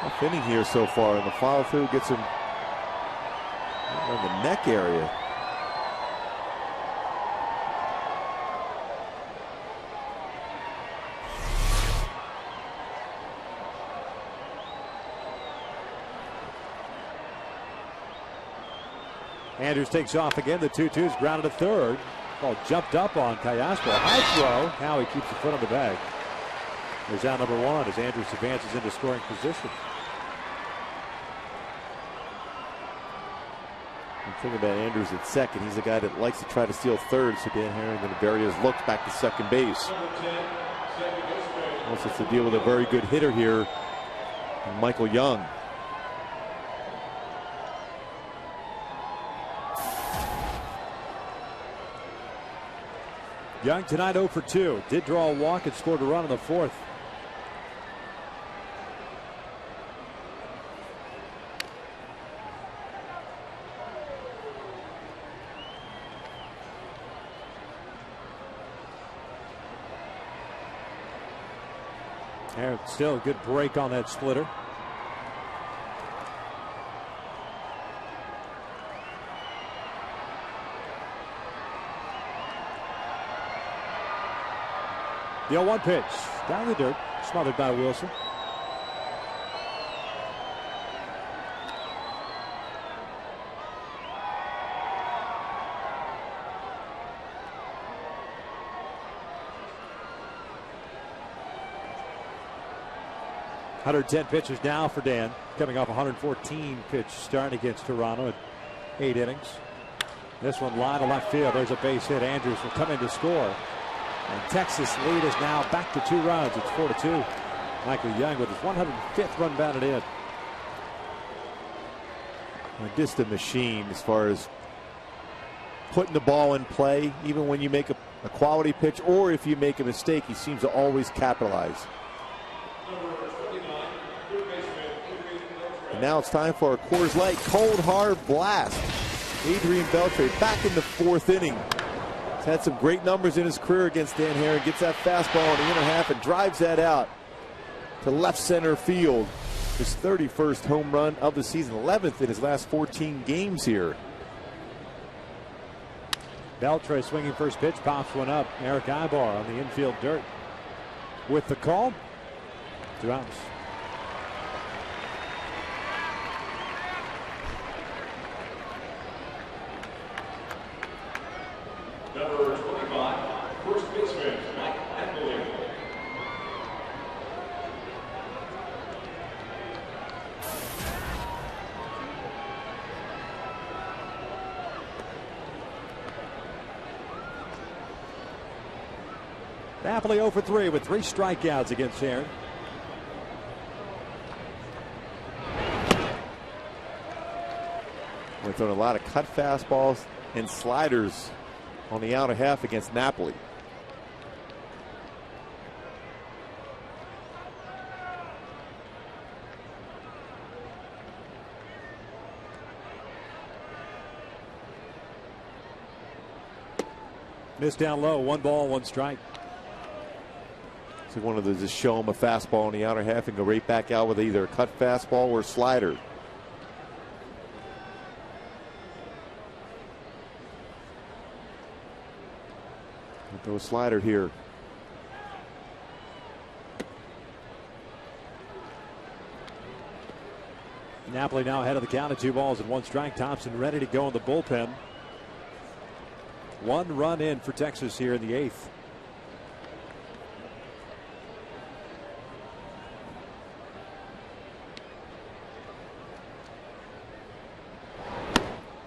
tough inning here so far, and the follow through gets him in the neck area. Andrews takes off again. The 2-2's grounded to third. Ball jumped up on Cayasco. High throw. Howie keeps the foot on the bag. There's out number 1 as Andrews advances into scoring position. The thing about Andrews at second, he's a guy that likes to try to steal third, so Dan Herron going to bury his looks back to second base. Also has to deal with a very good hitter here, Michael Young. Young tonight 0 for 2. Did draw a walk and scored a run in the fourth. There, still a good break on that splitter. The 0-1 pitch. Down the dirt. Smothered by Wilson. .110 pitches now for Dan, coming off 114 pitch start against Toronto at 8 innings. This one line to left field. There's a base hit. Andrews will come in to score. And Texas lead is now back to 2 runs. It's 4-2. Michael Young with his 105th run batted in. Just a machine as far as putting the ball in play, even when you make a quality pitch or if you make a mistake, he seems to always capitalize. And now it's time for a Coors Light Cold Hard Blast. Adrian Beltre back in the 4th inning. He's had some great numbers in his career against Dan Herron. Gets that fastball in the inner half and drives that out to left center field. His 31st home run of the season, 11th in his last 14 games here. Beltre swinging first pitch, pops one up. Eric Ibar on the infield dirt. With the call, 2 outs. Number 25, first baseman, Mike Adley. Napoli 0 for 3 with 3 strikeouts against Herron. We're throwing a lot of cut fastballs and sliders on the outer half against Napoli. Missed down low, 1 ball, 1 strike. So one of those just show him a fastball on the outer half and go right back out with either a cut fastball or a slider. Throw a slider here. Napoli now ahead of the count at 2 balls and 1 strike. Thompson ready to go in the bullpen. 1 run in for Texas here in the 8th.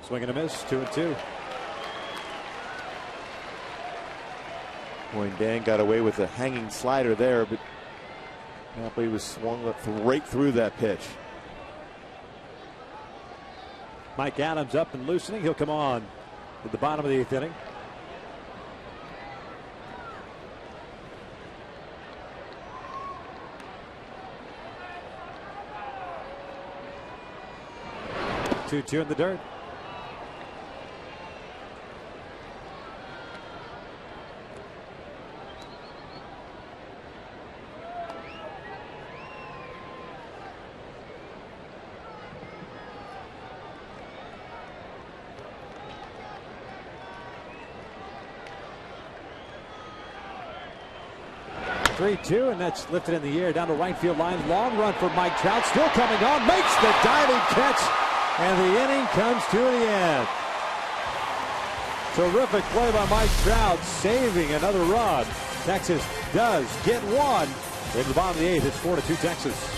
Swing and a miss, 2-2. Boy, Dan got away with a hanging slider there, but Napoli was swung right through that pitch. Mike Adams up and loosening. He'll come on at the bottom of the 8th inning. Two in the dirt. Three-two, and that's lifted in the air down to right field line. Long run for Mike Trout, still coming on, makes the diving catch, and the inning comes to the end. Terrific play by Mike Trout, saving another run. Texas does get 1 in the bottom of the 8th. It's 4-2 Texas.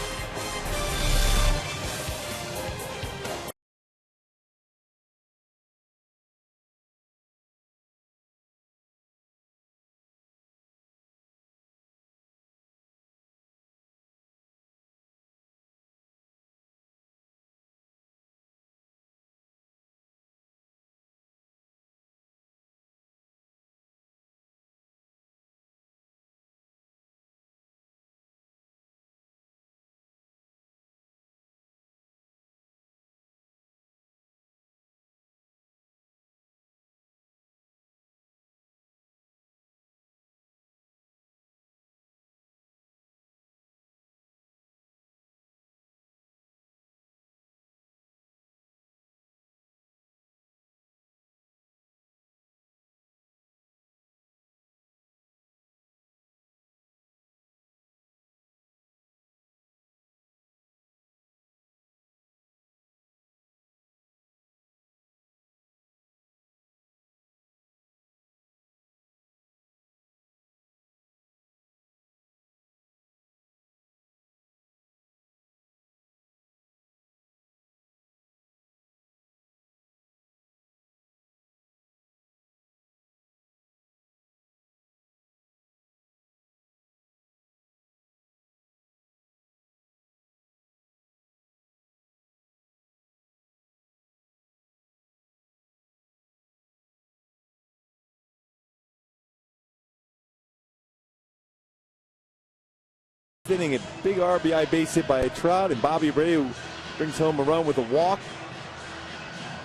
Inning, a big RBI base hit by Trout, and Bobby Abreu brings home a run with a walk.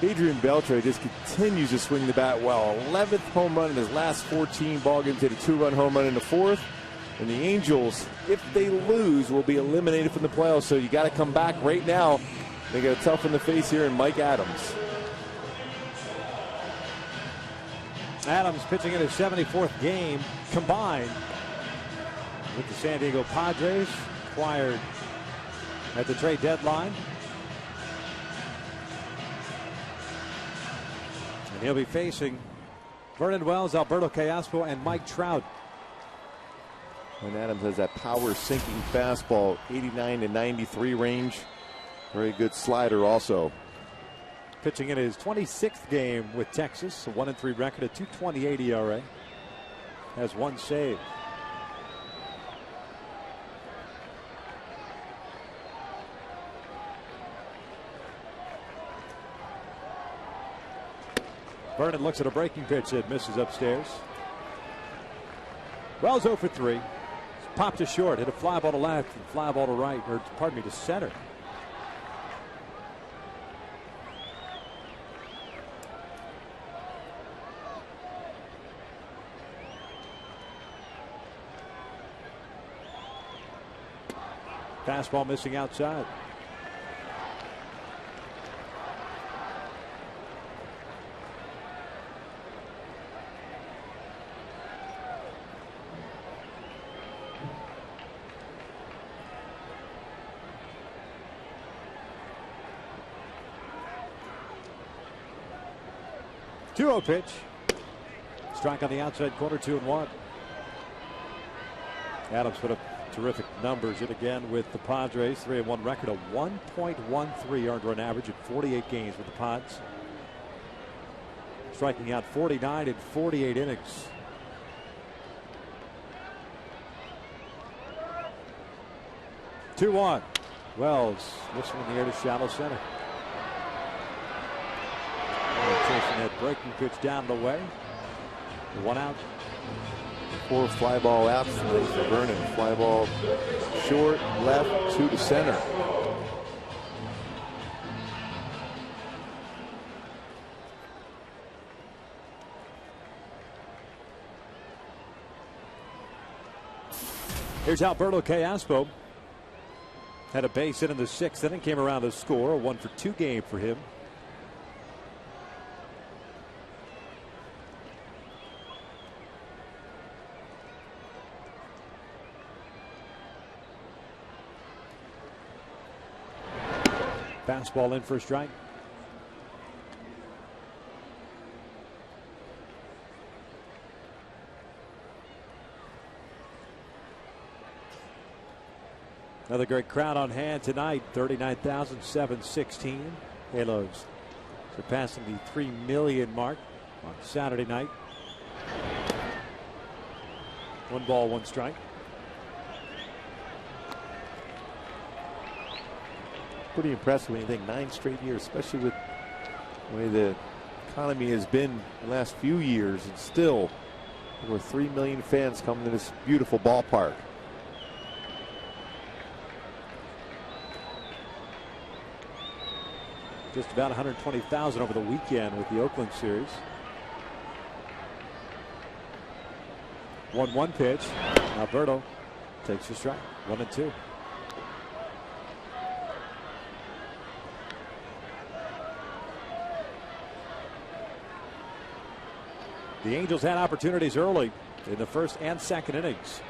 Adrian Beltre just continues to swing the bat well. 11th home run in his last 14 ball games. Hit a 2-run home run in the 4th. And the Angels, if they lose, will be eliminated from the playoffs. So you got to come back right now. They got a tough in the face here in Mike Adams. Adams pitching in his 74th game combined with the San Diego Padres, acquired at the trade deadline. And he'll be facing Vernon Wells, Alberto Callaspo, and Mike Trout. And Adams has that power sinking fastball, 89 to 93 range. Very good slider also. Pitching in his 26th game with Texas, a 1-3 record, a 2.28 ERA. Has one save. Vernon looks at a breaking pitch that misses upstairs. Wells 0 for 3. Popped to short, hit a fly ball to left and fly ball to right, or pardon me, to center. Fastball missing outside. Two-oh pitch. Strike on the outside corner, 2-1. Adams put up terrific numbers yet again with the Padres. 3-1 record, a 1.13 earned run average in 48 games with the Pods. Striking out 49 in 48 innings. Two-one. Wells lifts him in the air to shallow center. Chasing that breaking pitch down the way. 1 out. 4 fly ball outs for Vernon. Fly ball short, left, 2 to center. Here's Alberto Callaspo. Had a base hit in the 6th inning, came around to score. A 1-for-2 game for him. Fastball in for a strike. Another great crowd on hand tonight. 39,716. Halos surpassing the 3 million mark on Saturday night. 1 ball, 1 strike. Pretty impressive when you think 9 straight years, especially with the way the economy has been the last few years, and still over 3 million fans coming to this beautiful ballpark. Just about 120,000 over the weekend with the Oakland series. 1-1 pitch. Alberto takes a strike. 1-2. The Angels had opportunities early in the 1st and 2nd innings.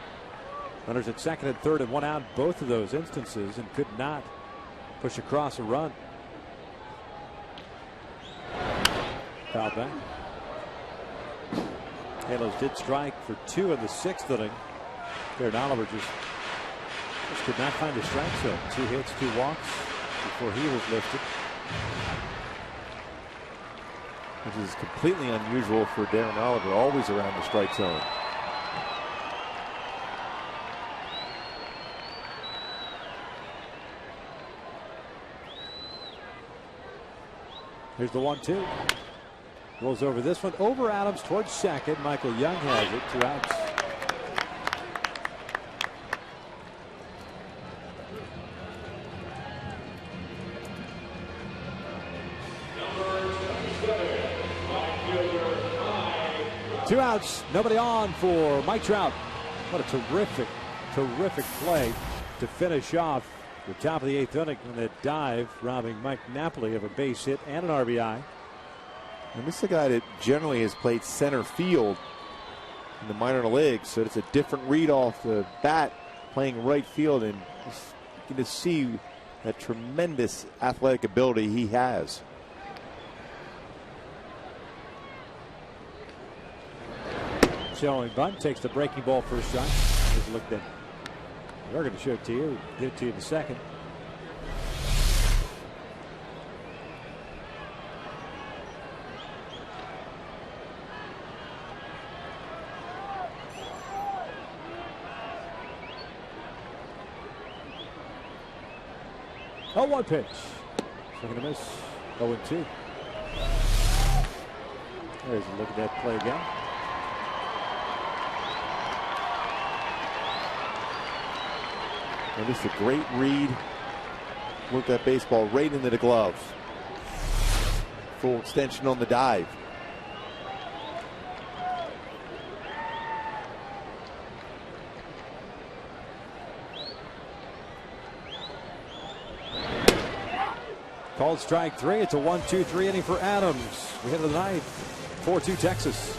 Runners at 2nd and 3rd and 1 out both of those instances, and could not push across a run. Foul back. Halos did strike for 2 in the 6th inning. Darren Oliver just could not find a strike zone. 2 hits, 2 walks before he was lifted. Which is completely unusual for Darren Oliver, always around the strike zone. Here's the 1-2. Rolls over this one. Over Adams towards second. Michael Young has it. 2 outs. 2 outs, nobody on for Mike Trout. What a terrific play to finish off the top of the 8th inning in that dive, robbing Mike Napoli of a base hit and an RBI. And this is a guy that generally has played center field in the minor leagues, so it's a different read off the bat, playing right field, and you can see that tremendous athletic ability he has. Showing bunt, takes the breaking ball first shot. Just looked at. We're going to show it to you. Give it to you in a second. Oh, 1 pitch. Swing and a miss. 0-2. There's a look at that play again. And this is a great read. Look that baseball right into the glove. Full extension on the dive. Called strike 3. It's a 1-2-3 inning for Adams. We head to the 9th. 4-2 Texas.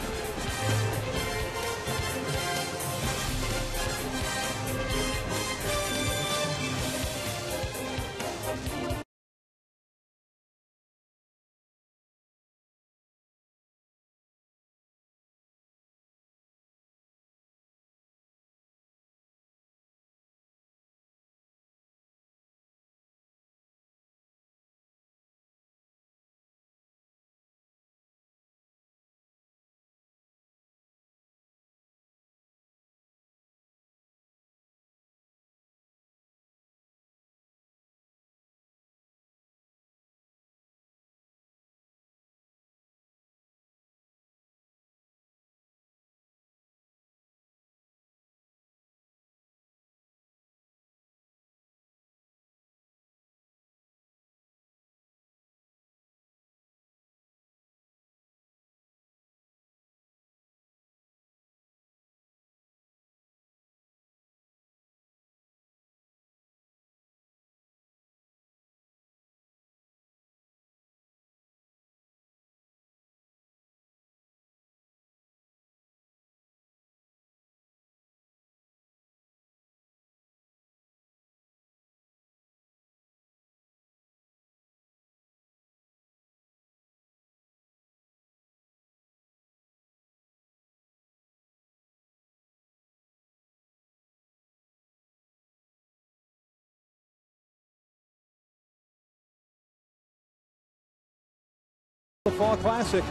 The Fall Classic.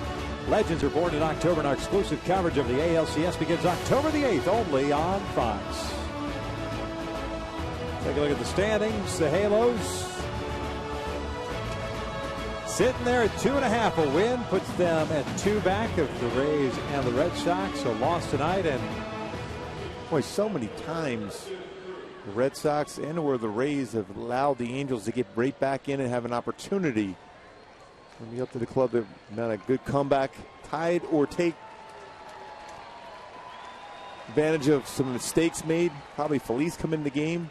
Legends are born in October, and our exclusive coverage of the ALCS begins October the 8th, only on Fox. Take a look at the standings. The Halos sitting there at 2.5. A win puts them at 2 back of the Rays and the Red Sox. So lost tonight, and boy, so many times the Red Sox and or the Rays have allowed the Angels to get right back in and have an opportunity. It'll be up to the club to mount a good comeback, tied or take advantage of some mistakes made. Probably Felice come in the game.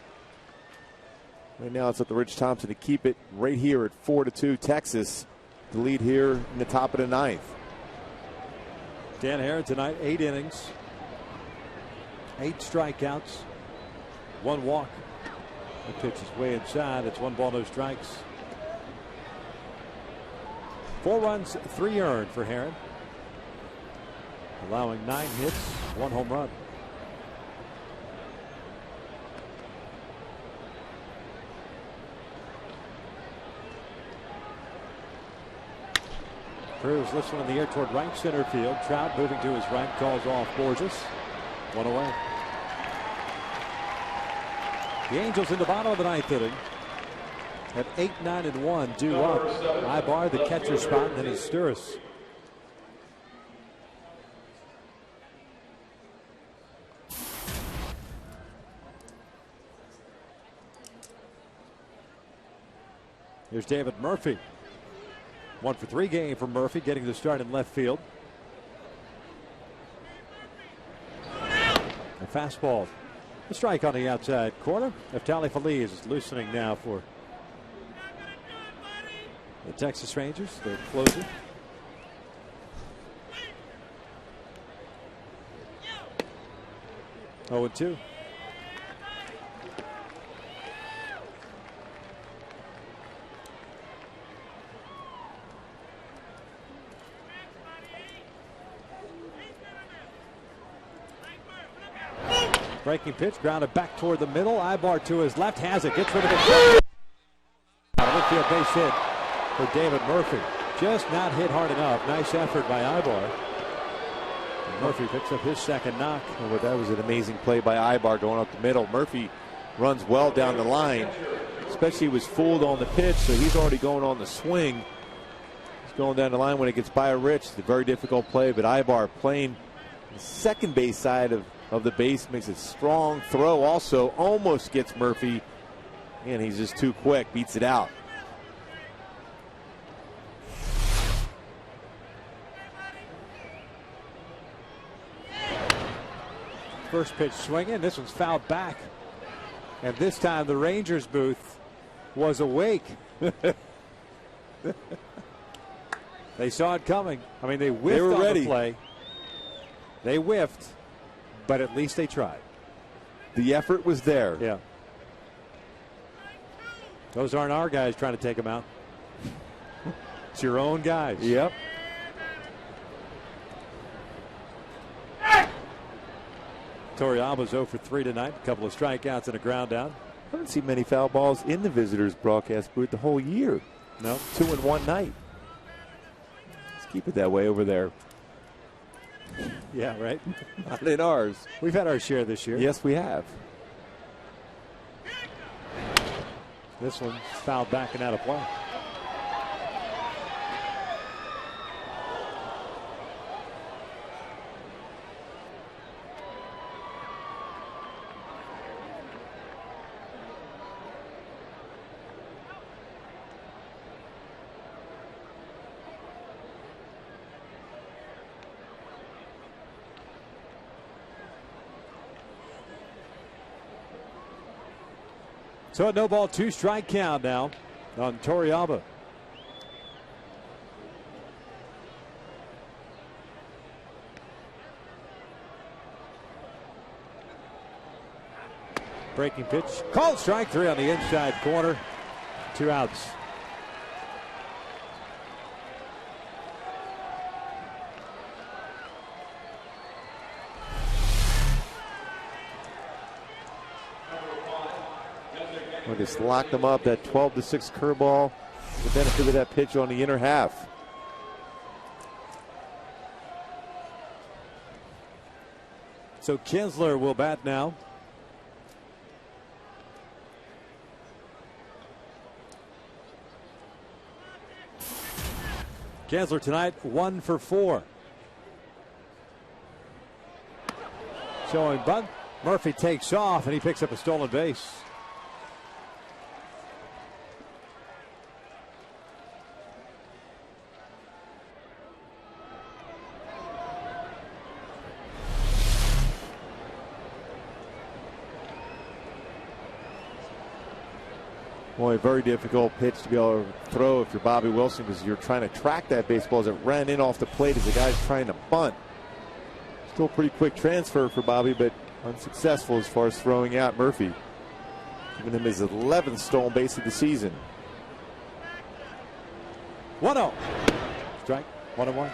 Right now it's up to Rich Thompson to keep it right here at 4-2 Texas. The lead here in the top of the 9th. Dan Herron tonight, 8 innings, 8 strikeouts, 1 walk. The pitch is way inside. It's 1 ball, no strikes. 4 runs, 3 earned for Herron, allowing 9 hits, 1 home run. Cruz lifts one in the air toward right center field. Trout moving to his right, calls off Borges. 1 away. The Angels in the bottom of the 9th inning at 8-9-1, due up. Ibar, the catcher spot, and then it's Sturris. Here's David Murphy. 1 for 3 game for Murphy, getting the start in left field. fastball. A strike on the outside corner. Neftali Feliz is loosening now for the Texas Rangers, their closer. Oh, 2. Breaking pitch, grounded back toward the middle. Ibar to his left, has it, gets rid of it. Outfield base hit for David Murphy. Just not hit hard enough. Nice effort by Ibar. And Murphy picks up his second knock. Well, that was an amazing play by Ibar going up the middle. Murphy runs well down the line. Especially he was fooled on the pitch, so he's already going on the swing. He's going down the line when it gets by a Rich. It's a very difficult play, but Ibar playing the second base side of the base makes a strong throw. Also almost gets Murphy, and he's just too quick, beats it out. First pitch swinging. This one's fouled back. And this time the Rangers booth was awake. They saw it coming. I mean, they whiffed were on ready. the play. They whiffed, but at least they tried. The effort was there. Yeah. Those aren't our guys trying to take them out. It's your own guys. Yep. Torrealba's 0 for 3 tonight. A couple of strikeouts and a ground down. I haven't seen many foul balls in the visitors' broadcast booth the whole year. No. 2 in one night. Let's keep it that way over there. Yeah, right. Not in ours. We've had our share this year. Yes, we have. This one's fouled back and out of play. So a no ball, 2 strike count now on Torrealba. Breaking pitch, called strike 3 on the inside corner. 2 outs. Well, just locked them up. That 12-6 curveball. The benefit of that pitch on the inner half. So Kinsler will bat now. Kinsler tonight 1 for 4. Showing bunt. Murphy takes off and he picks up a stolen base. Boy, very difficult pitch to be able to throw if you're Bobby Wilson, because you're trying to track that baseball as it ran in off the plate as the guy's trying to bunt. Still pretty quick transfer for Bobby, but unsuccessful as far as throwing out Murphy. Giving him his 11th stolen base of the season. 1-0. Strike. 1-1.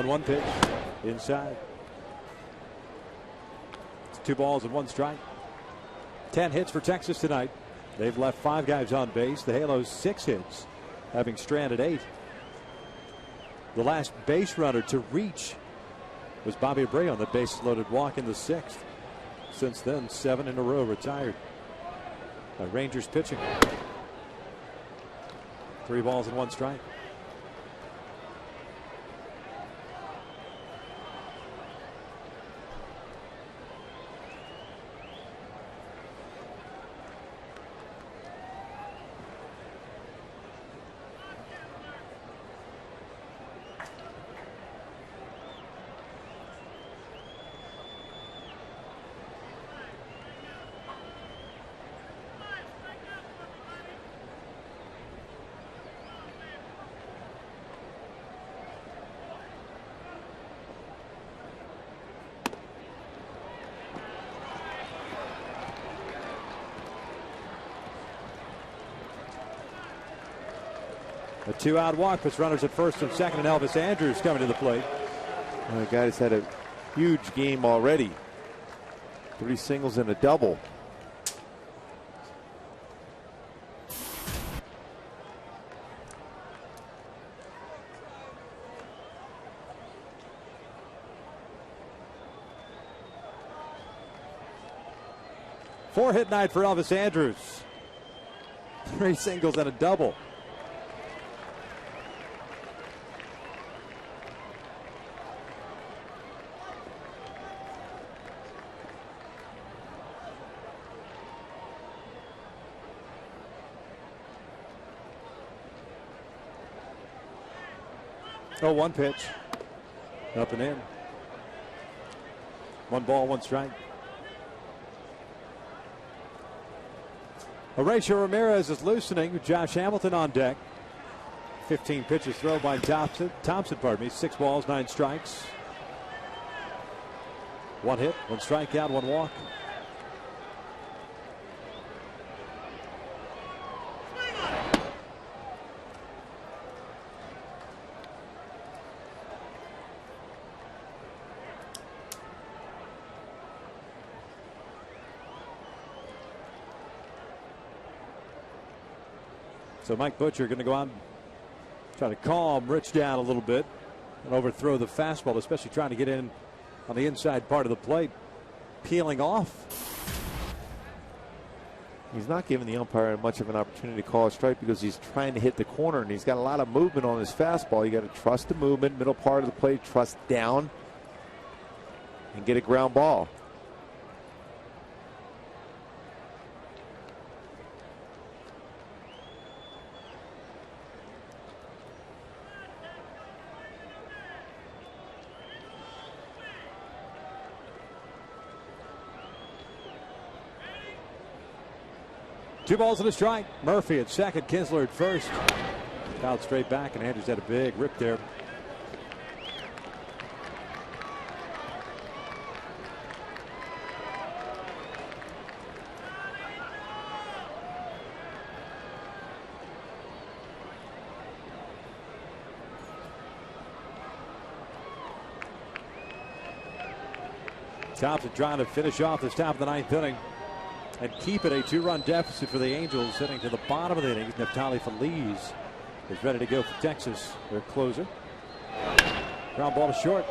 One pitch inside. It's 2 balls and 1 strike. 10 hits for Texas tonight. They've left 5 guys on base. The Halos 6 hits, having stranded 8. The last base runner to reach was Bobby Abreu on the bases loaded walk in the 6th. Since then, 7 in a row retired. Rangers pitching. 3 balls and 1 strike. A 2-out walk puts runners at first and second, and Elvis Andrus coming to the plate. The guy's had a huge game already. 3 singles and a double. Four-hit night for Elvis Andrus. 3 singles and a double. Oh, 1 pitch. Up and in. 1 ball, 1 strike. Horatio Ramirez is loosening. Josh Hamilton on deck. 15 pitches thrown by Thompson. 6 balls, 9 strikes. 1 hit, 1 strikeout, 1 walk. So Mike Butcher going to go out and try to calm Rich down a little bit and overthrow the fastball, especially trying to get in on the inside part of the plate, peeling off. He's not giving the umpire much of an opportunity to call a strike because he's trying to hit the corner, and he's got a lot of movement on his fastball. You got to trust the movement, middle part of the plate, trust down, and get a ground ball. Two balls and a strike. Murphy at second, Kinsler at first. Fouled straight back, and Andrews had a big rip there. Thompson trying to finish off this top of the 9th inning and keep it a 2-run deficit for the Angels, heading to the bottom of the inning. Neftali Feliz is ready to go for Texas, their closer. Ground ball to short.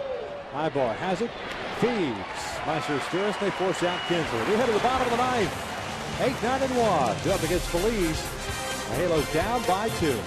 High ball has it. Feeds. Meister Steers, and they force out Kinsler. We head to the bottom of the 9th. 8, 9, and 1. Up against Feliz. The Halos down by 2.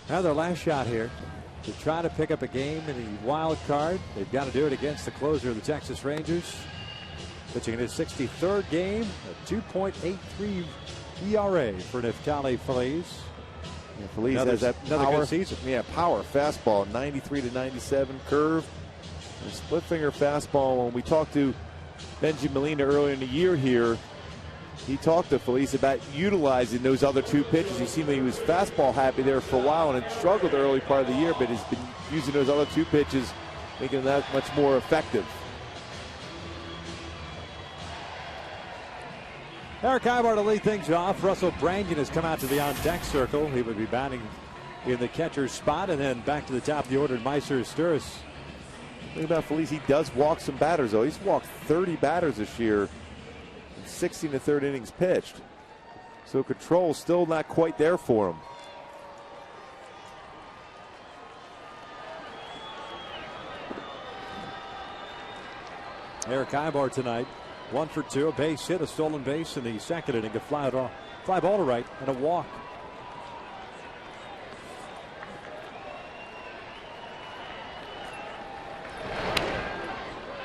Now their last shot here to try to pick up a game in the wild card. They've got to do it against the closer of the Texas Rangers. Pitching in his 63rd game, a 2.83 ERA for Neftali Feliz. Yeah, Feliz has that another power, good season. Yeah, power fastball, 93 to 97 curve, and split finger fastball. When we talked to Benji Molina earlier in the year here, he talked to Felice about utilizing those other two pitches. He seemed like he was fastball happy there for a while and had struggled the early part of the year, but has been using those other two pitches, making them that much more effective. Eric Ibar to lead things off. Russell Brandon has come out to the on-deck circle. He would be batting in the catcher's spot, and then back to the top of the order, Meiser Sturris. Think about Felice. He does walk some batters, though. He's walked 30 batters this year in 16 to third innings pitched. So control still not quite there for him. Eric Ibar tonight, 1 for 2, a base hit, a stolen base in the second inning, a fly ball to right, and a walk.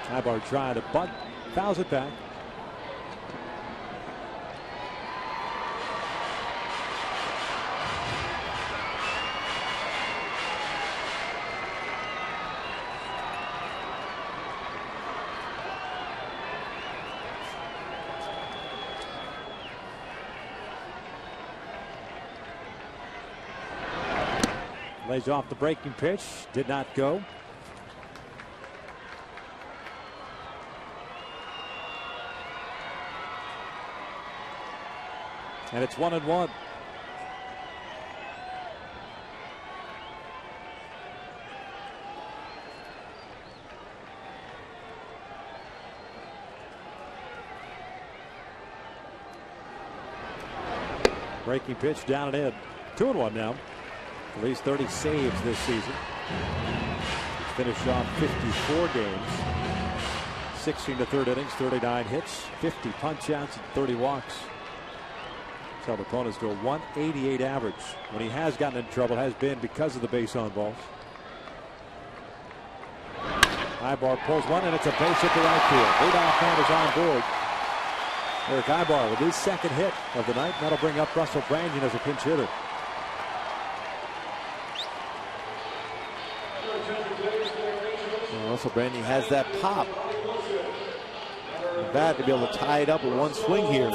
Ibar trying to bunt, fouls it back. Lays off the breaking pitch, did not go. And it's 1-1. Breaking pitch down and in. 2-1 now. At least 30 saves this season. He's finished off 54 games. 16 to third innings, 39 hits, 50 punch outs, and 30 walks. He's held opponents to a 188 average. When he has gotten in trouble, has been because of the base on balls. Ibar pulls one, and it's a base hit to right field. Leadoff man is on board. Eric Ibar with his second hit of the night. That'll bring up Russell Brandon as a pinch hitter. Russell Brandon has that pop. The bat to be able to tie it up with one swing here.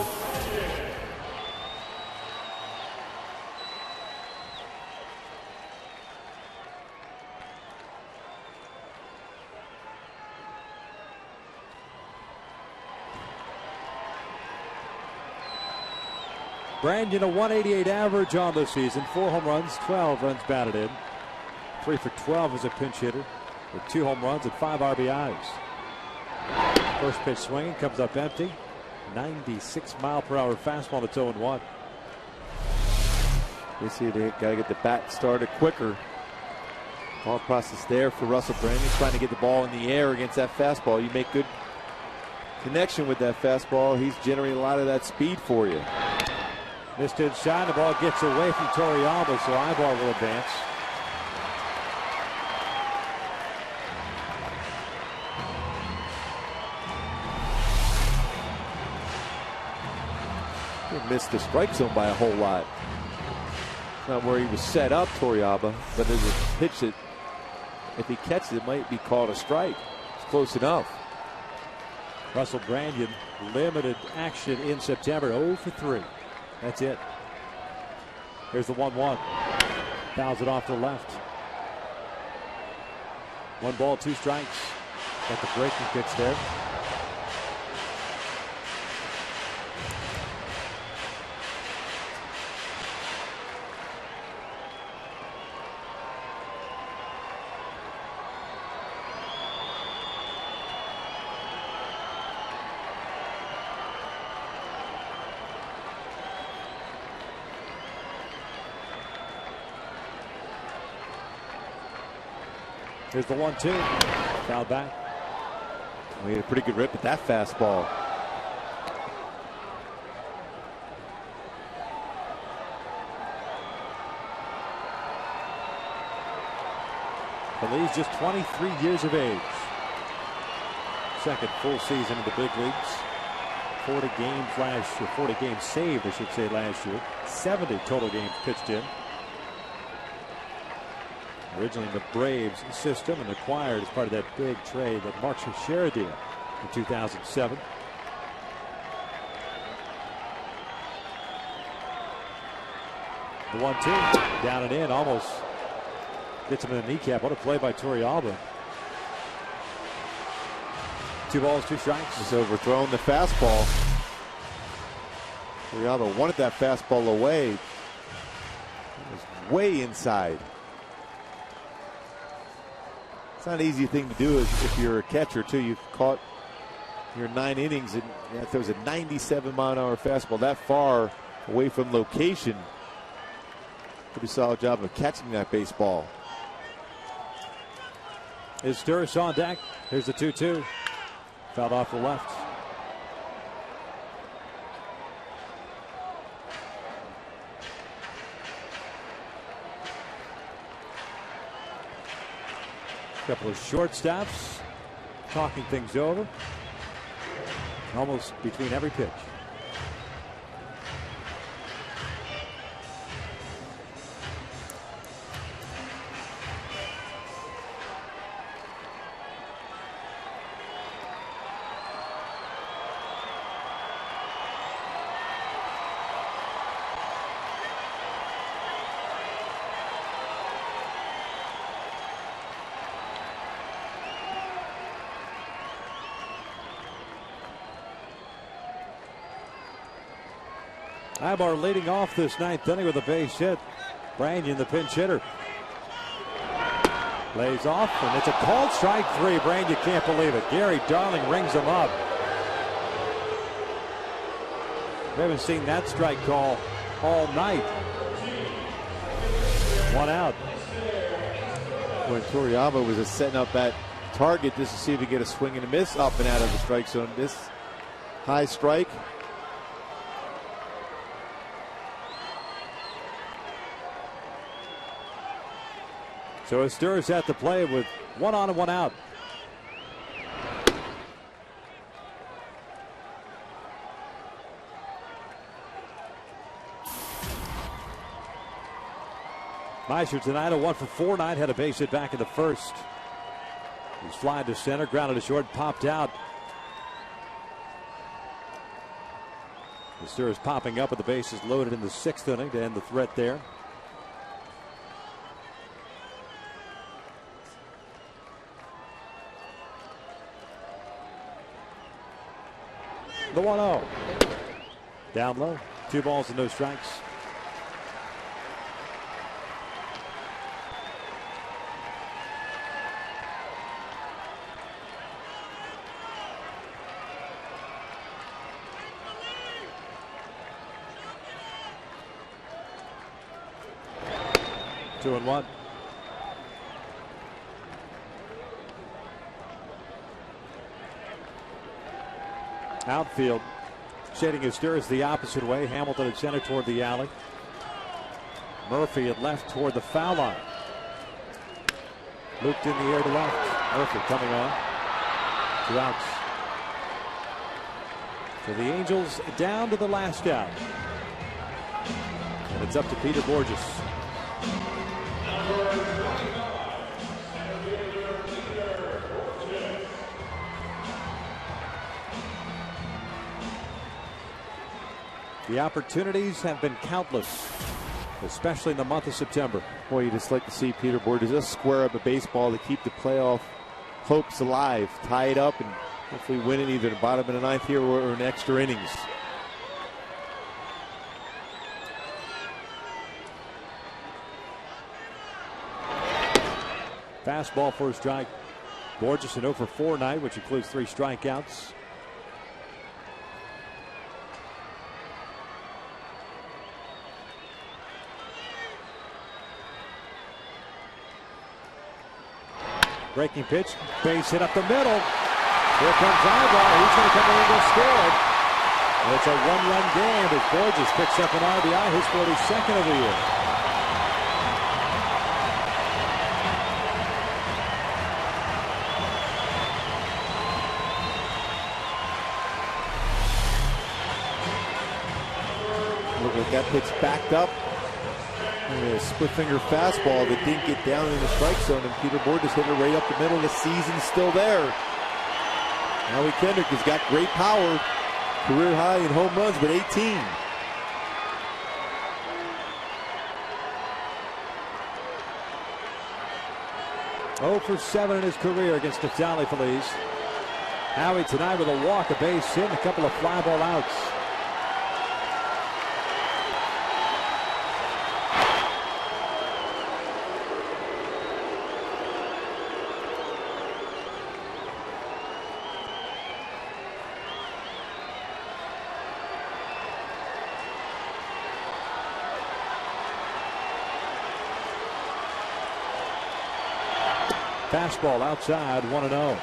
Brandon, a 188 average on the season. 4 home runs, 12 runs batted in. 3 for 12 as a pinch hitter, with 2 home runs and 5 RBIs. First pitch swinging, comes up empty. 96-mile-per-hour fastball. It's 0-1. They see they got to get the bat started quicker. Ball process there for Russell Brandon, trying to get the ball in the air against that fastball. You make good connection with that fastball. He's generating a lot of that speed for you. Missed inside. The ball gets away from Toriyama, so Ibar will advance. He missed the strike zone by a whole lot. Not where he was set up, Toriyama, but there's a pitch that if he catches it might be called a strike. It's close enough. Russell Brandon, limited action in September, 0 for 3. That's it. Here's the 1-1. Fouls it off to the left. 1 ball, 2 strikes. Got the breaking pitch there. Here's the 1-2. Foul back. We had a pretty good rip at that fastball. He's just 23 years of age. Second full season in the big leagues. 40 games last year. 40 games saved, I should say, last year. 70 total games pitched in. Originally in the Braves system and acquired as part of that big trade that Mark Teixeira did. in 2007. The 1-2, down and in, almost gets him in the kneecap. What a play by Torrealba. 2 balls, 2 strikes. He's overthrown the fastball. Torrealba wanted that fastball away. It was way inside. It's not an easy thing to do if you're a catcher, too. You've caught your 9 innings, and if there was a 97-mile-an-hour fastball that far away from location, pretty solid job of catching that baseball. Is Sturris on deck? Here's the 2-2. Fouled off the left. Couple of shortstops talking things over. Almost between every pitch. Ibar leading off this 9th inning with a base hit. Branyan, the pinch hitter, lays off, and it's a called strike 3. Branyan can't believe it. Gary Darling rings him up. We haven't seen that strike call all night. 1 out. When Torrealba was setting up that target just to see if he could get a swing and a miss up and out of the strike zone. This high strike. So Sturris at the play with 1 on and 1 out. Meister tonight a 1 for 4 night, had a base hit back in the first. He's flying to center, grounded to short, popped out. Sturris popping up with the bases loaded in the 6th inning to end the threat there. The 1-0. Down low. 2 balls and no strikes. Two and 1. Outfield shading his Sturris the opposite way. Hamilton at center toward the alley. Murphy at left toward the foul line. Looped in the air to left. Murphy coming on. 2 outs. So the Angels down to the last out. And it's up to Peter Borges. The opportunities have been countless, especially in the month of September. Boy, you just like to see Peter Borges just square up a baseball to keep the playoff hopes alive, tie it up, and hopefully win it either in the bottom of the 9th here or in extra innings. Fastball for a strike. Borges an 0 for 4 night, which includes 3 strikeouts. Breaking pitch, base hit up the middle. Here comes Ibar. He's going to come in and score it. And it's a 1-run game as Borges picks up an RBI, his 42nd of the year. Look like that pitch backed up. A split finger fastball that didn't get down in the strike zone, and Peter Borges hit it right up the middle. The season's still there. Howie Kendrick has got great power. Career high in home runs with 18. Oh for 7 in his career against Natali Feliz. Howie tonight with a walk, a base hit, and a couple of fly ball outs. Fastball outside, 1-0.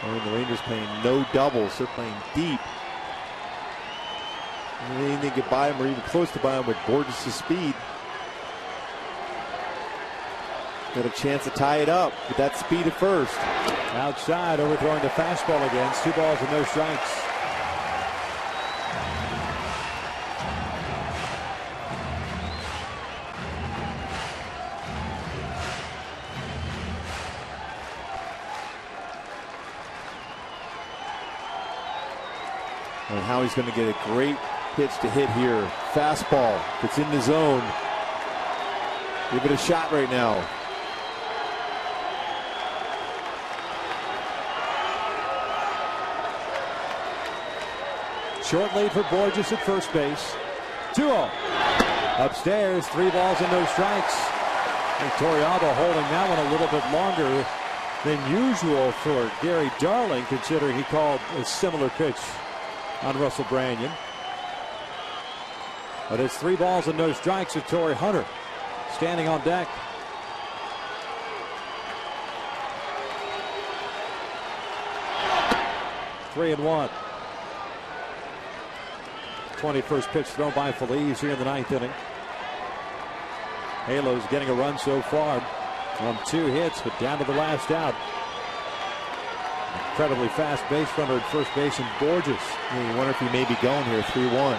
And the Rangers playing no doubles. They're playing deep. Anything they get by him or even close to by him with Borges' speed. Got a chance to tie it up with that speed at first. Outside, overthrowing the fastball again. 2 balls and no strikes. And Howie's going to get a great pitch to hit here. Fastball. If it's in the zone, give it a shot right now. Short lead for Borges at first base. 2-0. Upstairs, 3 balls and no strikes. And Torrealba holding that one a little bit longer than usual for Gary Darling, considering he called a similar pitch on Russell Branyan. But it's 3 balls and no strikes with Torrey Hunter standing on deck. Three and 1. 21st pitch thrown by Feliz here in the 9th inning. Halos getting a run so far on 2 hits, but down to the last out. Incredibly fast base runner at first base in Borges. Yeah, you wonder if he may be going here. 3-1.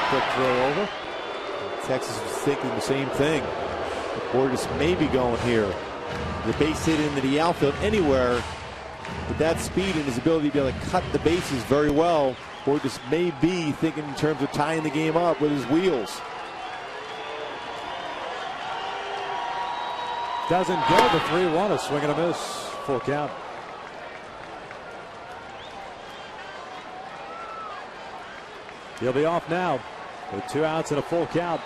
Quick throw over. Texas was thinking the same thing. Borges may be going here. The base hit into the outfield anywhere. With that speed and his ability to be able to cut the bases very well, Borges may be thinking in terms of tying the game up with his wheels. Doesn't go. The 3-1. A swing and a miss. Full count. He'll be off now with 2 outs and a full count.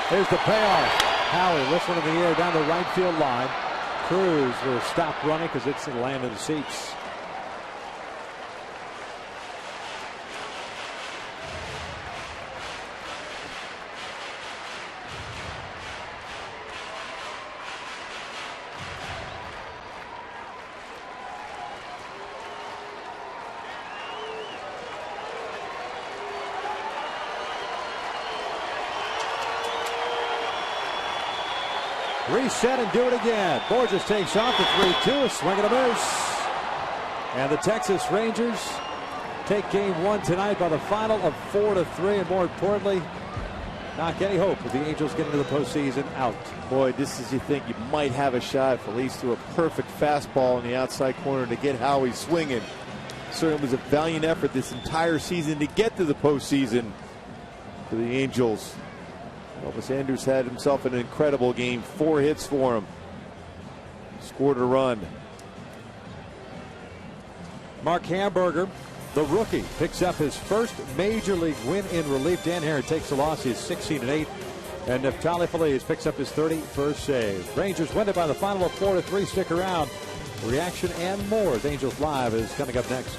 Here's the payoff. Howie lifts one in the air down the right field line. Cruz will stop running because it's going to land in the seats. Reset and do it again. Borges takes off the 3-2, a swing and a miss. And the Texas Rangers take game 1 tonight by the final of 4-3, and more importantly, knock any hope of the Angels getting to the postseason out. Boy, this is, you think you might have a shot. Feliz threw a perfect fastball in the outside corner to get Howie swinging. Certainly was a valiant effort this entire season to get to the postseason for the Angels. Elvis Andrus had himself an incredible game. 4 hits for him. Scored a run. Mark Hamburger, the rookie, picks up his first major league win in relief. Dan Herron takes the loss. He's 16-8. And Natali Feliz picks up his 31st save. Rangers win it by the final of 4-3. Stick around. Reaction and more as Angels Live is coming up next.